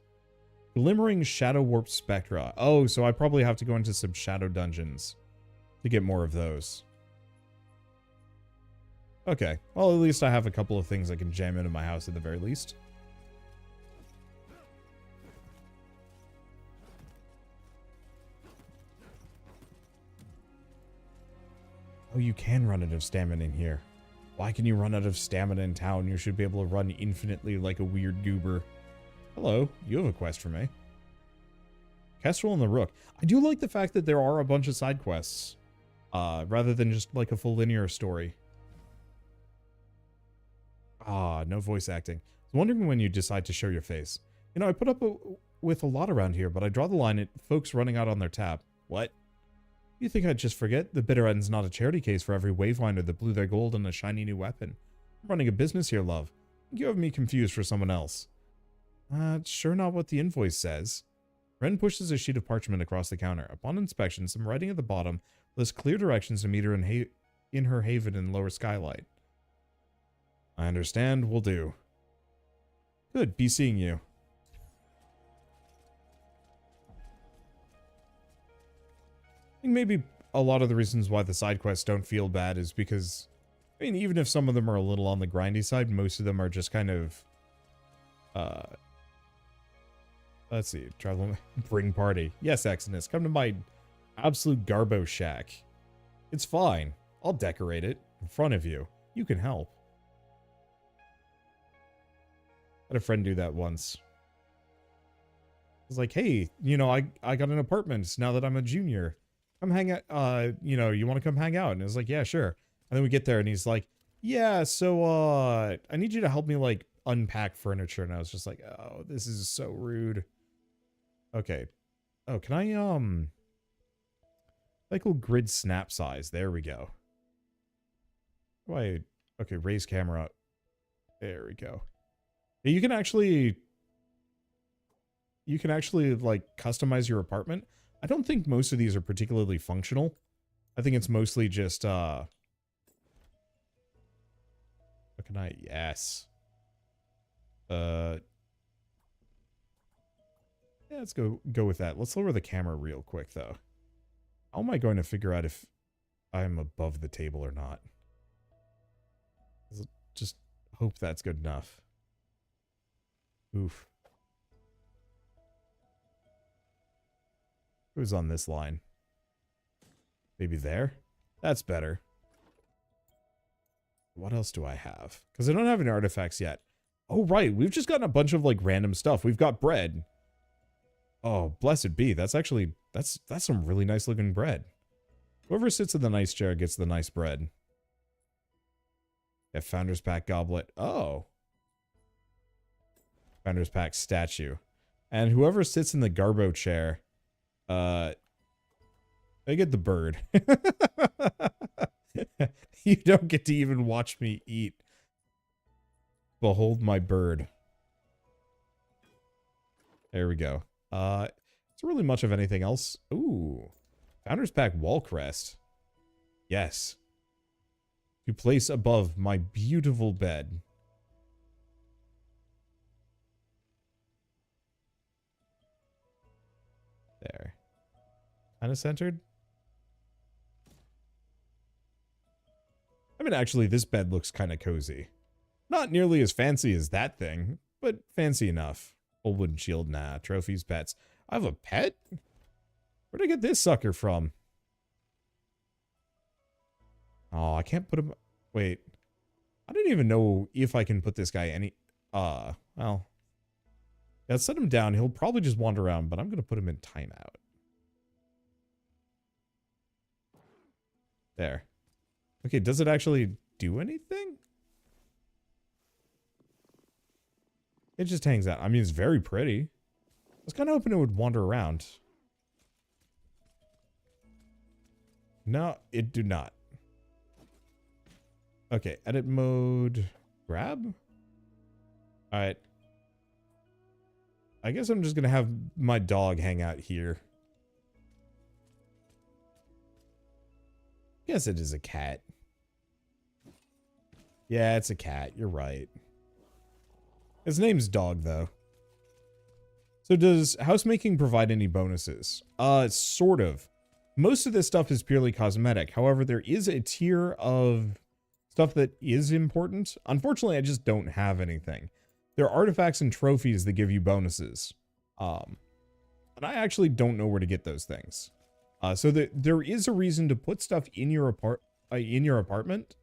Glimmering Shadow Warp Spectra. Oh, so I probably have to go into some shadow dungeons to get more of those. Okay. Well, at least I have a couple of things I can jam into my house at the very least. Oh, you can run out of stamina in here. Why can you run out of stamina in town? You should be able to run infinitely like a weird goober. Hello, you have a quest for me. Kestrel and the Rook. I do like the fact that there are a bunch of side quests, rather than just like a full linear story. Ah, no voice acting. I was wondering when you decide to show your face. You know, I put up with a lot around here, but I draw the line at folks running out on their tap. What? You think I'd just forget? The bitter end's not a charity case for every Wayfinder that blew their gold on a shiny new weapon. I'm running a business here, love. You have me confused for someone else. It's sure not what the invoice says. Ren pushes a sheet of parchment across the counter. Upon inspection, some writing at the bottom lists clear directions to meet her in her haven in lower skylight. I understand. Will do. Good. Be seeing you. I think maybe a lot of the reasons why the side quests don't feel bad is because, I mean, even if some of them are a little on the grindy side, most of them are just kind of, let's see, travel, bring party. Yes, Exodus, come to my absolute garbo shack. It's fine. I'll decorate it in front of you. You can help. I had a friend do that once. I was like, hey, you know, I got an apartment now that I'm a junior. Come hang out, you know, you want to come hang out? And I was like, yeah, sure. And then we get there and he's like, yeah, so, I need you to help me, like, unpack furniture. And I was just like, oh, this is so rude. Okay. Oh, can I, cycle grid snap size. There we go. Why? Okay, raise camera up. There we go. You can actually, like, customize your apartment. I don't think most of these are particularly functional. I think it's mostly just, what can I, yes. Yeah, let's go with that. Let's lower the camera real quick, though. How am I going to figure out if I'm above the table or not? Just hope that's good enough. Oof. Who's on this line? Maybe there? That's better. What else do I have? Because I don't have any artifacts yet. Oh, right. We've just gotten a bunch of, like, random stuff. We've got bread. Oh, blessed be. That's actually, that's some really nice looking bread. Whoever sits in the nice chair gets the nice bread. Yeah, Founders Pack goblet. Oh. Founders Pack statue. And whoever sits in the Garbo chair, they get the bird. You don't get to even watch me eat. Behold my bird. There we go. It's really much of anything else. Ooh. Founders Pack wall crest. Yes. To place above my beautiful bed. There. Kind of centered. I mean, actually, this bed looks kind of cozy. Not nearly as fancy as that thing, but fancy enough. Old wooden shield, nah. Trophies, pets. I have a pet? Where'd I get this sucker from? Oh, I can't put him... Wait. I don't even know if I can put this guy any... well... Yeah, set him down. He'll probably just wander around, but I'm going to put him in timeout. There. Okay, does it actually do anything? It just hangs out. I mean, it's very pretty. I was kind of hoping it would wander around. No, it do not. Okay, edit mode, grab. All right. I guess I'm just gonna have my dog hang out here. Guess it is a cat. Yeah, it's a cat. You're right. His name's Dog, though. So does housemaking provide any bonuses? Sort of. Most of this stuff is purely cosmetic. However, there is a tier of stuff that is important. Unfortunately, I just don't have anything. There are artifacts and trophies that give you bonuses. And I actually don't know where to get those things. So there is a reason to put stuff in your apartment.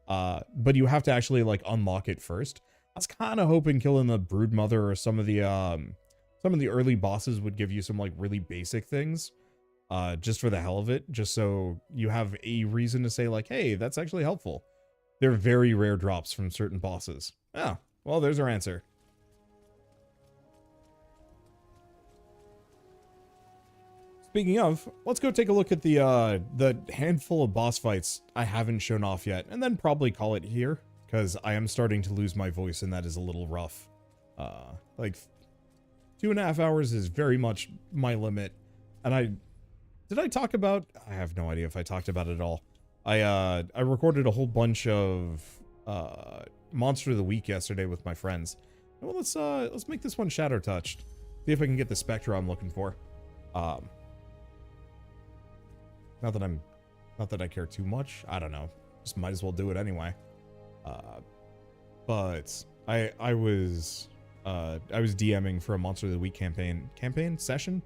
But you have to actually like unlock it first. I was kind of hoping killing the Broodmother or some of the early bosses would give you some like really basic things, just for the hell of it, just so you have a reason to say like, hey, that's actually helpful. They're very rare drops from certain bosses. Oh, well, there's our answer. Speaking of, let's go take a look at the handful of boss fights I haven't shown off yet, and then probably call it here, because I am starting to lose my voice, and that is a little rough. Like, 2.5 hours is very much my limit, and did I talk about? I have no idea if I talked about it at all. I recorded a whole bunch of Monster of the Week yesterday with my friends. Well, let's make this one shadow touched. See if I can get the spectra I'm looking for. Not that I care too much. I don't know. Just might as well do it anyway. But I was DMing for a Monster of the Week campaign session.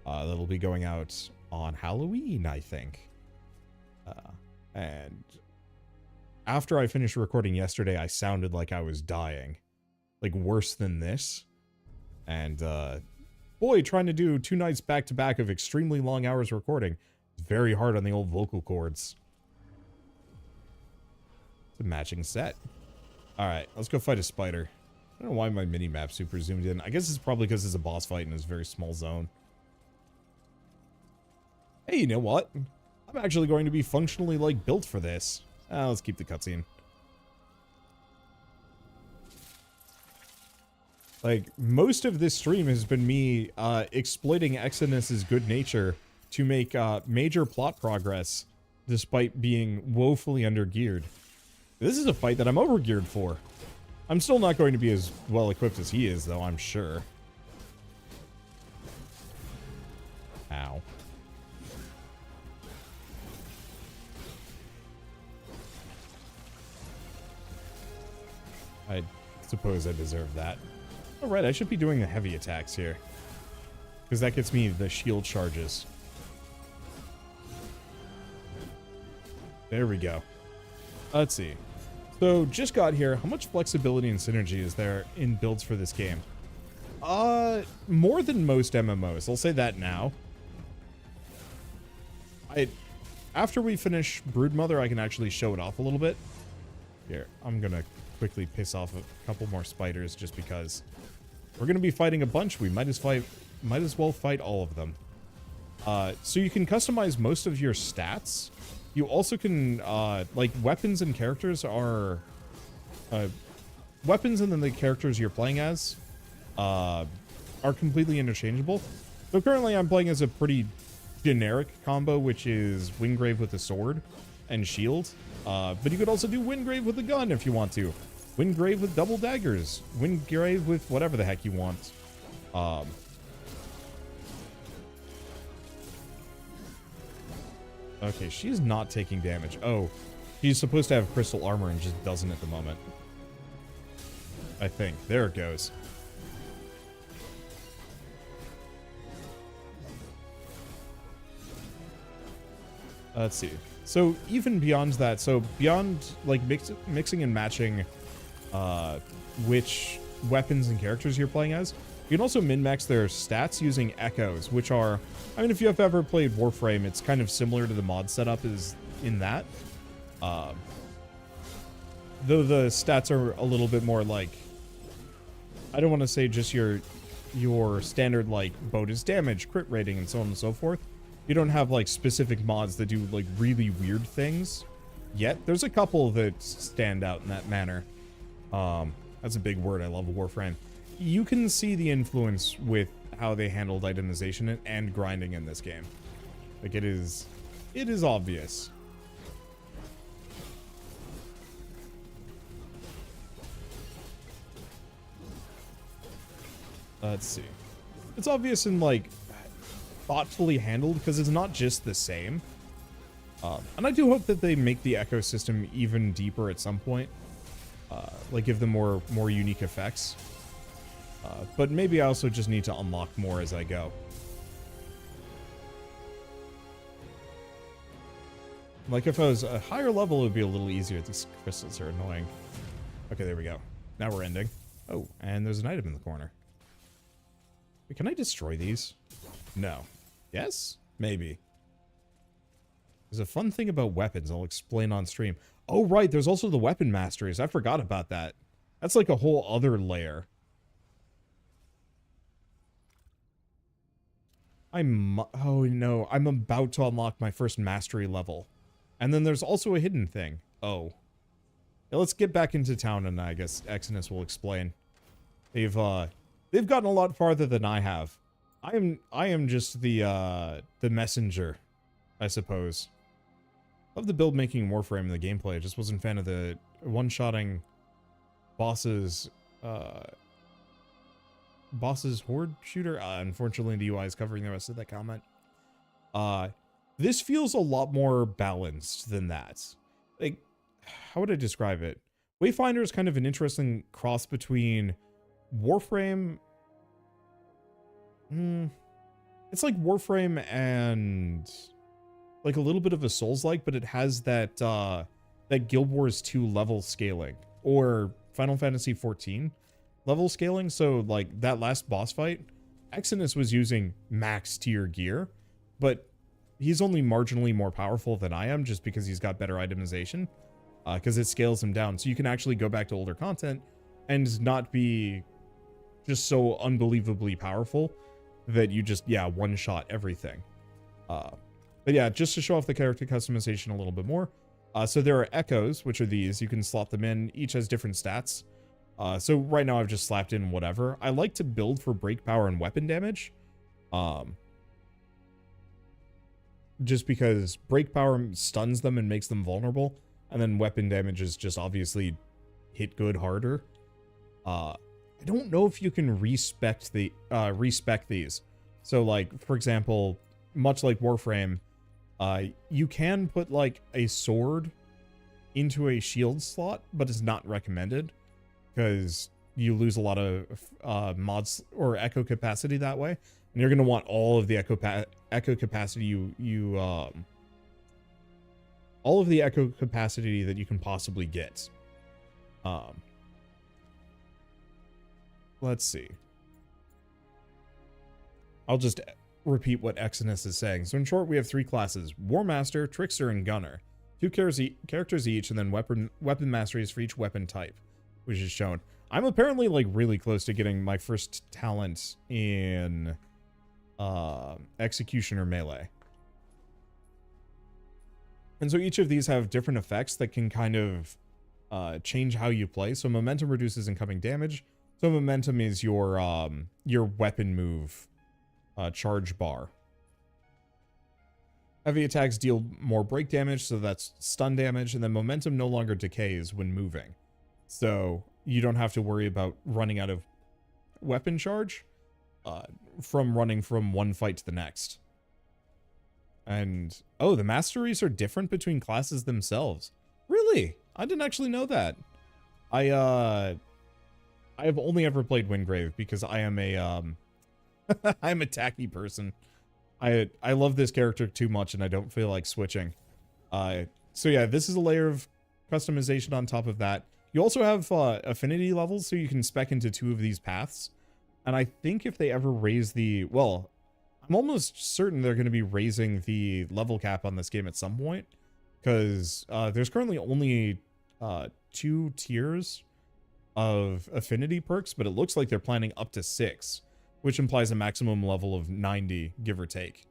That'll be going out on Halloween, I think. And after I finished recording yesterday, I sounded like I was dying. Like worse than this. And boy, trying to do 2 nights back to back of extremely long hours recording. Very hard on the old vocal cords. It's a matching set. Alright, let's go fight a spider. I don't know why my mini-map super zoomed in. I guess it's probably because it's a boss fight in this very small zone. Hey, you know what? I'm actually going to be functionally, like, built for this. Let's keep the cutscene. Like, most of this stream has been me exploiting Exodus's good nature to make major plot progress, despite being woefully undergeared. This is a fight that I'm overgeared for. I'm still not going to be as well equipped as he is, though, I'm sure. Ow. I suppose I deserve that. Alright, I should be doing the heavy attacks here, because that gets me the shield charges. There we go. Let's see. So, just got here. How much flexibility and synergy is there in builds for this game? More than most MMOs. I'll say that now. After we finish Broodmother, I can actually show it off a little bit. Here, I'm gonna quickly piss off a couple more spiders just because we're gonna be fighting a bunch. We might as well fight all of them. So you can customize most of your stats. You also can, like, weapons and characters are, weapons and then the characters you're playing as, are completely interchangeable. So currently I'm playing as a pretty generic combo, which is Wingrave with a sword and shield. But you could also do Wingrave with a gun if you want to. Wingrave with double daggers. Wingrave with whatever the heck you want. Okay, she's not taking damage. Oh, she's supposed to have crystal armor and just doesn't at the moment. I think. There it goes. Let's see. So even beyond that, so beyond like mixing and matching which weapons and characters you're playing as, you can also min-max their stats using echoes, which are, I mean, if you have ever played Warframe, it's kind of similar to the mod setup is in that. Though the stats are a little bit more like, I don't want to say just your standard like bonus damage, crit rating, and so on and so forth. You don't have like specific mods that do like really weird things. yet. There's a couple that stand out in that manner. That's a big word. I love Warframe. You can see the influence with how they handled itemization and grinding in this game. Like, it is obvious. Let's see. It's obvious and, like, thoughtfully handled because it's not just the same. And I do hope that they make the ecosystem even deeper at some point. Like, give them more unique effects. But maybe I also just need to unlock more as I go. Like, if I was a higher level, it would be a little easier. These crystals are annoying. Okay, there we go. Now we're ending. Oh, and there's an item in the corner. Wait, can I destroy these? No. Yes? Maybe. There's a fun thing about weapons I'll explain on stream. Oh, right, there's also the weapon masteries. I forgot about that. That's like a whole other layer. Oh no, I'm about to unlock my first mastery level. And then there's also a hidden thing. Oh. Yeah, let's get back into town and I guess Exodus will explain. They've gotten a lot farther than I have. I am just the messenger, I suppose. Love the build making Warframe and the gameplay. I just wasn't a fan of the one-shotting bosses horde shooter. Unfortunately, the UI is covering the rest of that comment. This feels a lot more balanced than that. Like, how would I describe it? Wayfinder is kind of an interesting cross between Warframe. It's like Warframe and like a little bit of a Souls-like, but it has that that Guild Wars 2 level scaling or Final Fantasy 14 level scaling. So like that last boss fight, Exodus was using max tier gear, but he's only marginally more powerful than I am just because he's got better itemization, because it scales him down. So you can actually go back to older content and not be just so unbelievably powerful that you just, yeah, one-shot everything. But yeah, just to show off the character customization a little bit more. So there are echoes, which are these. You can slot them in. Each has different stats. So right now I've just slapped in whatever. I like to build for break power and weapon damage. Just because break power stuns them and makes them vulnerable. And then weapon damage is just obviously hit good harder. I don't know if you can respec these. So like, for example, much like Warframe, you can put like a sword into a shield slot, but it's not recommended because you lose a lot of mods or echo capacity that way, and you're going to want all of the echo capacity all of the echo capacity that you can possibly get. Let's see. I'll just repeat what Exodus is saying. So in short, we have three classes: War Master, Trickster, and Gunner. 2 characters each, and then weapon masteries for each weapon type, which is shown. I'm apparently like really close to getting my first talent in Executioner Melee. And so each of these have different effects that can kind of change how you play. So momentum reduces incoming damage. So momentum is your weapon move charge bar. Heavy attacks deal more break damage, so that's stun damage, and then momentum no longer decays when moving. So you don't have to worry about running out of weapon charge from running from one fight to the next. And, oh, the masteries are different between classes themselves. Really? I didn't actually know that. I have only ever played Wingrave because I am a, I'm a tacky person. I love this character too much and I don't feel like switching. So yeah, this is a layer of customization on top of that. You also have affinity levels, so you can spec into 2 of these paths. And I think if they ever raise the, well, I'm almost certain they're going to be raising the level cap on this game at some point, because there's currently only 2 tiers of affinity perks, but it looks like they're planning up to 6, which implies a maximum level of 90, give or take.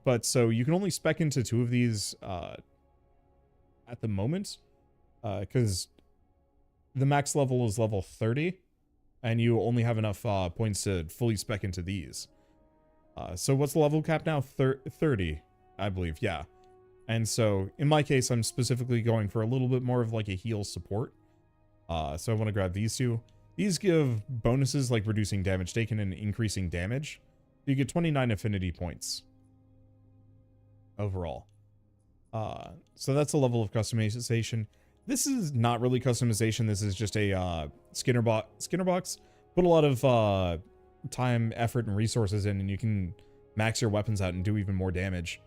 But so you can only spec into 2 of these at the moment, because the max level is level 30, and you only have enough points to fully spec into these. So what's the level cap now? 30, I believe, yeah. And so, in my case, I'm specifically going for a little bit more of like a heal support. So I want to grab these two. These give bonuses like reducing damage taken and increasing damage. You get 29 affinity points overall. So that's a level of customization. This is not really customization. This is just a Skinner box. Put a lot of time, effort, and resources in, and you can max your weapons out and do even more damage.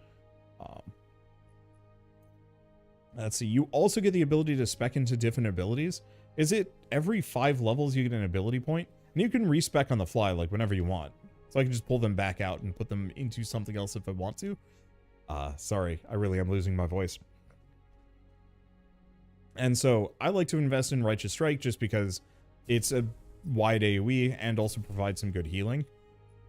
Let's see. You also get the ability to spec into different abilities. Is it every 5 levels you get an ability point? And you can respec on the fly, like whenever you want. So I can just pull them back out and put them into something else if I want to. Sorry, I really am losing my voice. And so I like to invest in Righteous Strike just because it's a wide AoE and also provides some good healing.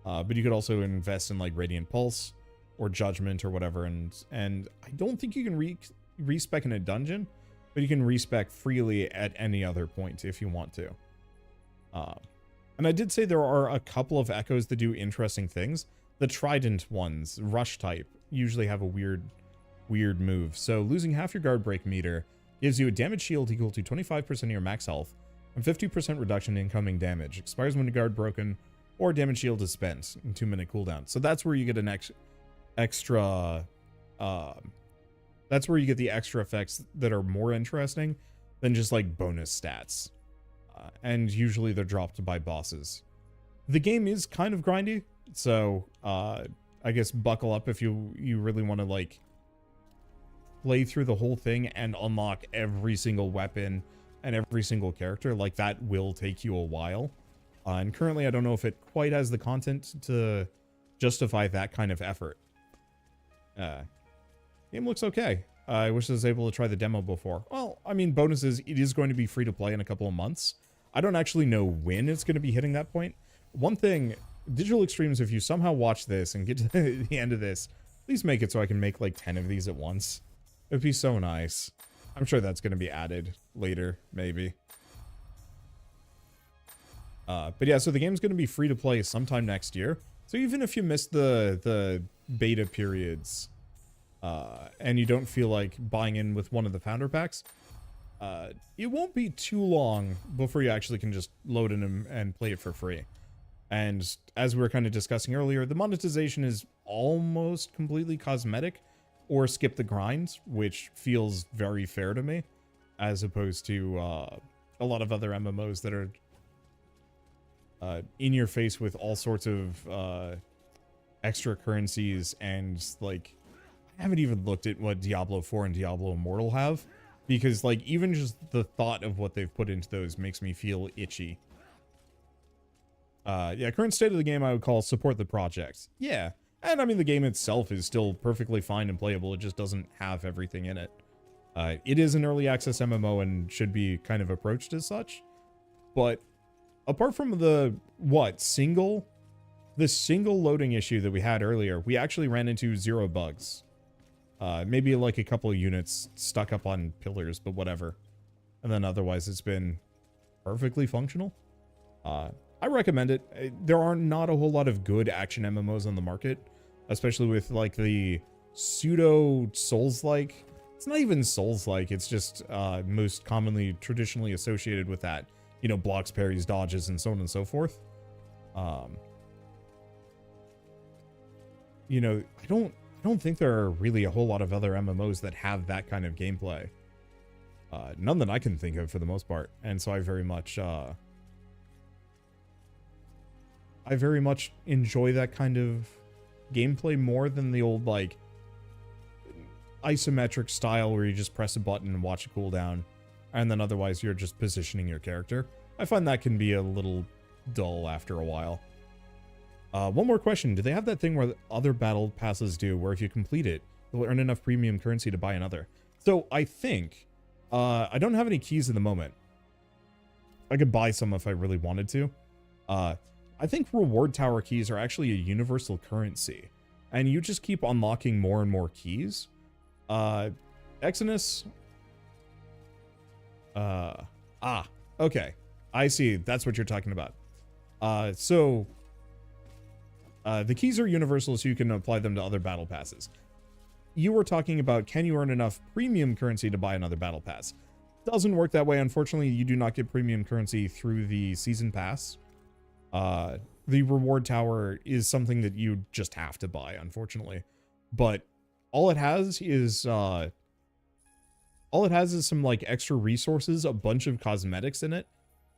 But you could also invest in like Radiant Pulse or Judgment or whatever. And I don't think you can respec in a dungeon, but you can respec freely at any other point if you want to. And I did say there are a couple of echoes that do interesting things. The Trident ones, Rush type, usually have a weird move. So losing half your guard break meter gives you a damage shield equal to 25% of your max health and 50% reduction in incoming damage. Expires when a guard broken or damage shield is spent in 2-minute cooldown. So that's where you get an extra. That's where you get the extra effects that are more interesting than just like bonus stats. And usually they're dropped by bosses. The game is kind of grindy, so I guess buckle up if you really want to like play through the whole thing and unlock every single weapon and every single character. Like, that will take you a while. And currently I don't know if it quite has the content to justify that kind of effort. Game looks okay. I wish I was able to try the demo before. Well, I mean, bonuses, it is going to be free to play in a couple of months. I don't actually know when it's going to be hitting that point. One thing, Digital Extremes, if you somehow watch this and get to the end of this, please make it so I can make like 10 of these at once. It'd be so nice. I'm sure that's going to be added later, maybe. But yeah, so the game's going to be free to play sometime next year. So even if you miss the beta periods, and you don't feel like buying in with one of the founder packs, it won't be too long before you actually can just load in and play it for free. And as we were kind of discussing earlier, the monetization is almost completely cosmetic or skip the grind, which feels very fair to me, as opposed to a lot of other MMOs that are in your face with all sorts of extra currencies. And like, I haven't even looked at what Diablo 4 and Diablo Immortal have, because like even just the thought of what they've put into those makes me feel itchy. Yeah, current state of the game I would call support the project. Yeah, and I mean the game itself is still perfectly fine and playable, it just doesn't have everything in it. It is an early access MMO and should be kind of approached as such, but apart from the single loading issue that we had earlier, we actually ran into 0 bugs. Maybe like a couple of units stuck up on pillars, but whatever. And then otherwise it's been perfectly functional. I recommend it. There are not a whole lot of good action MMOs on the market, especially with like the pseudo Souls-like. It's not even Souls-like, it's just most commonly traditionally associated with that. You know, blocks, parries, dodges, and so on and so forth. You know, I don't think there are really a whole lot of other MMOs that have that kind of gameplay. None that I can think of for the most part. And so I very much enjoy that kind of gameplay more than the old like isometric style where you just press a button and watch a cooldown, and then otherwise you're just positioning your character. I find that can be a little dull after a while. One more question. Do they have that thing where other battle passes do, where if you complete it, you'll earn enough premium currency to buy another? So I think, I don't have any keys at the moment. I could buy some if I really wanted to. I think reward tower keys are actually a universal currency, and you just keep unlocking more and more keys. Exodus, Okay. I see. That's what you're talking about. So the keys are universal, so you can apply them to other battle passes. You were talking about, can you earn enough premium currency to buy another battle pass? Doesn't work that way. Unfortunately, you do not get premium currency through the season pass. The reward tower is something that you just have to buy, unfortunately. But all it has is some like extra resources, a bunch of cosmetics in it,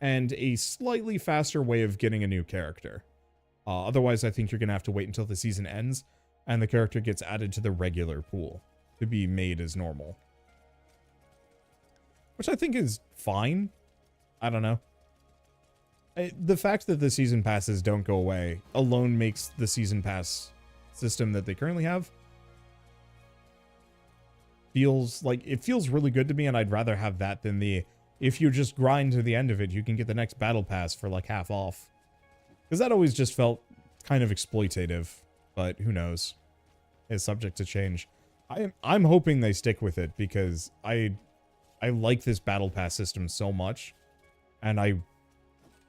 and a slightly faster way of getting a new character. Otherwise, I think you're gonna have to wait until the season ends and the character gets added to the regular pool to be made as normal. Which I think is fine. I don't know. The fact that the season passes don't go away alone makes the season pass system that they currently have feels really good to me, and I'd rather have that than the, if you just grind to the end of it, you can get the next battle pass for like half off. Because that always just felt kind of exploitative, but who knows? It's subject to change. I'm hoping they stick with it because I like this battle pass system so much, and I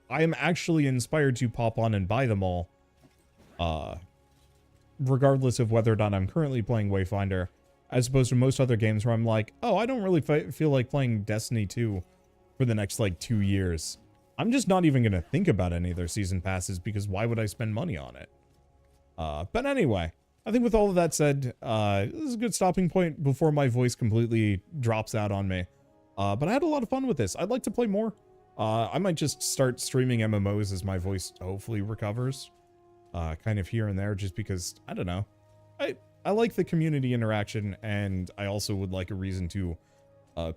am actually inspired to pop on and buy them all, regardless of whether or not I'm currently playing Wayfinder, as opposed to most other games where I'm like, oh, I don't really feel like playing Destiny 2 for the next like 2 years. I'm just not even going to think about any of their season passes because why would I spend money on it? But anyway, I think with all of that said, this is a good stopping point before my voice completely drops out on me. But I had a lot of fun with this. I'd like to play more. I might just start streaming MMOs as my voice hopefully recovers. Kind of here and there, just because, I don't know. I like the community interaction, and I also would like a reason to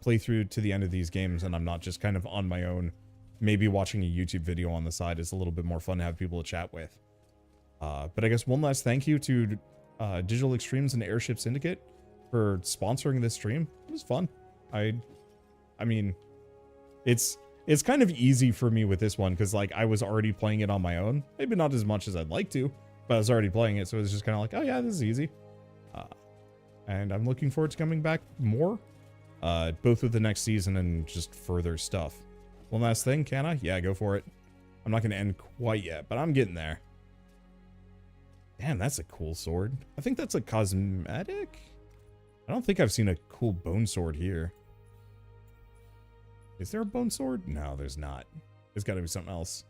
play through to the end of these games, and I'm not just kind of on my own. Maybe watching a YouTube video on the side is a little bit more fun to have people to chat with. But I guess one last thank you to Digital Extremes and Airship Syndicate for sponsoring this stream. It was fun. I mean, it's kind of easy for me with this one because like I was already playing it on my own. Maybe not as much as I'd like to, but I was already playing it, so it was just kind of like, oh yeah, this is easy. And I'm looking forward to coming back more, both with the next season and just further stuff. One last thing, can I? Yeah, go for it. I'm not going to end quite yet, but I'm getting there. Damn, that's a cool sword. I think that's a cosmetic? I don't think I've seen a cool bone sword here. Is there a bone sword? No, there's not. There's got to be something else.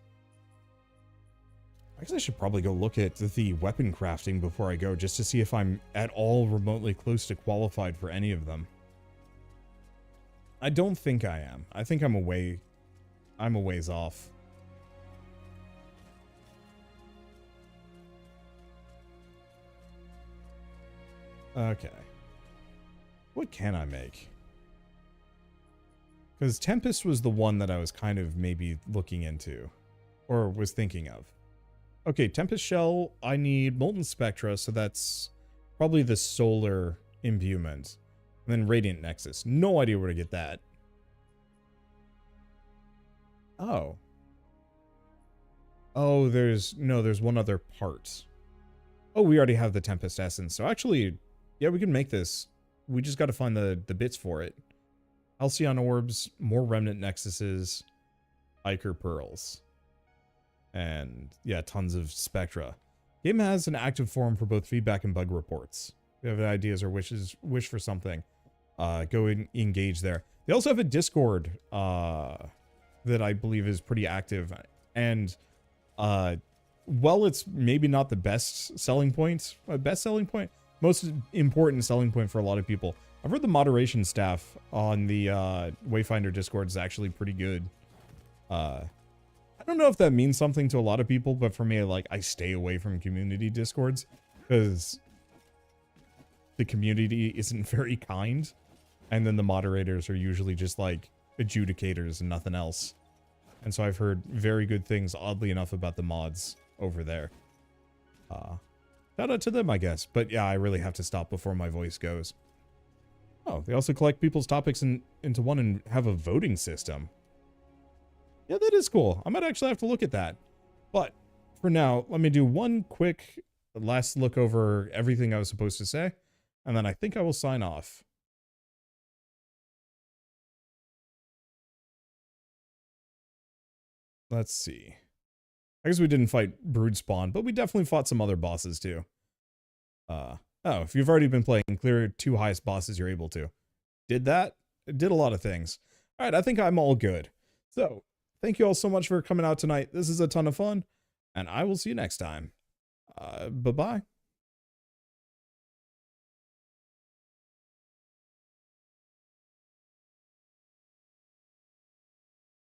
I guess I should probably go look at the weapon crafting before I go, just to see if I'm at all remotely close to qualified for any of them. I don't think I am. I think I'm a ways off. Okay. What can I make? Because Tempest was the one that I was kind of maybe looking into, or was thinking of. Okay, Tempest Shell, I need Molten Spectra, so that's probably the solar imbuement. And then Radiant Nexus. No idea where to get that. Oh. Oh, there's one other part. Oh, we already have the Tempest Essence. So actually, yeah, we can make this. We just got to find the bits for it. Halcyon Orbs, more Remnant Nexuses, Ichor Pearls. And yeah, tons of Spectra. Game has an active forum for both feedback and bug reports. If you have ideas or wish for something, go and engage there. They also have a Discord that I believe is pretty active. And while it's maybe not the best selling point, most important selling point for a lot of people, I've heard the moderation staff on the Wayfinder Discord is actually pretty good. I don't know if that means something to a lot of people, but for me, like, I stay away from community Discords because the community isn't very kind, and then the moderators are usually just like adjudicators and nothing else. And so I've heard very good things, oddly enough, about the mods over there. Shout out to them, I guess. But yeah, I really have to stop before my voice goes. Oh, they also collect people's topics into one and have a voting system. Yeah, that is cool. I might actually have to look at that. But for now, let me do one quick last look over everything I was supposed to say, and then I think I will sign off. let's see. I guess we didn't fight Brood Spawn, but we definitely fought some other bosses too. Oh, if you've already been playing, clear 2 highest bosses you're able to. Did that? It did a lot of things. All right, I think I'm all good. So, thank you all so much for coming out tonight. This is a ton of fun, and I will see you next time. Bye-bye.